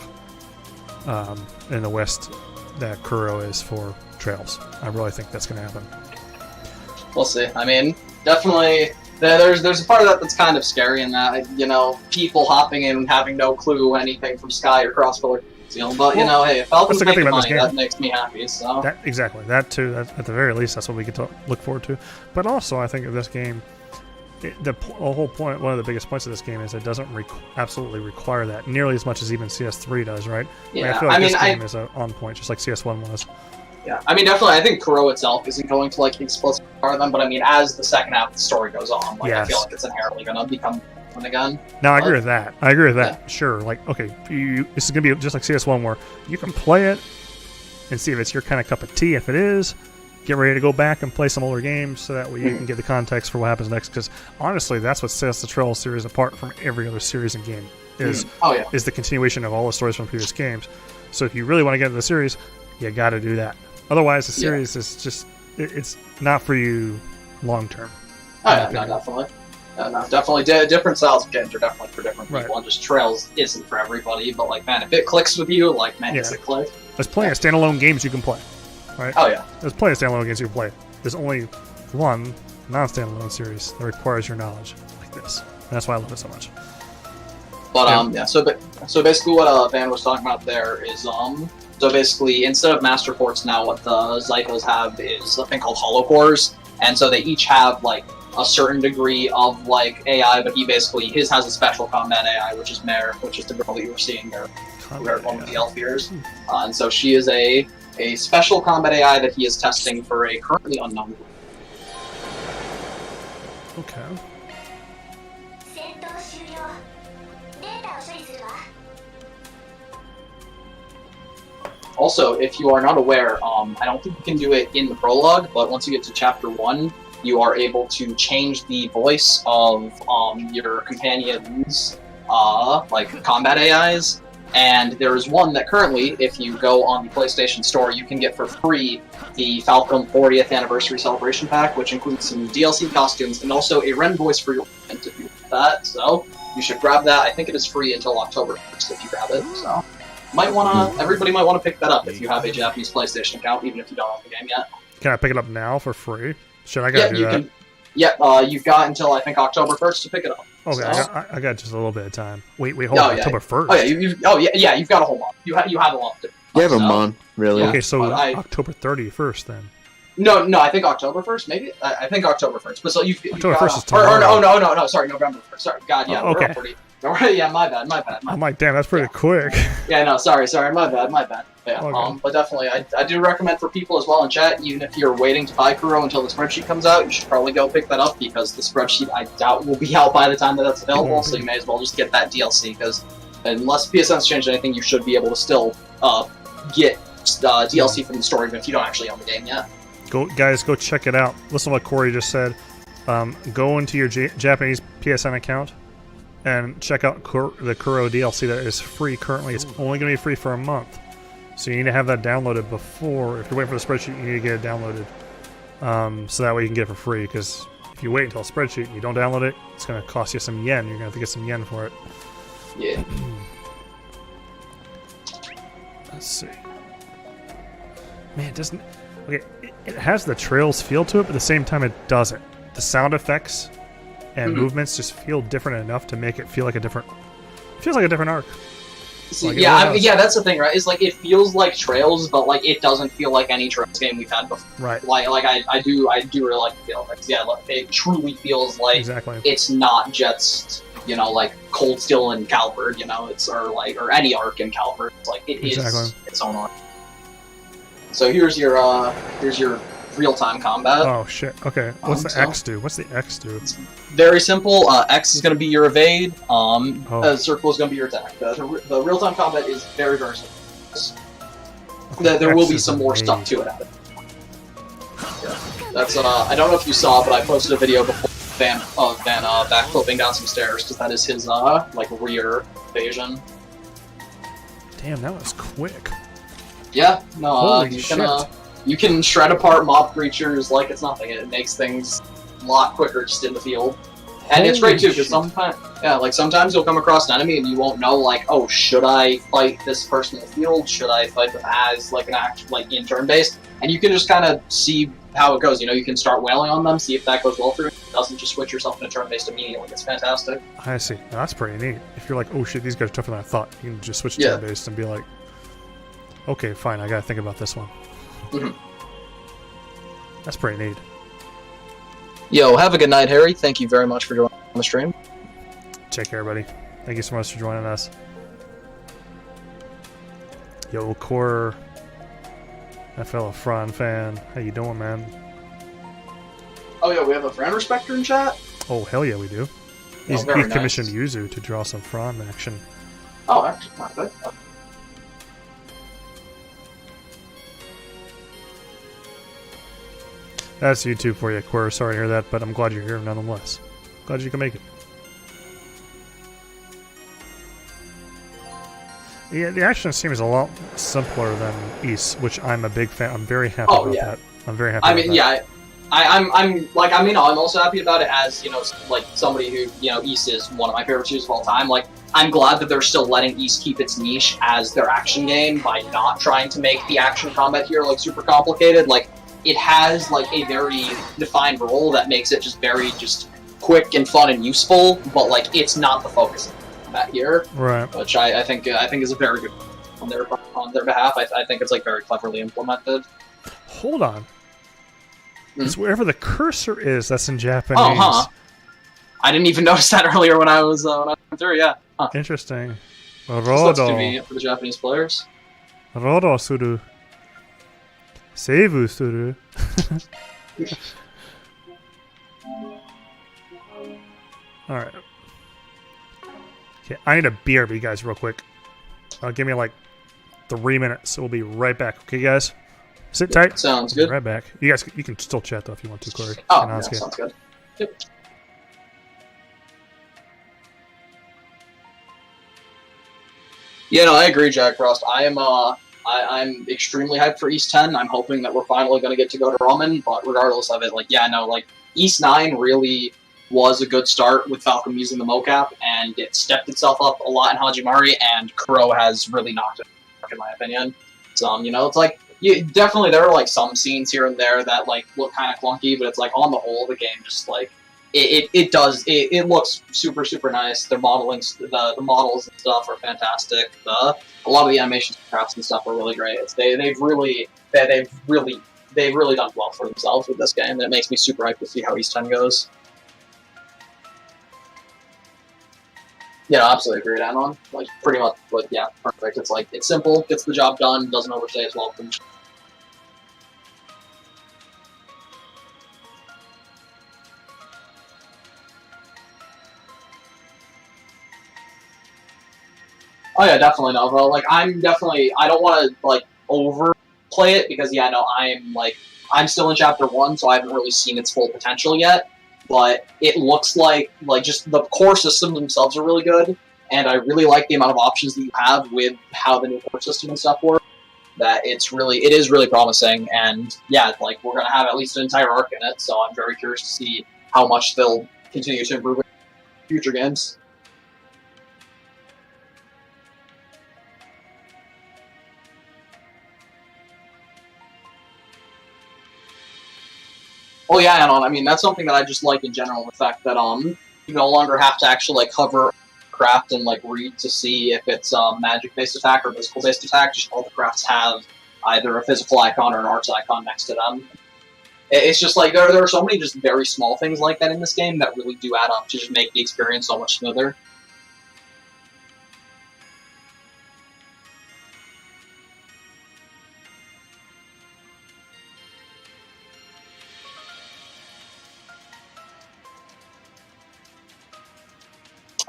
in the West that Kuro is for Trails. I really think that's going to happen. We'll see. I mean, definitely... There's a part of that that's kind of scary in that, you know, people hopping in and having no clue anything from Sky or Crossfiller. But, you know, hey, if Falcon's making money, that makes me happy, so... Exactly. That, too. At the very least, that's what we get to look forward to. But also, I think of this game, the whole point, one of the biggest points of this game is it doesn't absolutely require that nearly as much as even CS3 does, right? Yeah, like, I feel like this game is on point, just like CS1 was. Yeah, I mean, definitely, I think Kuro itself isn't going to, like, explicitly require them, but I mean, as the second half of the story goes on, like, I feel like it's inherently going to become one again. No, I agree with that. Yeah. Sure, like, okay, this is going to be just like CS1 where you can play it and see if it's your kind of cup of tea. If it is, get ready to go back and play some older games so that way you can get the context for what happens next, because honestly, that's what sets the Trails series apart from every other series and game, is the continuation of all the stories from previous games. So if you really want to get into the series, you got to do that. Otherwise, the series is just, it's not for you long term. Oh, yeah, no, definitely. No, definitely. Different styles of games are definitely for different people, and just Trails isn't for everybody, but, like, man, if it clicks with you, like, man, does it click? There's plenty of standalone games you can play, right? Oh, yeah. There's plenty of standalone games you can play. There's only one non-standalone series that requires your knowledge like this. And that's why I love it so much. But, so basically what Van was talking about there is, so basically, instead of master ports now, what the Zyphos have is a thing called holocores, and so they each have, like, a certain degree of, like, AI, but his has a special combat AI, which is Mare, which is the girl that you were seeing there, one of the Elfiers. And so she is a special combat AI that he is testing for a currently unknown group. Okay. Also, if you are not aware, I don't think you can do it in the prologue, but once you get to Chapter 1, you are able to change the voice of your companions' like, combat AIs, and there is one that currently, if you go on the PlayStation Store, you can get for free the Falcom 40th Anniversary Celebration Pack, which includes some DLC costumes and also a Ren voice for your event if you want that, so you should grab that. I think it is free until October 1st if you grab it, so... everybody might want to pick that up if you have a Japanese PlayStation account, even if you don't have the game yet. Can I pick it up now for free? Should I gotta do that? You've got until, I think, October 1st to pick it up. Okay, so. I got just a little bit of time. Wait, hold on, October 1st? You've got a whole month. You have a month. You have a month, really. Okay, so October 31st then. No, I think October 1st, maybe? I think October 1st. But so October 1st is tomorrow. No, sorry, November 1st. Sorry, God, yeah, we're already... Yeah, my bad. I'm like, damn, that's pretty quick. Yeah, no, sorry, my bad. Yeah, okay. But definitely, I do recommend for people as well in chat, even if you're waiting to buy Kuro until the spreadsheet comes out, you should probably go pick that up, because the spreadsheet, I doubt, will be out by the time that that's available, so you may as well just get that DLC, because unless PSN's changed anything, you should be able to still get DLC from the story, even if you don't actually own the game yet. Guys, go check it out. Listen to what Corey just said. Go into your Japanese PSN account and check out the Kuro DLC that is free currently. It's only going to be free for a month. So you need to have that downloaded before. If you're waiting for the spreadsheet, you need to get it downloaded. So that way you can get it for free. Because if you wait until a spreadsheet and you don't download it, it's going to cost you some yen. You're going to have to get some yen for it. Yeah. Let's see. Man, it doesn't... Okay, it has the Trails feel to it, but at the same time it doesn't. The sound effects and movements just feel different enough to make it feel like a different... It feels like a different arc. See, like that's the thing, right? Is like it feels like Trails, but like it doesn't feel like any Trails game we've had before. Right. Like I do really like the feel. Like, like, it truly feels like it's not just like Cold Steel and Calvard, it's or any arc in Calvard. It's like it is its own arc. So here's your real-time combat. Oh shit. Okay. What's the X do? What's the X do? It's very simple. X is going to be your evade. Circle is going to be your attack. The real-time combat is very, very simple. Okay, there will be some more stuff to it. Yeah. That's I don't know if you saw, but I posted a video before Van backflipping down some stairs because that is his like rear evasion. Damn, that was quick. Yeah, no, Holy shit. You can shred apart mob creatures like it's nothing. It makes things a lot quicker just in the field. And it's great too, because sometimes you'll come across an enemy and you won't know, like, oh, should I fight this person in the field? Should I fight them as like an action, like in turn-based? And you can just kind of see how it goes. You know, you can start wailing on them, see if that goes well for you. It doesn't just switch yourself into turn-based immediately. It's fantastic. I see. Now, that's pretty neat. If you're like, oh shit, these guys are tougher than I thought, you can just switch to turn-based and be like, okay, fine, I gotta think about this one. That's pretty neat. Yo, have a good night, Harry. Thank you very much for joining on the stream. Take care, buddy. Thank you so much for joining us. Yo, Core, that fellow Fran fan. How you doing, man? Oh yeah, we have a Fran Respector in chat? Oh, hell yeah, we do. He's commissioned Yuzu to draw some Fran action. Oh, actually, not good. That's YouTube for you, Quir. Sorry to hear that, but I'm glad you're here nonetheless. Glad you can make it. Yeah, the action seems a lot simpler than East, which I'm a big fan. I'm very happy about that. I'm very happy. I'm also happy about it as, you know, like somebody who, you know, East is one of my favorite shooters of all time. Like, I'm glad that they're still letting East keep its niche as their action game by not trying to make the action combat here like super complicated. Like, it has like a very defined role that makes it just very quick and fun and useful, but like it's not the focus of that here. Right. Which I think is a very good on their behalf. I think it's like very cleverly implemented. Hold on. It's wherever the cursor is that's in Japanese. Oh, huh. I didn't even notice that earlier when I was through. Yeah. Huh. Interesting. That's convenient for the Japanese players. Rodo suru. Seivu suru. Alright. Okay, I need a BRB, guys, real quick. Give me like 3 minutes, so we'll be right back. Okay, guys? Sit tight. Sounds good. Right back. You guys, you can still chat, though, if you want to, Corey. Oh, yeah, sounds good. Yep. Yeah, no, I agree, Jack Frost. I'm extremely hyped for East 10. I'm hoping that we're finally going to get to go to Ramen, but regardless of it, like, yeah, no, like, East 9 really was a good start with Falcom using the mocap, and it stepped itself up a lot in Hajimari, and Kuro has really knocked it, in my opinion. So, you know, it's like, definitely there are, like, some scenes here and there that, like, look kind of clunky, but it's like, on the whole, the game just, like, it looks super, super nice. Their modeling, the models and stuff are fantastic. A lot of the animations, crafts and stuff are really great. They've really done well for themselves with this game, and it makes me super hyped to see how East 10 goes. Yeah, absolutely agree, Anon. Like, pretty much, but yeah, perfect. It's like, it's simple, gets the job done, doesn't overstay its welcome. Oh yeah, definitely no, bro. Like, I don't want to, like, overplay it, because, yeah, no, I'm still in Chapter 1, so I haven't really seen its full potential yet, but it looks like, just the core systems themselves are really good, and I really like the amount of options that you have with how the new core system and stuff work, that it is really promising, and, yeah, like, we're gonna have at least an entire arc in it, so I'm very curious to see how much they'll continue to improve in future games. Oh yeah, Anon, I mean, that's something that I just like in general, the fact that, you no longer have to actually, like, hover craft and, like, read to see if it's, magic-based attack or physical-based attack. Just all the crafts have either a physical icon or an arts icon next to them. It's just, like, there are so many just very small things like that in this game that really do add up to just make the experience so much smoother.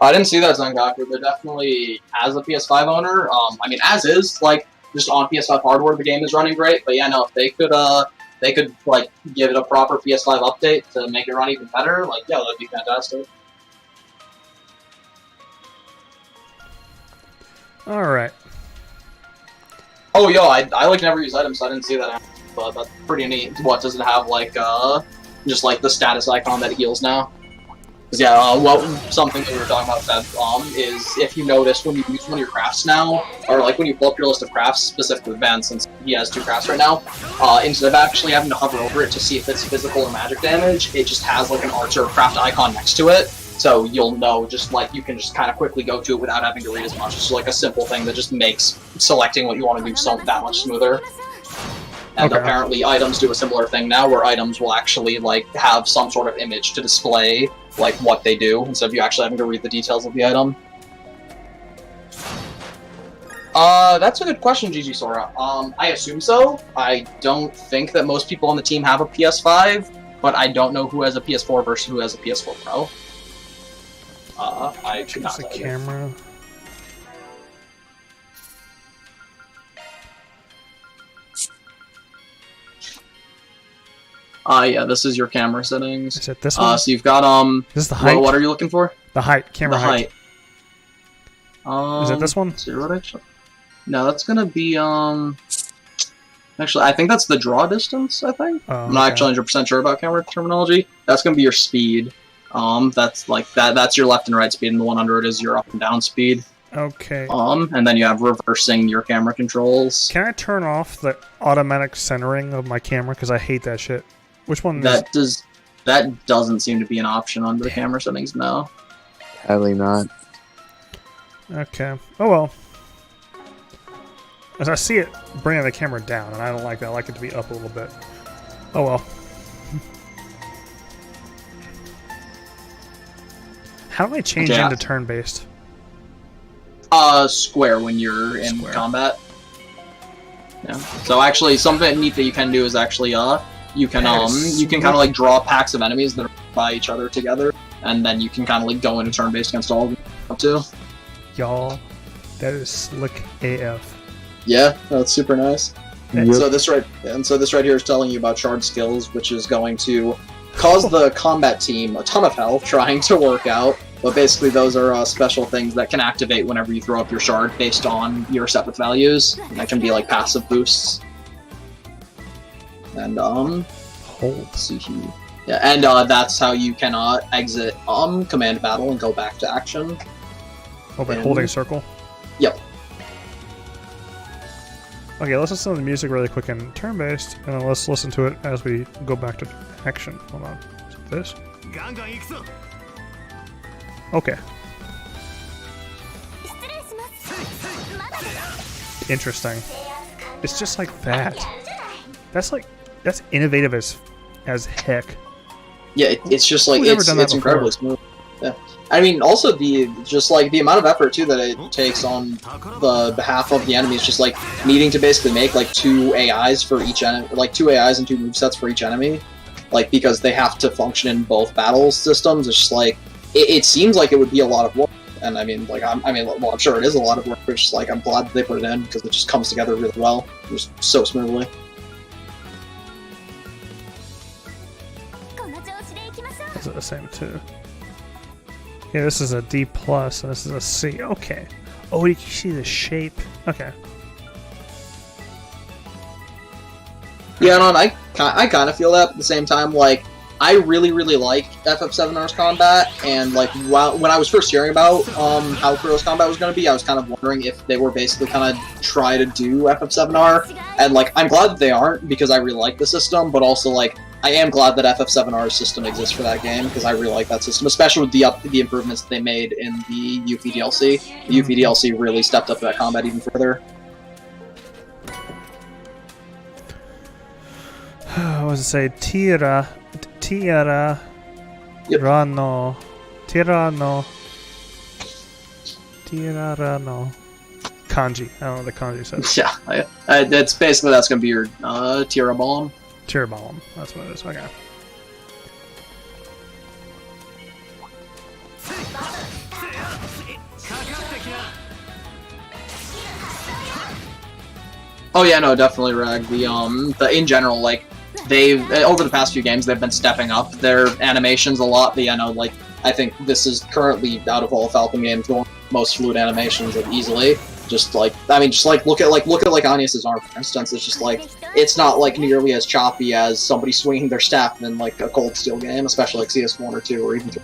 I didn't see that, Zangaku. They're definitely, as a PS5 owner, I mean, as is, like, just on PS5 hardware, the game is running great. But yeah, no, if they could, like, give it a proper PS5 update to make it run even better, like, yeah, that'd be fantastic. Alright. Oh, yo, I like, never use items, so I didn't see that. But that's pretty neat. What, does it have, like, just, like, the status icon that heals now? Yeah, well, something that we were talking about that is if you notice when you use one of your crafts now, or like when you pull up your list of crafts, specifically Ben, since he has 2 crafts right now, instead of actually having to hover over it to see if it's physical or magic damage, it just has like an archer craft icon next to it, so you'll know, just like you can just kind of quickly go to it without having to read as much. It's like a simple thing that just makes selecting what you want to do so that much smoother. And apparently items do a similar thing now, where items will actually like have some sort of image to display like what they do, instead of you actually having to read the details of the item. That's a good question, GG Sora. I assume so. I don't think that most people on the team have a PS5, but I don't know who has a PS4 versus who has a PS4 Pro. I could not tell you. Camera. Yeah, this is your camera settings. Is it this one? So you've got, This is the height? What are you looking for? The height, camera height. Is it this one? No, that's gonna be, actually, I think that's the draw distance, I think? I'm not actually 100% sure about camera terminology. That's gonna be your speed. That's like, that's your left and right speed, and the one under it is your up and down speed. Okay. And then you have reversing your camera controls. Can I turn off the automatic centering of my camera? Because I hate that shit. Which one? That doesn't seem to be an option under the camera settings, no. Sadly not. Okay. Oh well. As I see it bringing the camera down, and I don't like that. I like it to be up a little bit. Oh well. How do I change into turn-based? Square when you're in combat. Yeah. So actually, something neat that you can do is actually, you can kind of like draw packs of enemies that are by each other together, and then you can kind of like go into turn-based against all of them too. Y'all, that is slick AF. Yeah, that's super nice. Yep. So this right here is telling you about shard skills, which is going to cause the combat team a ton of health trying to work out. But basically, those are special things that can activate whenever you throw up your shard based on your set with values. And that can be like passive boosts. And let's see here. Yeah, and that's how you can exit command battle and go back to action. Oh, by holding circle. Yep. Okay, let's listen to the music really quick and turn-based, and then let's listen to it as we go back to action. Hold on. Is it this? Okay. Interesting. It's just like that. That's innovative as heck. Yeah, it's just like it's incredibly smooth. Yeah. I mean, also the amount of effort too that it takes on the behalf of the enemies, just like needing to basically make like 2 AIs for each enemy, like 2 AIs and 2 movesets for each enemy, like because they have to function in both battle systems. It's just like it seems like it would be a lot of work, and I mean, like I'm sure it is a lot of work, but it's just like I'm glad that they put it in because it just comes together really well, just so smoothly. Is it the same too? Yeah, this is a D+, and this is a C. Okay. Oh, you can see the shape. Okay. Yeah, no, I kind of feel that, but at the same time, like, I really, really like FF7R's combat, and, like, when I was first hearing about how Kuro's combat was going to be, I was kind of wondering if they were basically kind of try to do FF7R, and, like, I'm glad that they aren't, because I really like the system, but also, like, I am glad that FF7R's system exists for that game, because I really like that system, especially with the improvements that they made in the Yuffie DLC. The Yuffie DLC really stepped up that combat even further. What does it say? Tirano. Kanji. I don't know what the kanji says. Yeah, that's basically, that's going to be your Tira Bomb. Tira Bomb. That's what it is. Okay. Oh yeah, no, definitely, Rag. The in general, like, they've over the past few games they've been stepping up their animations a lot. But yeah, no, like, I think this is currently out of all Falcon games the most fluid animations easily. Just like, I mean, just like look at Agnias's arm, for instance. It's just like, it's not like nearly as choppy as somebody swinging their staff in like a Cold Steel game, especially like CS1 or 2 or even 3.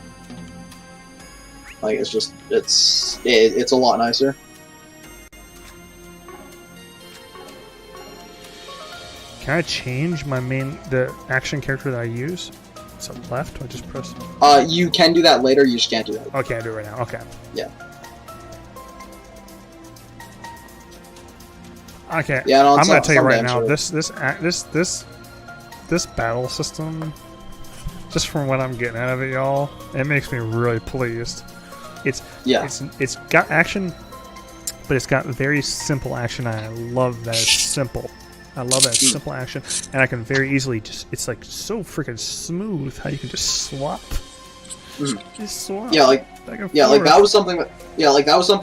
Like, it's just, it's a lot nicer. Can I change the action character that I use? So left, I just press. You can do that later. You just can't do that. Okay, I do it right now. Okay. Yeah. Okay. Yeah, no, I'm gonna tell you right now. This battle system, just from what I'm getting out of it, y'all, it makes me really pleased. It's got action, but it's got very simple action. And I love that it's simple. I love that simple action, and I can very easily it's like so freaking smooth how you can just swap. Just swap. Yeah, like that was something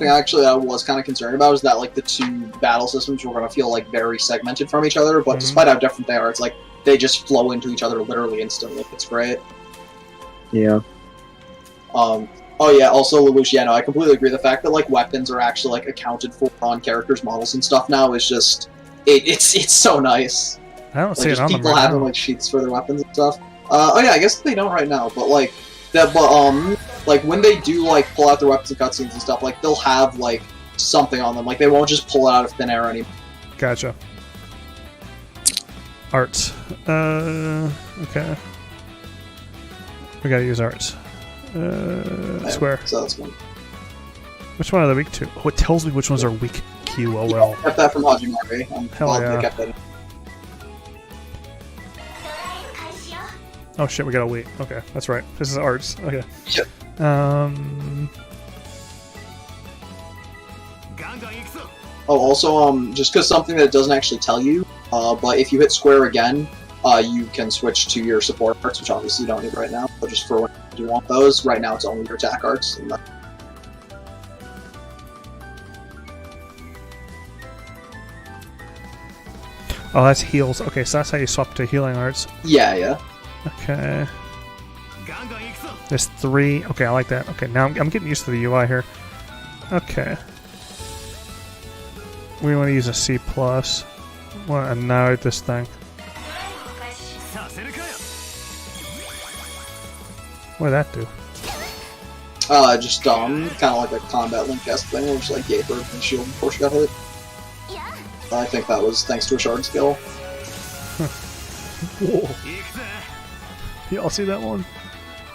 actually I was kind of concerned about, is that like the two battle systems were going to feel like very segmented from each other, but despite how different they are, it's like they just flow into each other literally instantly. It's great. Yeah. Oh yeah, also Lelouch, yeah, no, I completely agree. The fact that like weapons are actually like accounted for on characters' models and stuff now is just it's so nice. I don't see it on people them right having now. like sheets for their weapons and stuff. Oh yeah, I guess they don't right now, but like like when they do like pull out their weapons and cutscenes and stuff, like they'll have like something on them. Like they won't just pull it out of thin air anymore. Gotcha. Arts. Okay. We gotta use arts. Square. So that's one. Which one are they weak to? Oh, it tells me which ones are weak. QOL. I kept that from Hajimari. Hell yeah. I kept that. Oh shit, we gotta wait. Okay, that's right. This is arts. Okay. Yep. Oh, also, just because something that it doesn't actually tell you, but if you hit square again, you can switch to your support arts, which obviously you don't need right now, but just for when you want those, right now it's only your attack arts. And oh, that's heals. Okay, so that's how you swap to healing arts. yeah. Okay. There's 3. Okay, I like that. Okay, now I'm getting used to the UI here. Okay. We want to use a C+. Want to annihilate this thing. What did that do? Just kind of like a combat link-esque thing, where just like gave her a shield before she got hit. I think that was thanks to a shard skill. Whoa. Y'all see that one?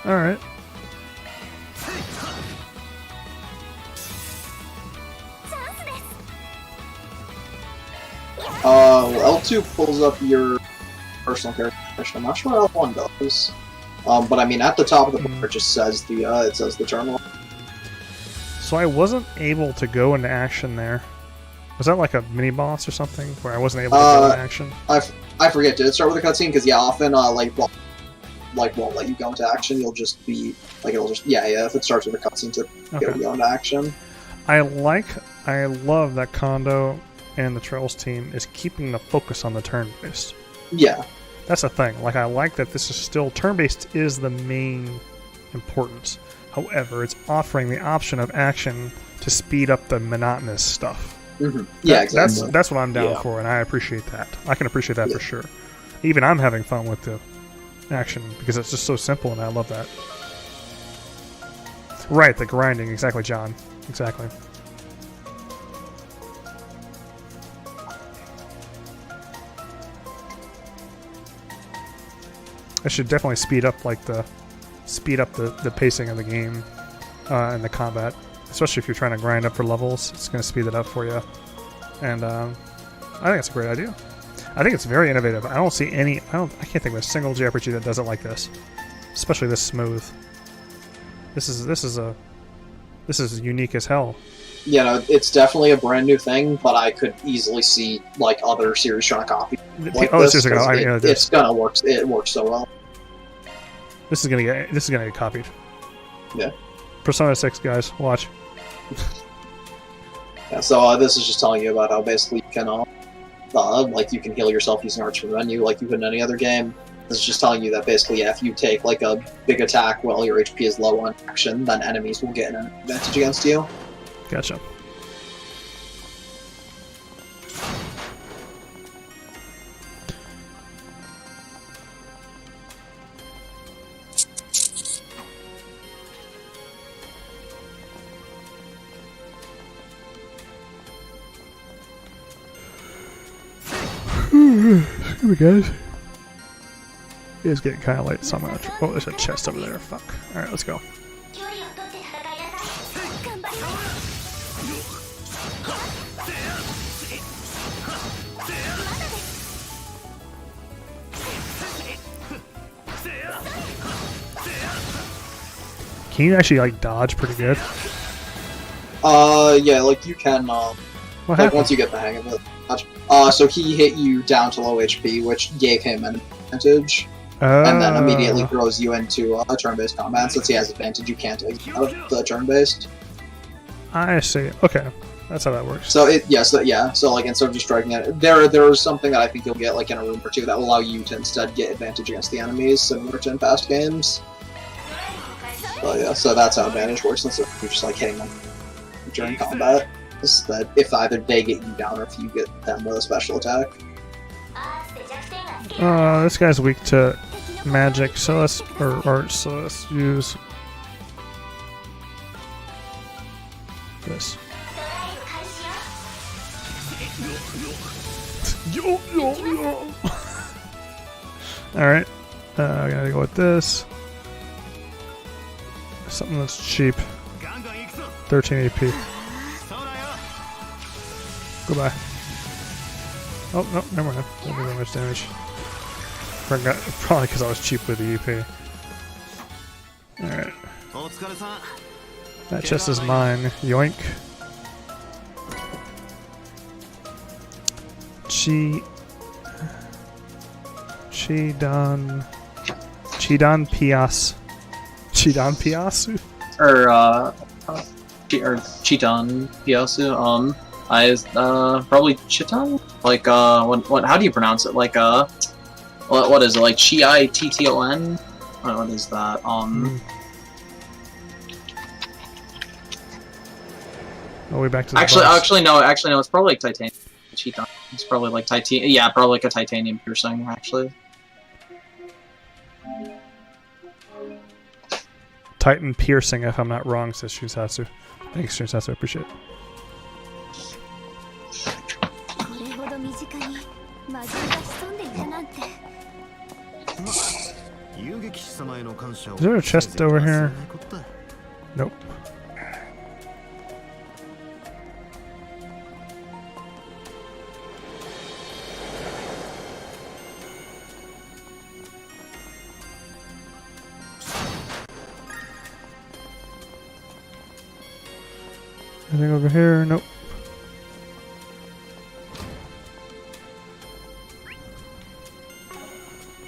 Alright. L2 pulls up your personal character. I'm not sure what L1 does. But I mean, at the top of the bar, it just says the terminal. So I wasn't able to go into action there. Was that like a mini boss or something where I wasn't able to go into action? I forget. Did it start with a cutscene? Because yeah, often won't let you go into action. You'll just be like it'll just if it starts with a cutscene to get you go into action. I love that Kondo and the Trails team is keeping the focus on the turn-based. Yeah. That's the thing. Like, I like that this is still turn-based is the main importance. However, it's offering the option of action to speed up the monotonous stuff. Mm-hmm. Yeah, exactly. That's what I'm down for, and I appreciate that. I can appreciate that for sure. Even I'm having fun with the action because it's just so simple, and I love that. Right, the grinding. Exactly, John. Exactly. I should definitely speed up the pacing of the game and the combat, especially if you're trying to grind up for levels. It's going to speed it up for you, and I think it's a great idea. I think it's very innovative. I don't see any. I can't think of a single JRPG that does it like this, especially this smooth. This is unique as hell. Yeah, no, it's definitely a brand new thing, but I could easily see like other series trying to copy. It's gonna work. It works so well. This is gonna get copied. Yeah. Persona 6, guys, watch. Yeah. So this is just telling you about how basically you can like you can heal yourself using arts from the menu like you would in any other game. This is just telling you that basically, yeah, if you take like a big attack while your HP is low on action, then enemies will get an advantage against you. Gotcha. Here we go. It is getting kind of late, so I'm gonna. Oh, there's a chest over there. Fuck. All right, let's go. Can you actually like dodge pretty good? Yeah, like you can. Like once you get the hang of it. So he hit you down to low HP, which gave him an advantage. And then immediately throws you into a turn-based combat. Since he has advantage, you can't exit out of the turn-based. I see. Okay, that's how that works. So So like instead of just striking it, there's something that I think you'll get like in a room or two that will allow you to instead get advantage against the enemies, similar to in past games. So yeah, so that's how advantage works instead of just like hitting them during combat. Is that if either they get you down or if you get them with a special attack. This guy's weak to magic, so let's use this. Alright, I gotta go with this. Something that's cheap. 13 AP. Goodbye. Oh, no, never mind. Didn't do that much damage. Forgot, probably because I was cheap with the EP. Alright. That chest is mine. Yoink. Chidan Pias. Chidan Piasu? Or Chitan Piasu, probably Chitan? Like, what, how do you pronounce it? Like, what is it? Like, Chi-Tton? What is that? Oh, we're back to the actually, no, it's probably like titanium. Chitan. It's probably like titanium. Yeah, probably like a titanium piercing, actually. Titan piercing, if I'm not wrong, says Shunsatsu. Thanks, Shunsatsu. I appreciate it. Is there a chest over here? Nope. Anything over here? Nope.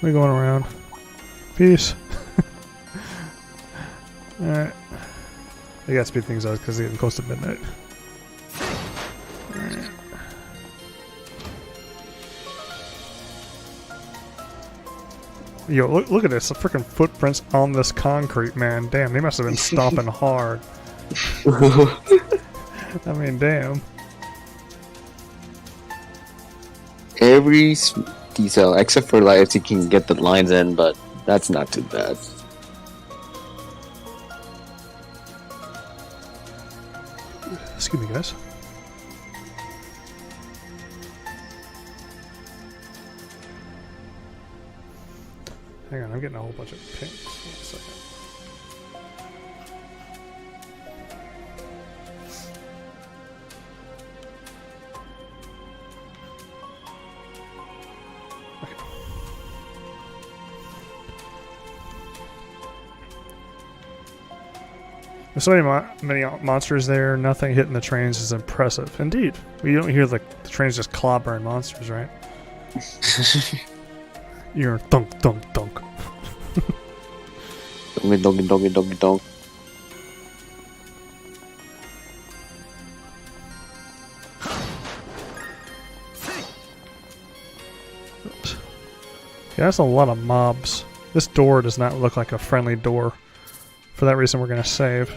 We're going around. Peace. Alright. I gotta speed things out because it's getting close to midnight. Alright. Yo, look at this. The freaking footprints on this concrete, man. Damn, they must have been stomping hard. I mean, damn. Every detail, except for like if you can get the lines in, but that's not too bad. Excuse me, guys. Hang on, I'm getting a whole bunch of pings. Wait a second. There's so many monsters there, nothing hitting the trains is impressive. Indeed. Well, you don't hear the trains just clobbering monsters, right? You're thunk, thunk, thunk. Doggy, doggy, doggy, doggy, dog. Okay, that's a lot of mobs. This door does not look like a friendly door. For that reason, we're going to save.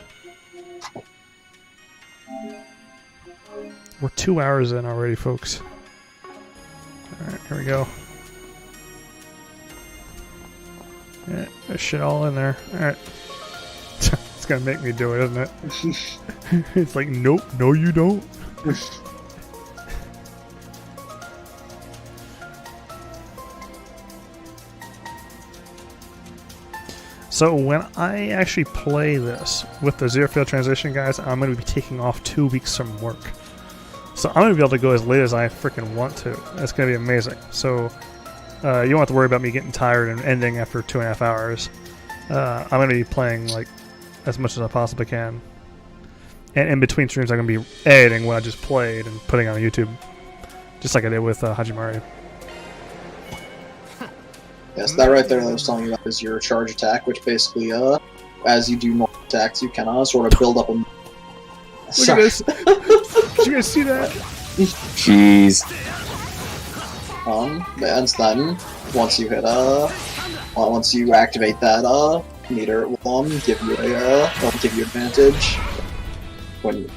We're 2 hours in already, folks. Alright, here we go. Yeah, there's shit all in there. Alright. It's gonna make me do it, isn't it? It's like, nope, no you don't. So when I actually play this with the ZeroField translation, guys, I'm going to be taking off 2 weeks from work. So I'm going to be able to go as late as I freaking want to. It's going to be amazing. So you don't have to worry about me getting tired and ending after 2.5 hours. I'm going to be playing like as much as I possibly can. And in between streams, I'm going to be editing what I just played and putting on YouTube. Just like I did with Hajimari. Yes, that right there that I was telling you about is your charge attack, which basically, as you do more attacks, you can sort of build up a... Look at this! Did you guys see that? Jeez. And then, once you hit, once you activate that, meter, it will, give you a, it'll give you advantage when you...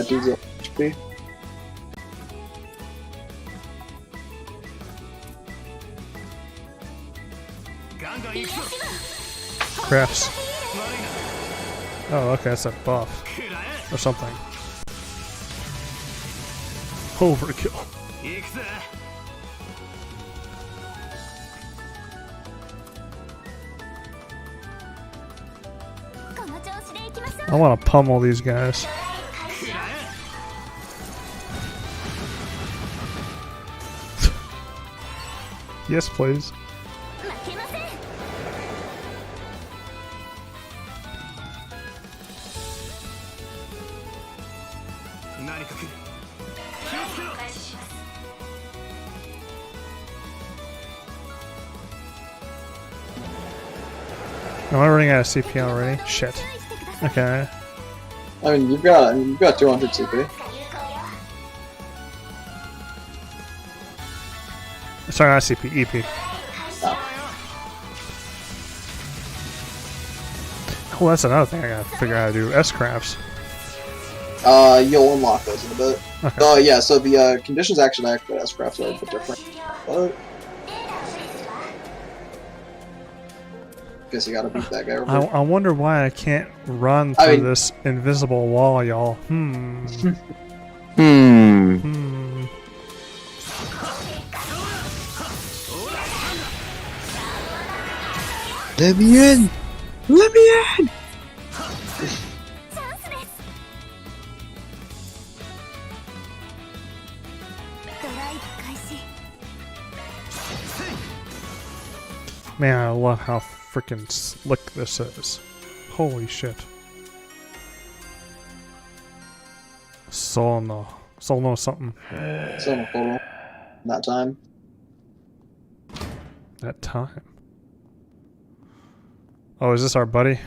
Do the HP. Crafts. Oh, okay, that's a buff. Or something. Overkill. I want to pummel these guys. Yes, please. Am I running out of CP already? Shit. Okay. I mean, you've got 200 CP. Sorry, not CP, EP. Oh, that's another thing I gotta figure out how to do. S-crafts. You'll unlock those in a bit. Okay. Yeah, so the conditions actually activate S-crafts are a bit different. But... guess you gotta beat that guy over. I wonder why I can't run through this invisible wall, y'all. Let me in! Let me in! Man, I love how freaking slick this is. Holy shit. Soul no something. So total. That time. That time. Oh, is this our buddy?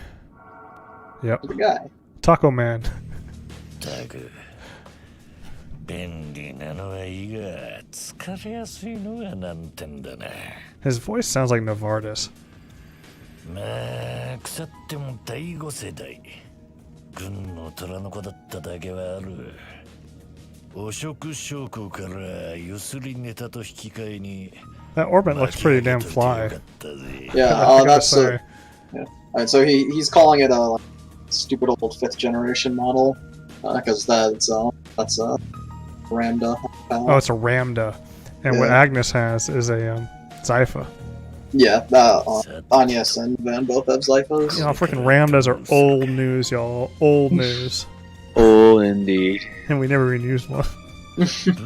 Yep. The guy. Taco Man. His voice sounds like Novartis. That orbit looks pretty damn fly. Yeah, that's yeah. Alright, so he's calling it a stupid old 5th generation model, because that's Ramda. Oh, it's a Ramda, and what Agnes has is a Zypha. Yeah, Agnes and Van both have Zyphas. You know, freaking Ramdas are old news, y'all. Old news. Oh, indeed. And we never even used one. Is that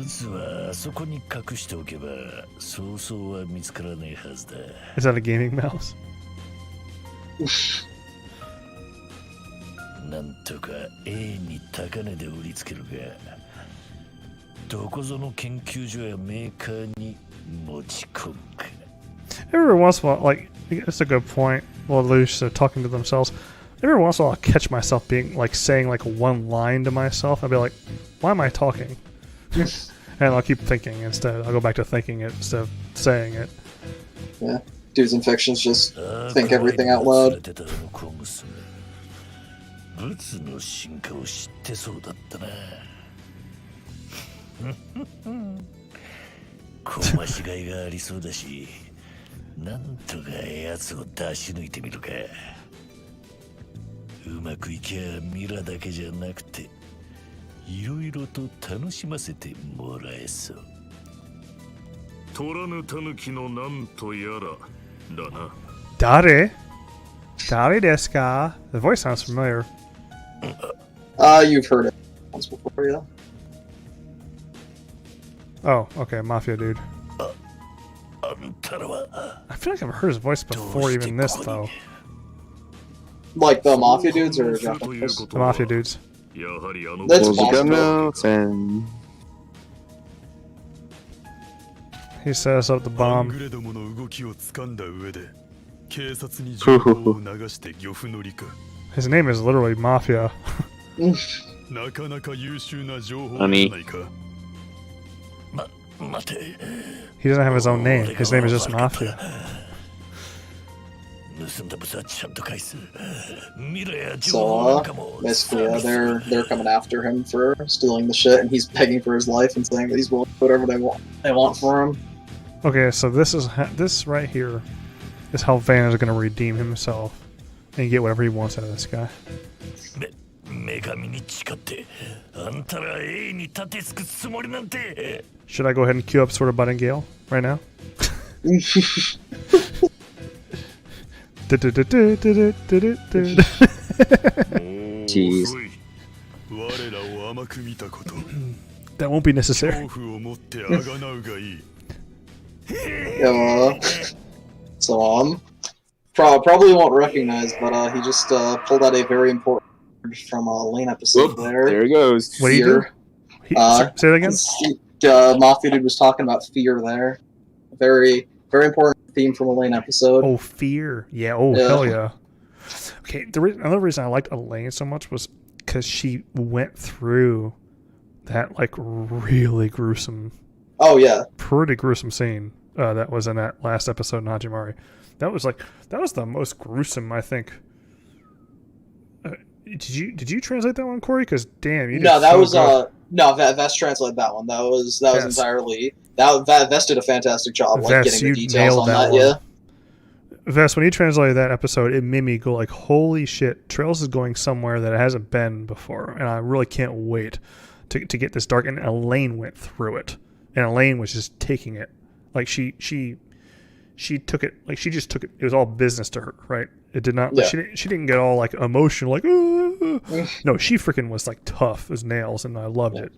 a gaming mouse? Every once in a while, like, it's a good point. Well, at least they're talking to themselves. Every once in a while, I'll catch myself being like saying like one line to myself. I'll be like, "Why am I talking?" And I'll keep thinking instead. I'll go back to thinking it instead of saying it. Yeah, dudes in fictions just think everything out loud. 物の進化を知ってそうだったな。こましがいがありそうだし、なんとか奴を出し抜いてみるか。うまくいきゃミラだけじゃなくて、いろいろと楽しませてもらえそう。虎の狸のなんとやらだな。誰desu ka? The voice sounds familiar. You've heard it once before, yeah. Oh, okay, Mafia dude. I feel like I've heard his voice before even this, though. Like the Mafia dudes or Japanese? The Mafia dudes. That's possible. And He sets up the bomb. His name is literally Mafia. Honey. He doesn't have his own name. His name is just Mafia. So basically, they're coming after him for stealing the shit, and he's begging for his life and saying that he's willing to do whatever they want for him. Okay, so this right here is how Van is going to redeem himself and get whatever he wants out of this guy. Should I go ahead and queue up Sword of Button Gale right now? Jeez. That won't be necessary. Yeah, so probably won't recognize, but he just pulled out a very important word from a Lane episode. There he goes. What do you do? Say it again. Mafia dude was talking about fear there. Very, very important theme from a Lane episode. Oh, fear. Yeah. Oh, yeah. Hell yeah. Okay. Another reason I liked Elaine so much was because she went through that like really gruesome. Oh yeah. Pretty gruesome scene that was in that last episode in Hajimari. That was the most gruesome, I think. Did you translate that one, Corey? Because damn, you did Vest translated that one. That was entirely Vest did a fantastic job getting the details on that. Yeah. Vest, when you translated that episode, it made me go like, holy shit, Trails is going somewhere that it hasn't been before, and I really can't wait to get this dark. And Elaine went through it, and Elaine was just taking it. Like she took it, like she just took it. It was all business to her, right? It did not. Yeah. She didn't get all like emotional, like. No, she freaking was like tough as nails, and I loved it.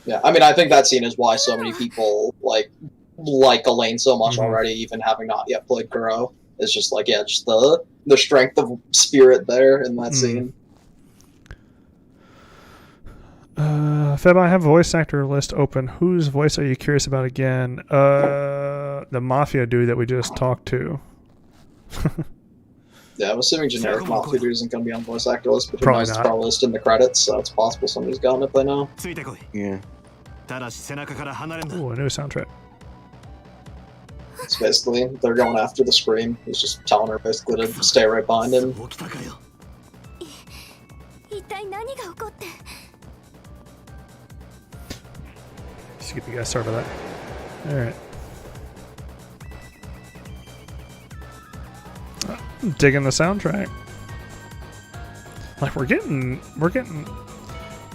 Yeah, I mean, I think that scene is why so many people like Elaine so much already, even having not yet played Kuro. It's just like just the strength of spirit there in that scene. Feb, I have voice actor list open. Whose voice are you curious about again? The Mafia dude that we just talked to. Yeah, I'm assuming generic Mafia dude isn't going to be on voice actor list, but probably not. Probably listed in the credits, so it's possible somebody's gotten it by now. Yeah. Ooh, a new soundtrack. It's basically, they're going after the Scream. He's just telling her basically to stay right behind him. Excuse me, guys. Sorry about that. Alright. Digging the soundtrack. Like we're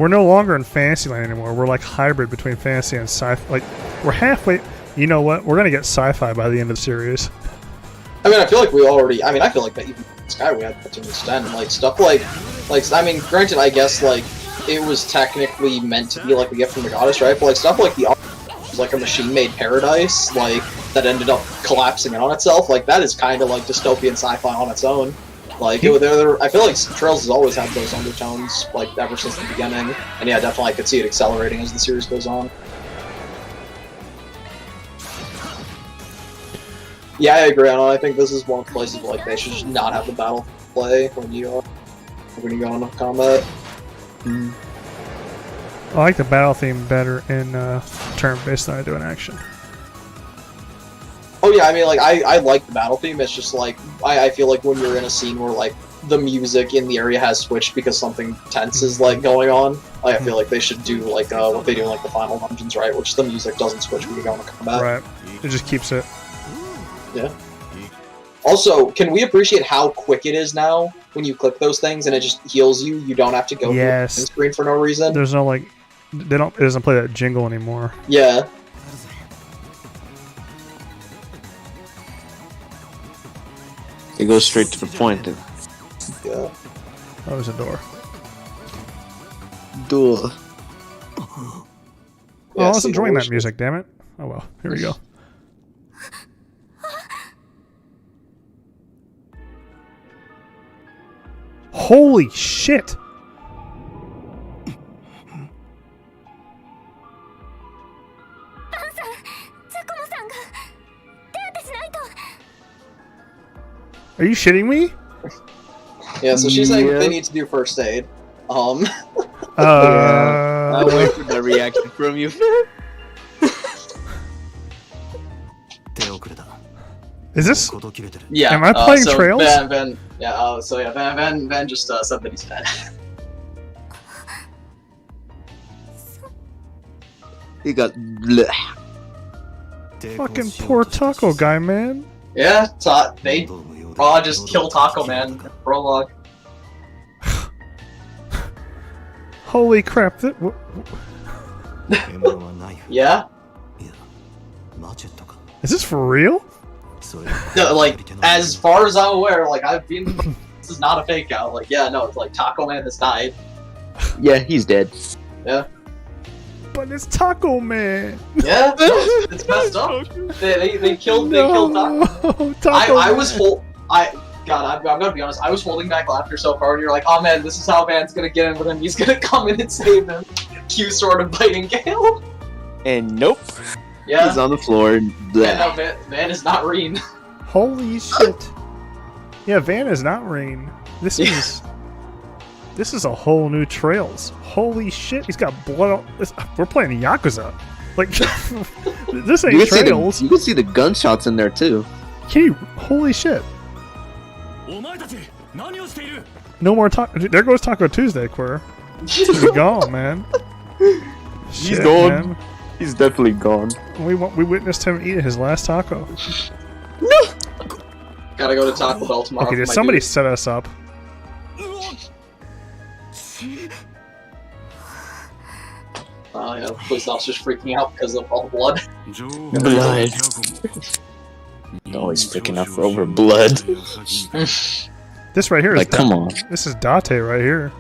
no longer in Fantasyland anymore. We're like hybrid between fantasy and sci-fi. Like we're halfway. You know what? We're gonna get sci-fi by the end of the series. I mean, I feel like we already. I mean, I feel like that even Sky we had to an extent. Like stuff like. I mean, granted, I guess like it was technically meant to be like we get from the goddess, right? But like stuff like the was like a machine-made paradise, like that ended up collapsing in on itself. Like that is kind of like dystopian sci-fi on its own. Like I feel like Trails has always had those undertones, like ever since the beginning. And yeah, definitely I could see it accelerating as the series goes on. Yeah, I agree. I think this is one of the places where like they should just not have the battle play when you when you go into combat. I like the battle theme better in turn-based than I do in action. Oh yeah, I mean, like, I like the battle theme, it's just like, I feel like when you're in a scene where, like, the music in the area has switched because something tense is, like, going on, like, I feel like they should do, like, what they do in, like, the final dungeons, right, which the music doesn't switch when you go into combat. Right. It just keeps it. Yeah. Also, can we appreciate how quick it is now when you click those things and it just heals you? You don't have to go through the screen for no reason. There's no, like, it doesn't play that jingle anymore. Yeah. It goes straight to the point. Yeah. Oh, there's a door. Door. Oh, I was enjoying that music, damn it. Oh well, here we go. Holy shit! Are you shitting me? Yeah, so she's saying they need to do first aid. I wait for the reaction from you. Is this? Yeah. Am I playing so Trails? Van just said that he's dead. He got bleh. Fucking poor taco guy, man. Yeah, they just kill Taco Man in the prologue. Holy crap! Yeah? Is this for real? No, like, as far as I'm aware, like, this is not a fake out. Like, yeah, no, it's like Taco Man has died. Yeah, he's dead. Yeah. But it's Taco Man. Yeah, it's messed up. They killed Taco. I'm gonna be honest, I was holding back laughter so far, and you're like, oh man, this is how Van's gonna get in with him, he's gonna come in and save him. Cue sort of biting Gale. And nope. Yeah. He's on the floor. Yeah, no, Van is not Reen. Holy shit. Yeah, Van is not Rain. This is a whole new Trails. Holy shit, he's got blood on we're playing Yakuza. Like, this ain't Trails. You can see the gunshots in there too. Holy shit. No more Taco. There goes Taco Tuesday, Queer. He's gone, man. He's gone. Man. He's definitely gone. We witnessed him eat his last taco. No! Gotta go to Taco Bell tomorrow. Okay, did somebody set us up? Yeah, the police officer's freaking out because of all the blood. Blood. Always freaking out over blood. This right here is come on. This is Date right here.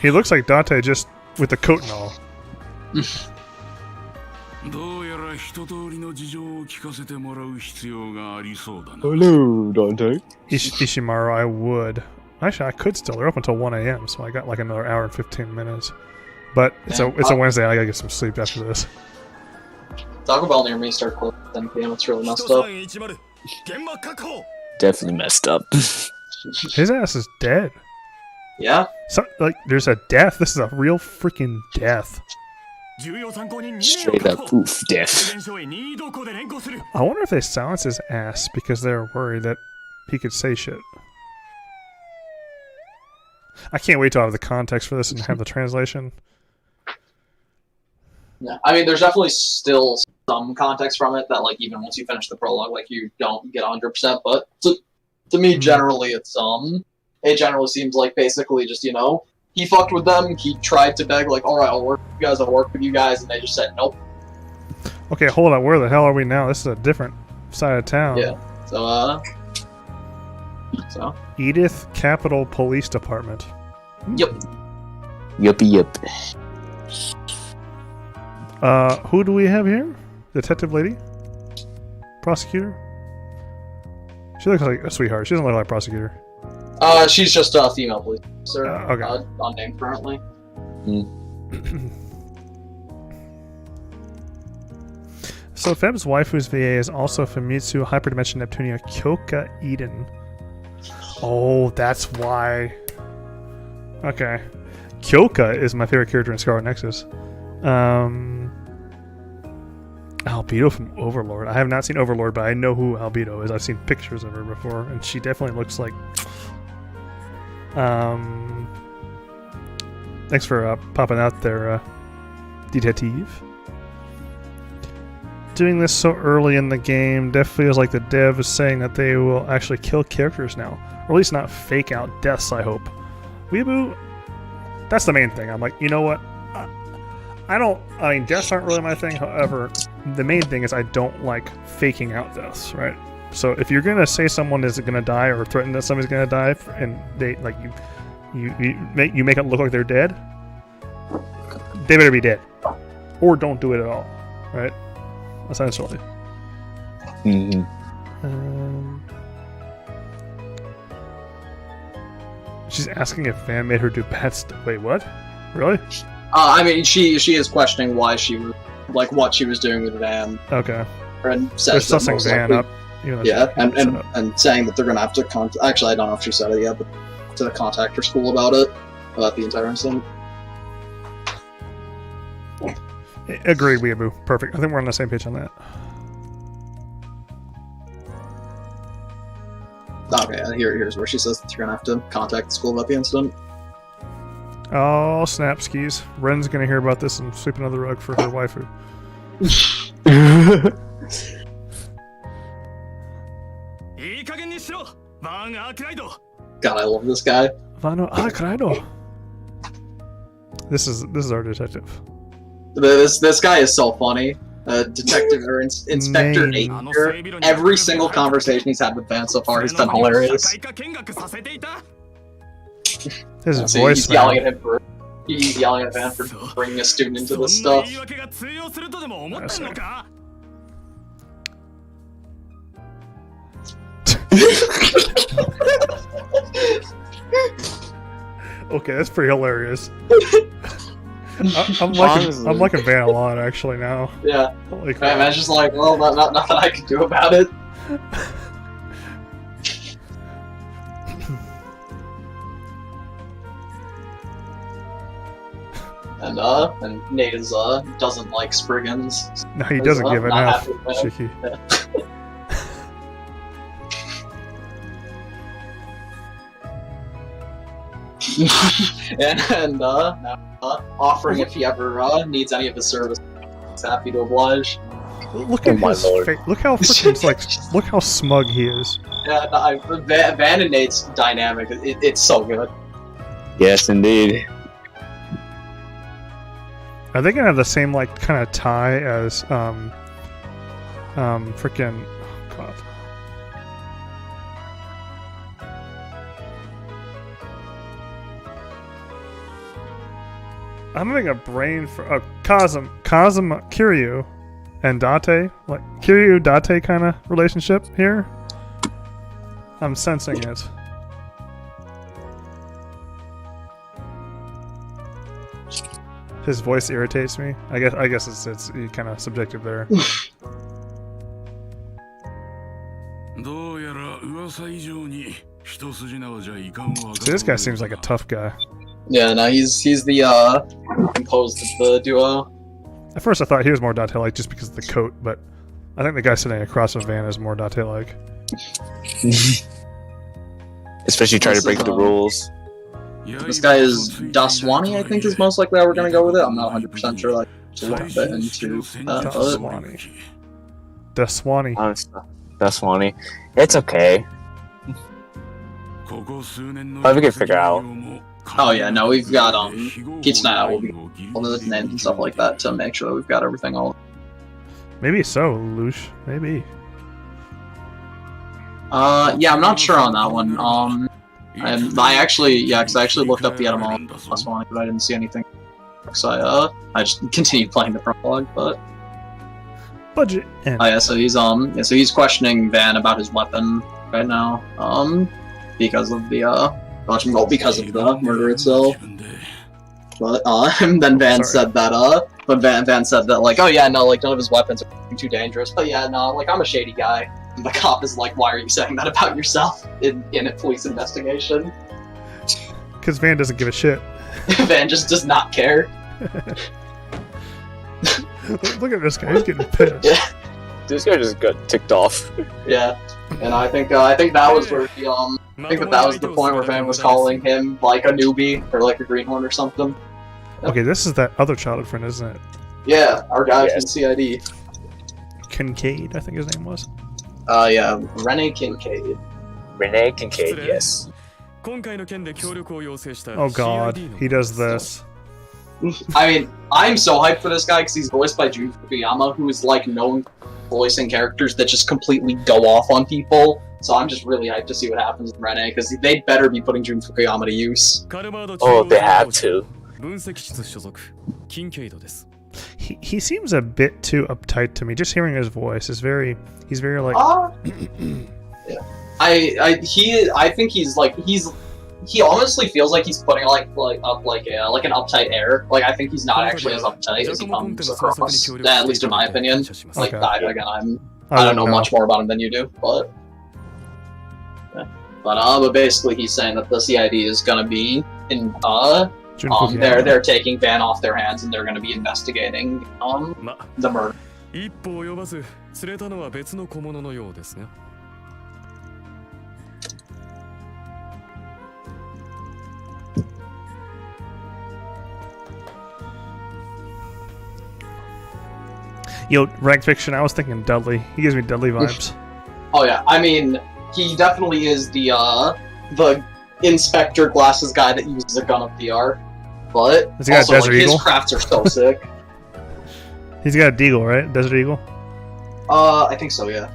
He looks like Date just with the coat and all. Hello, Dante. Ishimaru, I would. Actually, I could still. They're up until 1 a.m., so I got like another hour and 15 minutes. But it's a Wednesday. I gotta get some sleep after this. Taco Bell near me started closing at 10 p.m. It's really messed up. Definitely messed up. His ass is dead. Yeah? So, like, there's a death. This is a real freaking death. Straight up poof, death. I wonder if they silence his ass because they're worried that he could say shit. I can't wait till I have the context for this and have the translation. Yeah, I mean, there's definitely still some context from it that, like, even once you finish the prologue, like, you don't get 100%, but to me, generally, it generally seems like basically just, you know, he fucked with them, he tried to beg, like, alright, I'll work with you guys, and they just said nope. Okay, hold on, where the hell are we now? This is a different side of town. Yeah, so Edith Capitol Police Department. Yep. Yup. Who do we have here? Detective lady? Prosecutor? She looks like a sweetheart. She doesn't look like a prosecutor. She's just a female police officer. Okay. Unnamed currently. So Feb's waifu's VA is also Famitsu Hyperdimension Neptunia Kyoka Eden. Oh, that's why. Okay. Kyoka is my favorite character in Scarlet Nexus. Albedo from Overlord. I have not seen Overlord, but I know who Albedo is. I've seen pictures of her before, and she definitely looks like... Thanks for popping out there, Detective. Doing this so early in the game definitely feels like the dev is saying that they will actually kill characters now. Or at least not fake out deaths, I hope. Weeaboo, that's the main thing. I'm like, you know what? I mean, deaths aren't really my thing. However, the main thing is I don't like faking out deaths, right? So if you're gonna say someone is gonna die or threaten that somebody's gonna die, and they like you make it look like they're dead, they better be dead, or don't do it at all, right? Essentially. Mm-hmm. She's asking if Van made her do bad stuff. Wait, what? Really? I mean, she is questioning why she was, like, what she was doing with Van. Okay. And They're says that sussing most Van likely, up. Yeah, and saying that they're gonna have to contact. Actually, I don't know if she said it yet, but to contact her school about the entire incident. Agreed, Weeaboo. Perfect. I think we're on the same page on that. Okay, here's where she says that you're gonna have to contact the school about the incident. Oh, snap skis. Ren's gonna hear about this and sweep another rug for her waifu. God, I love this guy. Vano Akraido. This is our detective. This guy is so funny. Detective or Inspector Napier. Every single conversation he's had with Van so far has been hilarious. His voice, he's yelling at him for Van for bringing a student into this stuff. Okay, that's pretty hilarious. I'm liking Van a lot actually now. Yeah, like Van's just like, well, nothing I can do about it. And Nate is doesn't like Spriggans. No, he doesn't give enough. and offering if he ever needs any of his service, he's happy to oblige. Look at his face. Look how freaking look how smug he is. Yeah, Van and Nate's dynamic, it's so good. Yes, indeed. Are they gonna have the same like kind of tie as freaking God? I'm having a brain for Kazuma, Kiryu, and Date, like Kiryu Date kind of relationship here. I'm sensing it. His voice irritates me. I guess it's kind of subjective there. See, this guy seems like a tough guy. Yeah, no, he's the composed of the duo. At first I thought he was more Date-like just because of the coat, but I think the guy sitting across from Van is more Date-like. Especially trying to break the rules. This guy is Daswani, I think is most likely how we're gonna go with it. I'm not 100% sure, like, a little bit into Daswani. It's okay. But we can figure out. Oh yeah, no, we've got Kitsune will be all the names and stuff like that to make sure that we've got everything all. Maybe so, Lush. Maybe. Yeah, I'm not sure on that one. I actually looked up the etymology of Daswani, but I didn't see anything. So I just continued playing the prologue, but. Budget. Oh yeah, so he's questioning Van about his weapon right now. Because of the because of the murder itself. But and then Van said that Van said that like, oh yeah, no, like none of his weapons are too dangerous. But yeah, no, like I'm a shady guy. The cop is like, why are you saying that about yourself in a police investigation? Because Van doesn't give a shit. Van just does not care. Look at this guy, he's getting pissed. Yeah. This guy just got ticked off. Yeah, and I think that was where the I think that was the point where Van was calling him like a newbie or like a greenhorn or something. Okay, this is that other childhood friend, isn't it? Yeah, our guy from CID. Kincaid, I think his name was. Yeah, Rene Kincaid. Rene Kincaid, yes. Oh god, he does this. I mean, I'm so hyped for this guy because he's voiced by Jun Fukuyama, who is like known for voicing characters that just completely go off on people. So I'm just really hyped to see what happens with Rene, because they better be putting Jun Fukuyama to use. Oh, they have to. He seems a bit too uptight to me. Just hearing his voice is he's very like. Yeah. I think he honestly feels like he's putting up an uptight air. Like I think he's not actually as uptight as he comes across. At least in my opinion. Like Okay. I don't know much more about him than you do, but yeah. But basically he's saying that the CID is gonna be in they're taking Van off their hands and they're gonna be investigating the murder. Yo, Rag Fiction, I was thinking Dudley. He gives me Dudley vibes. Oh yeah, I mean, he definitely is the inspector glasses guy that uses a gun up the art. But also, like, his crafts are so sick. He's got a deagle, right? Desert Eagle? I think so, yeah.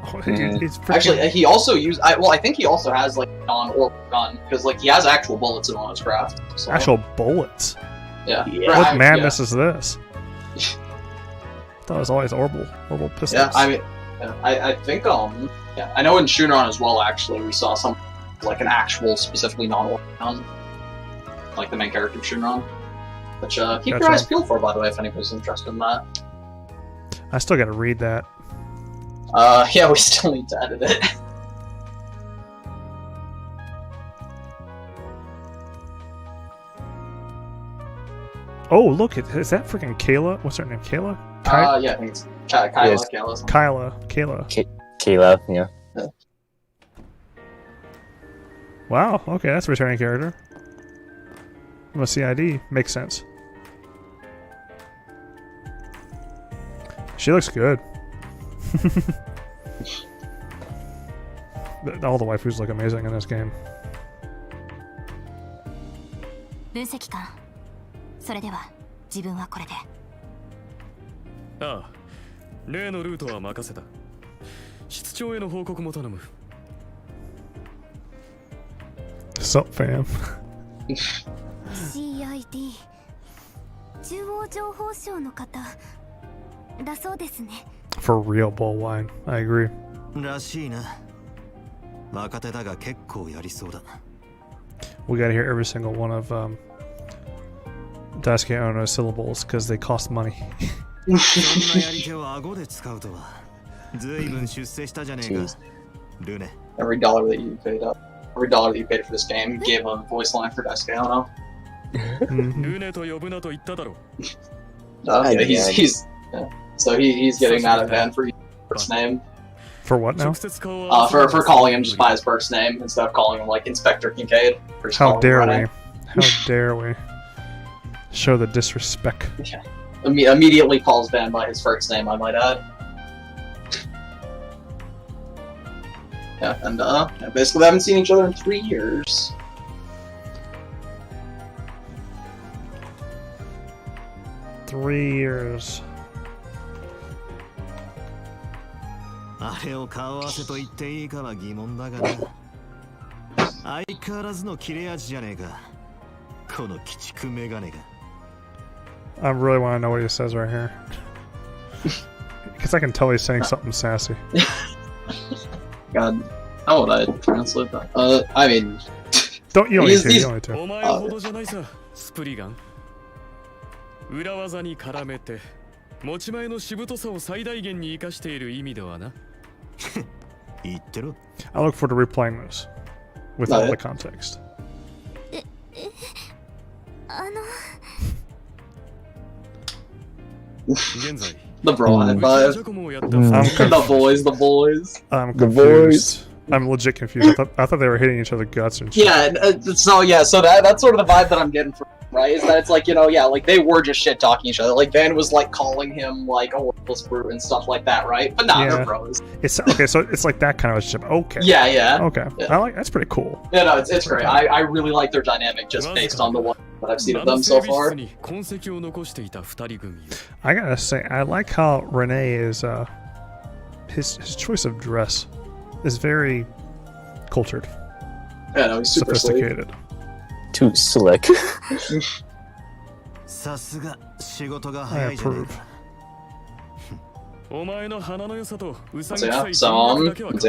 Oh, he's Actually, he also I think he also has, like, a non-orbital gun, because, like, he has actual bullets in all his craft. So. Actual bullets? Yeah. What madness is this? I thought it was always orbital pistols. Yeah, I mean, I think, yeah, I know in Shinron as well, actually, we saw some, like, an actual, specifically non-orbital gun. Like the main character of Shinron. Which, keep your eyes peeled for, by the way, if anybody's interested in that. I still gotta read that. Yeah, we still need to edit it. Oh, look, is that freaking Kayla? What's her name? Kayla? Yeah, I think it's Kyla. Kayla, yeah. Wow, okay, that's a returning character. I'm a CID. Makes sense. She looks good. All the waifus look amazing in this game. 分析官、それでは自分はこれで。ああ、例のルートは任せた。室長への報告も頼む。Sup, fam? CID 中央情報省の方だそうですね。For real, bull wine. I agree. らしいな。若手だが結構やりそうだ。We gotta hear every single one of Daisuke Ono's syllables because they cost money. そんなやり手を顎で使うとは。ずいぶん出世したじゃねえか。ルネ。Every dollar that you paid for this game gave a voice line for Daisuke Ono. So he's getting mad at Van for using his first name. For what now? For calling him just by his first name instead of calling him like Inspector Kincaid. How dare we? How dare we? Show the disrespect. Yeah. Immediately calls Van by his first name, I might add. Yeah, and basically they haven't seen each other in 3 years. Three years. あれを顔合わせと言っていいかは疑問だがな。相変わらずの切れ味じゃねえか。この鬼畜メガネが。I really want to know what he says right here. Because I can tell he's saying something sassy. God, how would I translate that? I mean... You don't need to. お前ほどじゃないさ、スプリガン。裏技に絡めて持ち前のしぶとさを最大限に生かしている意味ではな。I look forward to replaying this with all the context. The bro high five. The boys. I'm confused. I'm legit confused. I thought they were hitting each other guts and shit. Yeah, so that's sort of the vibe that I'm getting from right? Is that it's like, like they were just shit talking each other. Like Van was like calling him like a worthless brute and stuff like that, right? But nah, they're bros. It's okay, so it's like that kind of relationship. Okay. Yeah. Okay. Yeah. That's pretty cool. Yeah, no, it's great. I really like their dynamic just based on the one that I've seen of them so far. I gotta say, I like how Renee is his choice of dress is very cultured. Yeah, no, he's super sophisticated. Too slick. I approve. So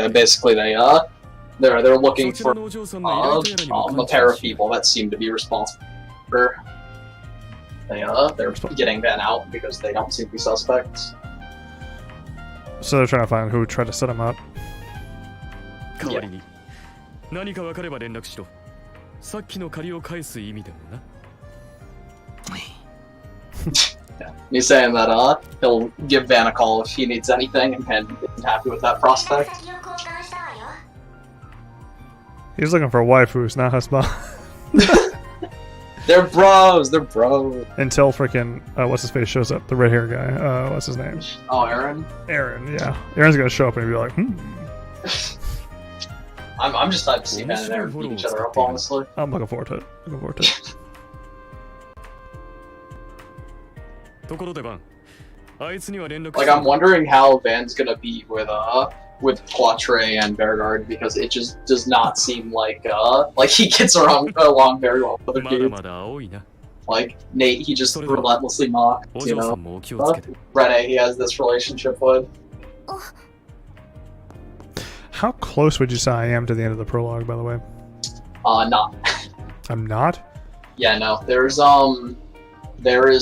basically they're looking for a pair of people that seem to be responsible for they're getting Van out because they don't seem to be suspects. So they're trying to find who tried to set him up. Yeah. He's saying that he'll give Van a call if he needs anything, and Van isn't happy with that prospect. He's looking for a wife who's not husband. They're bros. Until freaking what's his face shows up, the red hair guy. What's his name? Oh, Aaron. Yeah. Aaron's gonna show up and be like, I'm just hyped to see Van and Aaron beat each other up, honestly. I'm looking forward to it. Like, I'm wondering how Van's gonna be with Quatre and Bergard, because it just does not seem like he gets along very well with other dudes. Like Nate, he just relentlessly mocks, Renee, he has this relationship with. How close would you say I am to the end of the prologue, by the way? Not. I'm not? Yeah, no. There is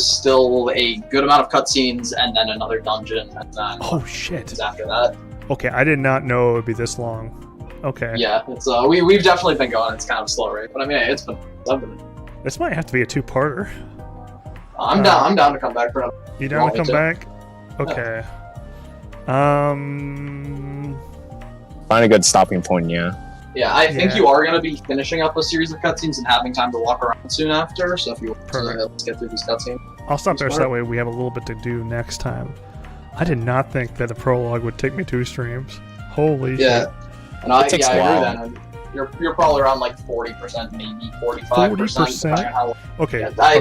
still a good amount of cutscenes, and then another dungeon, and then oh shit! After that. Okay, I did not know it would be this long. Okay. Yeah, it's we've definitely been going. It's kind of slow rate, but I mean, it's been something. This might have to be a two-parter. I'm down. I'm down to come back for another. You down to come back? Okay. Yeah. Find a good stopping point, yeah. Yeah, I think you are going to be finishing up a series of cutscenes and having time to walk around soon after, so if you want to, let's get through these cutscenes. I'll stop there so that way we have a little bit to do next time. I did not think that the prologue would take me 2 streams. Holy shit. And I agree then. You're probably around like 40%, maybe 45%. Depending on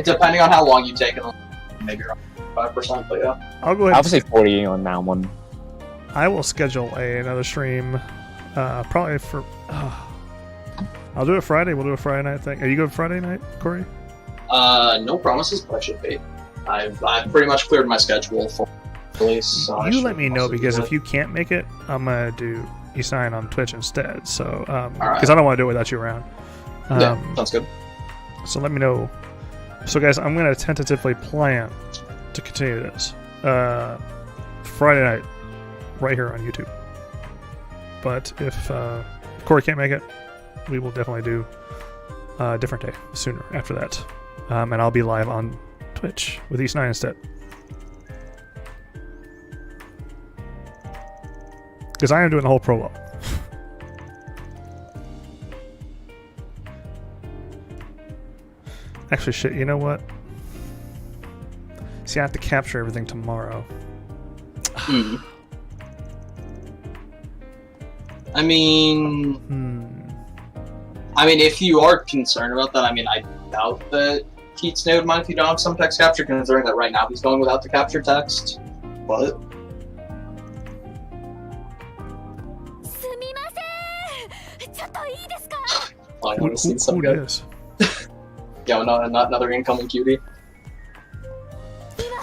depending on how long you take, maybe around 5%, but yeah. I'll go ahead. I'll say 40 on that one. I will schedule another stream, probably for. I'll do it Friday. We'll do a Friday night thing. Are you good Friday night, Corey? No promises, but I should be. I've pretty much cleared my schedule for release. So you let me know, because if you can't make it, I'm gonna do Isai on Twitch instead. So because I don't want to do it without you around. Yeah, sounds good. So let me know. So guys, I'm gonna tentatively plan to continue this Friday night, right here on YouTube. But if Corey can't make it, we will definitely do a different day sooner after that. And I'll be live on Twitch with East 9 instead. Because I am doing the whole prologue. Actually, shit, you know what? See, I have to capture everything tomorrow. I mean, if you are concerned about that, I mean, I doubt that Kitsune would mind if you don't have some text capture, considering that right now he's going without the capture text. But I want to see some good. Yeah, no, another incoming cutie.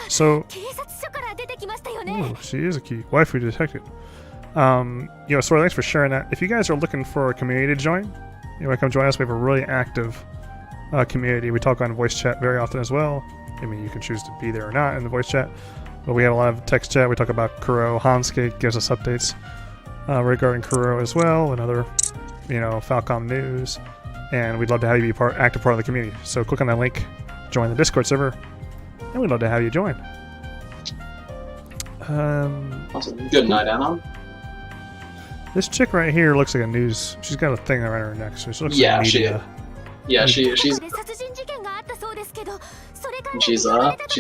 So, she is a key waifu detected. Sora, thanks for sharing that. If you guys are looking for a community to join, you want to come join us. We have a really active community. We talk on voice chat very often as well. I mean, you can choose to be there or not in the voice chat, but we have a lot of text chat. We talk about Kuro. HaoHansuke gives us updates. regarding Kuro as well, and other, Falcom news. And we'd love to have you be active part of the community. So click on that link, join the Discord server, and we'd love to have you join. Good night, Anna. This chick right here looks like a news. She's got a thing around her neck, so she looks like media. She's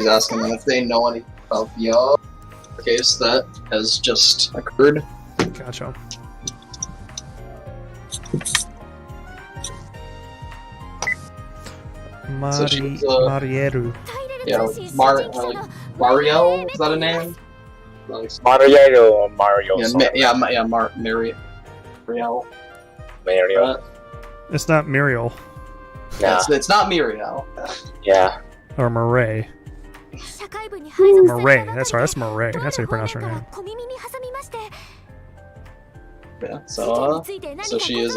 asking them if they know anything about the case that has just occurred. Gotcha. Marieru. Yeah, Mario? Is that a name? Mario or Mario? Mario. It's not Muriel. Nah. It's not Muriel. Yeah. Or Murray. Murray. That's right. That's Murray. That's how you pronounce her name. Yeah. So she is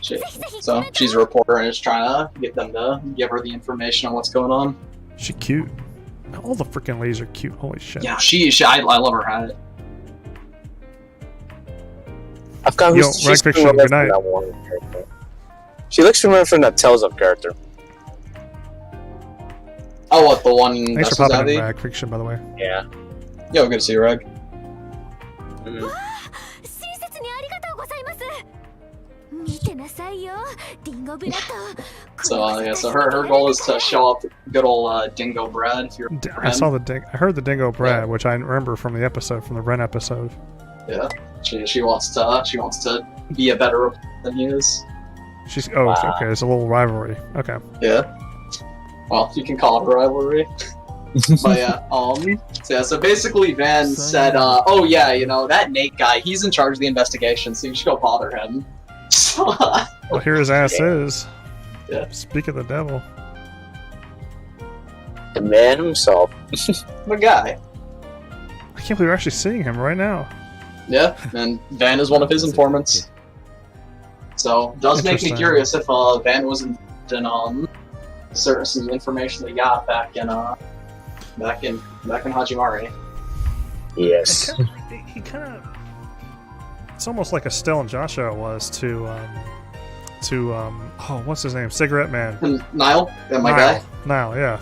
she's a reporter and is trying to get them to give her the information on what's going on. She cute. All the freaking ladies are cute. Holy shit. Yeah. I love her hat. I've got Rag Fiction, good night. She looks familiar from that Tales of character. Oh, what, the one? Thanks for popping in, Rag Fiction, by the way. Yeah. Yo, good to see you, Rag. So her goal is to show up good old Dingo Brad. If you're I heard the Dingo Brad, which I remember from the episode, from the Ren episode. Yeah, she wants to be a better reporter than he is. Okay, it's a little rivalry. Okay. Yeah. Well, you can call it a rivalry. But yeah, so basically Van said, oh yeah, that Nate guy, he's in charge of the investigation, so you should go bother him. Well, here his ass is. Yeah. Speak of the devil. The man himself. The guy. I can't believe we're actually seeing him right now. Yeah, and Van is one of his informants. So, does make me curious if Van was in certain information they got back in Hajimari. Yes. He kind of. It's almost like Estelle and Joshua was to what's his name? Cigarette Man. Niall? Yeah, my guy? Niall, yeah.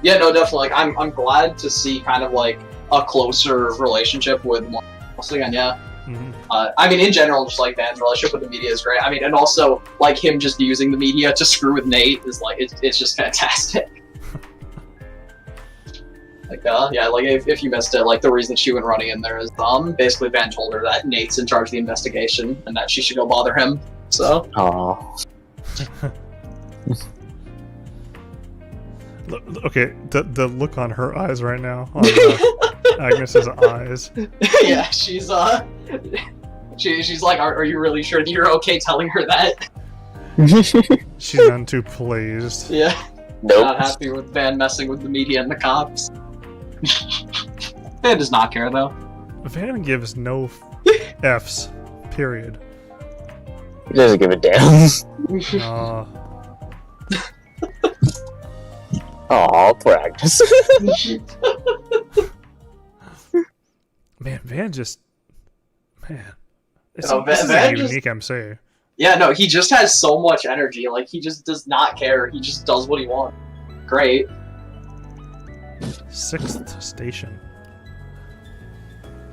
Yeah, no, definitely. Like, I'm glad to see kind of like a closer relationship with once again, yeah. Mm-hmm. I mean, in general, just like Van's relationship with the media is great. I mean, and also like him just using the media to screw with Nate is like it's just fantastic. Like, yeah, like if you missed it, like the reason she went running in there is basically Van told her that Nate's in charge of the investigation and that she should go bother him. So. Oh. Okay, the look on her eyes right now, on Agnes's eyes. Yeah, she's like, are you really sure that you're okay telling her that? She's none too pleased. Yeah. Nope. Not happy with Van messing with the media and the cops. Van does not care though. Van gives no F's. Period. He doesn't give a damn. Oh, poor Agnes. Man, Van just... Man. It's Van a unique MC. Yeah, no, he just has so much energy. Like, he just does not care. He just does what he wants. Great. 6th station.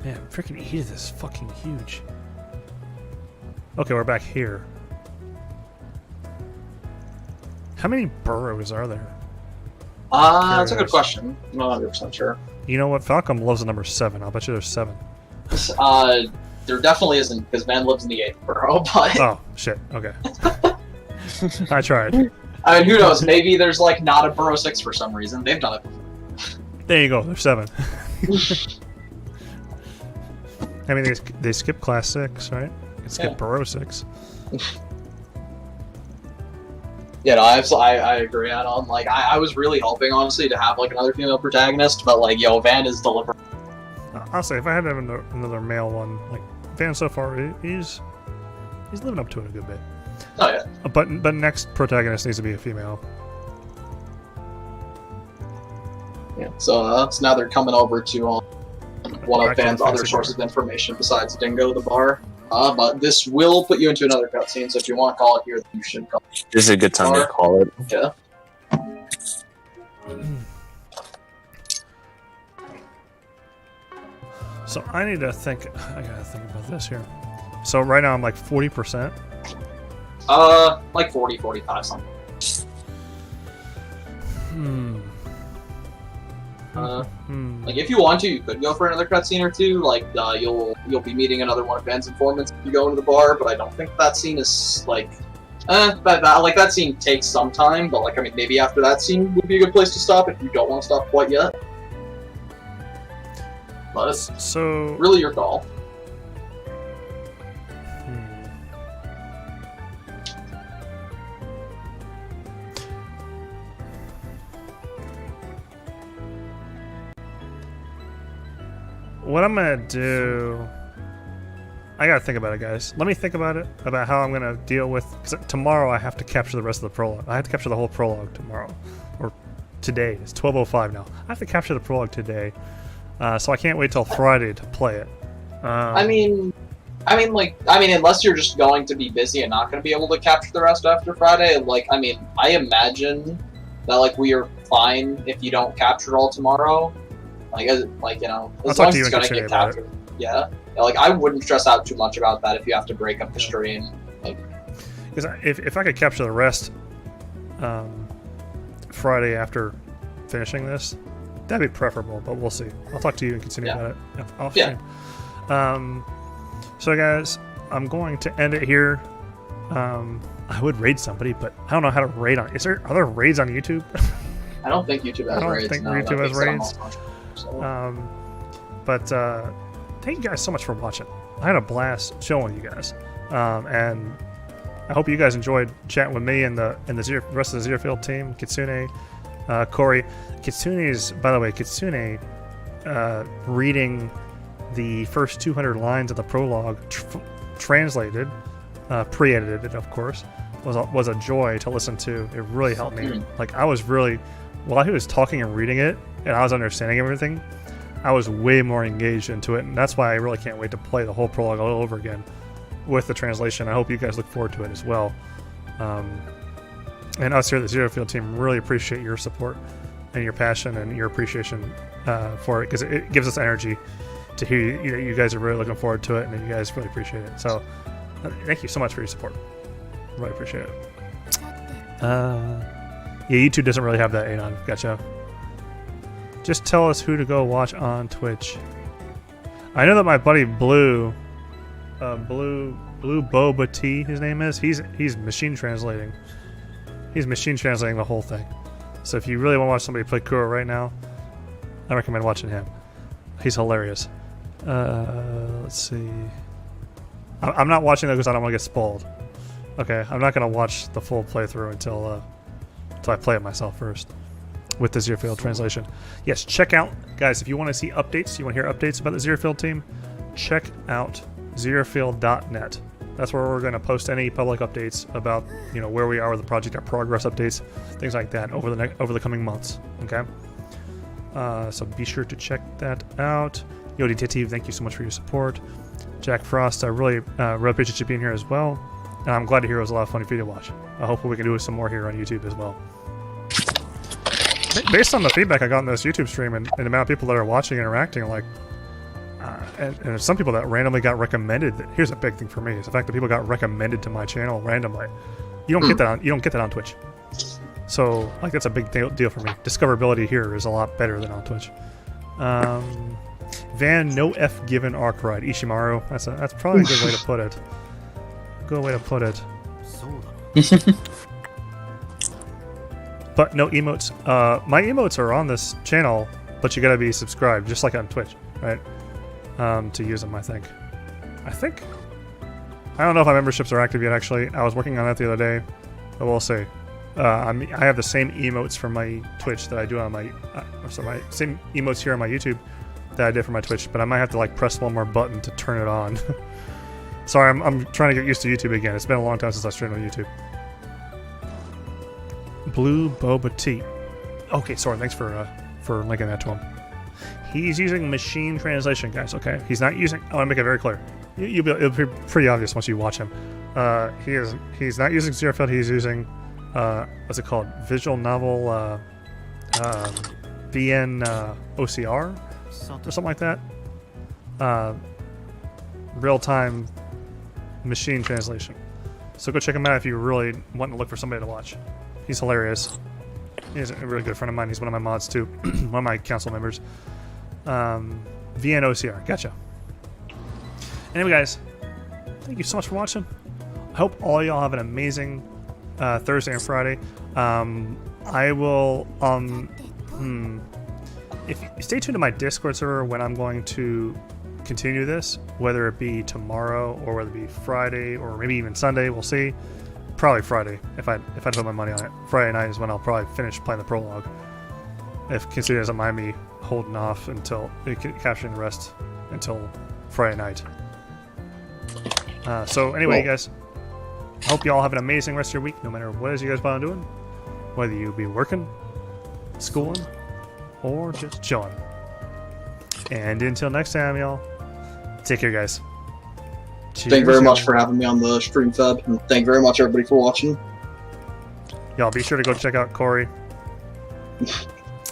Man, freaking Edith is fucking huge. Okay, we're back here. How many boroughs are there? That's a good question. I'm not 100% sure. You know what? Falcom loves the number 7. I'll bet you there's 7. There definitely isn't, because Van lives in the 8th borough, but... Oh, shit. Okay. I tried. I mean, who knows? Maybe there's, like, not a borough 6 for some reason. They've done it before. There you go. There's 7. I mean, they skip class 6, right? They skip borough 6. Yeah, no, I agree. I was really hoping, honestly, to have, like, another female protagonist, but, like, yo, Van is delivering. I'll say, if I had to have another male one, like, Van so far, he's living up to it a good bit. Oh, yeah. But next protagonist needs to be a female. Yeah, so now they're coming over to one of Van's other sources of information besides Dingo, the bar. But this will put you into another cutscene, so if you want to call it here, then you should call it. This is a good time to call it. Yeah. So I need to think. I gotta think about this here. So right now I'm like 40%. Like 40, 45 something. Like if you want to, you could go for another cutscene or two. Like you'll be meeting another one of Van's informants if you go into the bar. But I don't think that scene is like, that scene takes some time. But like I mean, maybe after that scene would be a good place to stop if you don't want to stop quite yet. But it's so really your call. What I'm gonna do, I gotta think about it, guys. Let me think about it, about how I'm gonna deal with, because tomorrow I have to capture the rest of the prologue. I have to capture the whole prologue tomorrow, or today. It's 12:05 now. I have to capture the prologue today, so I can't wait till Friday to play it. I mean, unless you're just going to be busy and not going to be able to capture the rest after Friday, like, I mean, I imagine that, like, we are fine if you don't capture it all tomorrow. Like, you know, as long as it's going to get captured. Yeah. Like, I wouldn't stress out too much about that if you have to break up the stream. Like, because if I could capture the rest Friday after finishing this, that'd be preferable, but we'll see. I'll talk to you and continue about it off stream. So guys, I'm going to end it here. I would raid somebody, but I don't know how to raid on. Are there raids on YouTube? I don't think YouTube has raids. I don't think YouTube has raids. But thank you guys so much for watching. I had a blast showing you guys, and I hope you guys enjoyed chatting with me and the rest of the ZeroField team. Kitsune, Corey. Kitsune's, by the way, Kitsune reading the first 200 lines of the prologue, translated, pre-edited, of course, was a joy to listen to. It really helped me. Like, I was really, while he was talking and reading it, and I was understanding everything, I was way more engaged into it, and that's why I really can't wait to play the whole prologue all over again with the translation. I hope you guys look forward to it as well. And us here at the ZeroField team really appreciate your support and your passion and your appreciation for it, because it gives us energy to hear you guys are really looking forward to it, and you guys really appreciate it. So thank you so much for your support. Really appreciate it. Yeah, YouTube doesn't really have that anon. Gotcha. Just tell us who to go watch on Twitch. I know that my buddy Blue Boba T, his name is. He's machine translating. He's machine translating the whole thing. So if you really want to watch somebody play Kuro right now, I recommend watching him. He's hilarious. Let's see. I'm not watching that because I don't want to get spoiled. Okay, I'm not going to watch the full playthrough until I play it myself first with the ZeroField translation. Yes, check out, guys, if you want to see updates, you want to hear updates about the ZeroField team, check out ZeroField.net. That's where we're going to post any public updates about, where we are with the project, our progress updates, things like that over the coming months. Okay, so be sure to check that out. Yo Detective, thank you so much for your support. Jack Frost, I really appreciate you being here as well. And I'm glad to hear it was a lot of fun for you to watch. Hopefully we can do some more here on YouTube as well. Based on the feedback I got in this YouTube stream and the amount of people that are watching and interacting, like, and some people that randomly got recommended. Here's a big thing for me: is the fact that people got recommended to my channel randomly. You don't get that on Twitch. So, like, that's a big deal for me. Discoverability here is a lot better than on Twitch. Van, no F given arc ride. Ishimaru. That's probably a good way to put it. Good way to put it. But no emotes. My emotes are on this channel, but you gotta be subscribed, just like on Twitch, right? To use them, I think. I don't know if my memberships are active yet, actually. I was working on that the other day, but we'll see. I have the same emotes for my Twitch that I do on my... my same emotes here on my YouTube that I did for my Twitch, but I might have to, like, press one more button to turn it on. Sorry, I'm trying to get used to YouTube again. It's been a long time since I streamed on YouTube. Blue Boba T. Okay, sorry. Thanks for linking that to him. He's using machine translation, guys. Okay, he's not using. I want to make it very clear. It'll be pretty obvious once you watch him. He's not using ZeroField. He's using what's it called? Visual novel VN OCR or something like that. Real-time machine translation. So go check him out if you really want to look for somebody to watch. He's hilarious. He's a really good friend of mine. He's one of my mods too. One of my council members. VNOCR. Gotcha. Anyway, guys, thank you so much for watching. I hope all y'all have an amazing Thursday and Friday. I will if stay tuned to my Discord server when I'm going to continue this, whether it be tomorrow or whether it be Friday or maybe even Sunday. We'll see. Probably Friday if I put my money on it. Friday night is when I'll probably finish playing the prologue. If Kitsune doesn't mind me holding off until capturing the rest until Friday night. So anyway, you guys, I hope you all have an amazing rest of your week, no matter what it is you guys plan on doing. Whether you be working, schooling, or just chilling. And until next time, y'all, take care, guys. Cheers, thank you very much for having me on the stream, Feb, and thank you very much, everybody, for watching. Y'all, be sure to go check out Corey.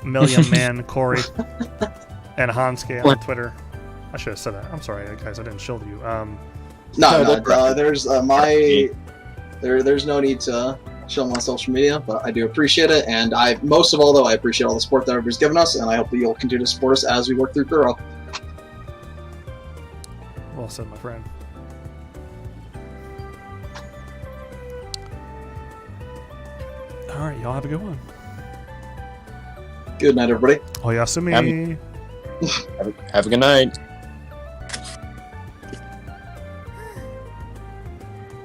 Million Man Corey. And HaoHansuke on Twitter. I should have said that. I'm sorry, guys, I didn't shield you. There's no need to show them on social media, but I do appreciate it, and most of all, though, I appreciate all the support that everybody's given us, and I hope that you'll continue to support us as we work through Kuro. Well said, my friend. Alright, y'all have a good one. Good night, everybody. HaoHansuke. Have a good night.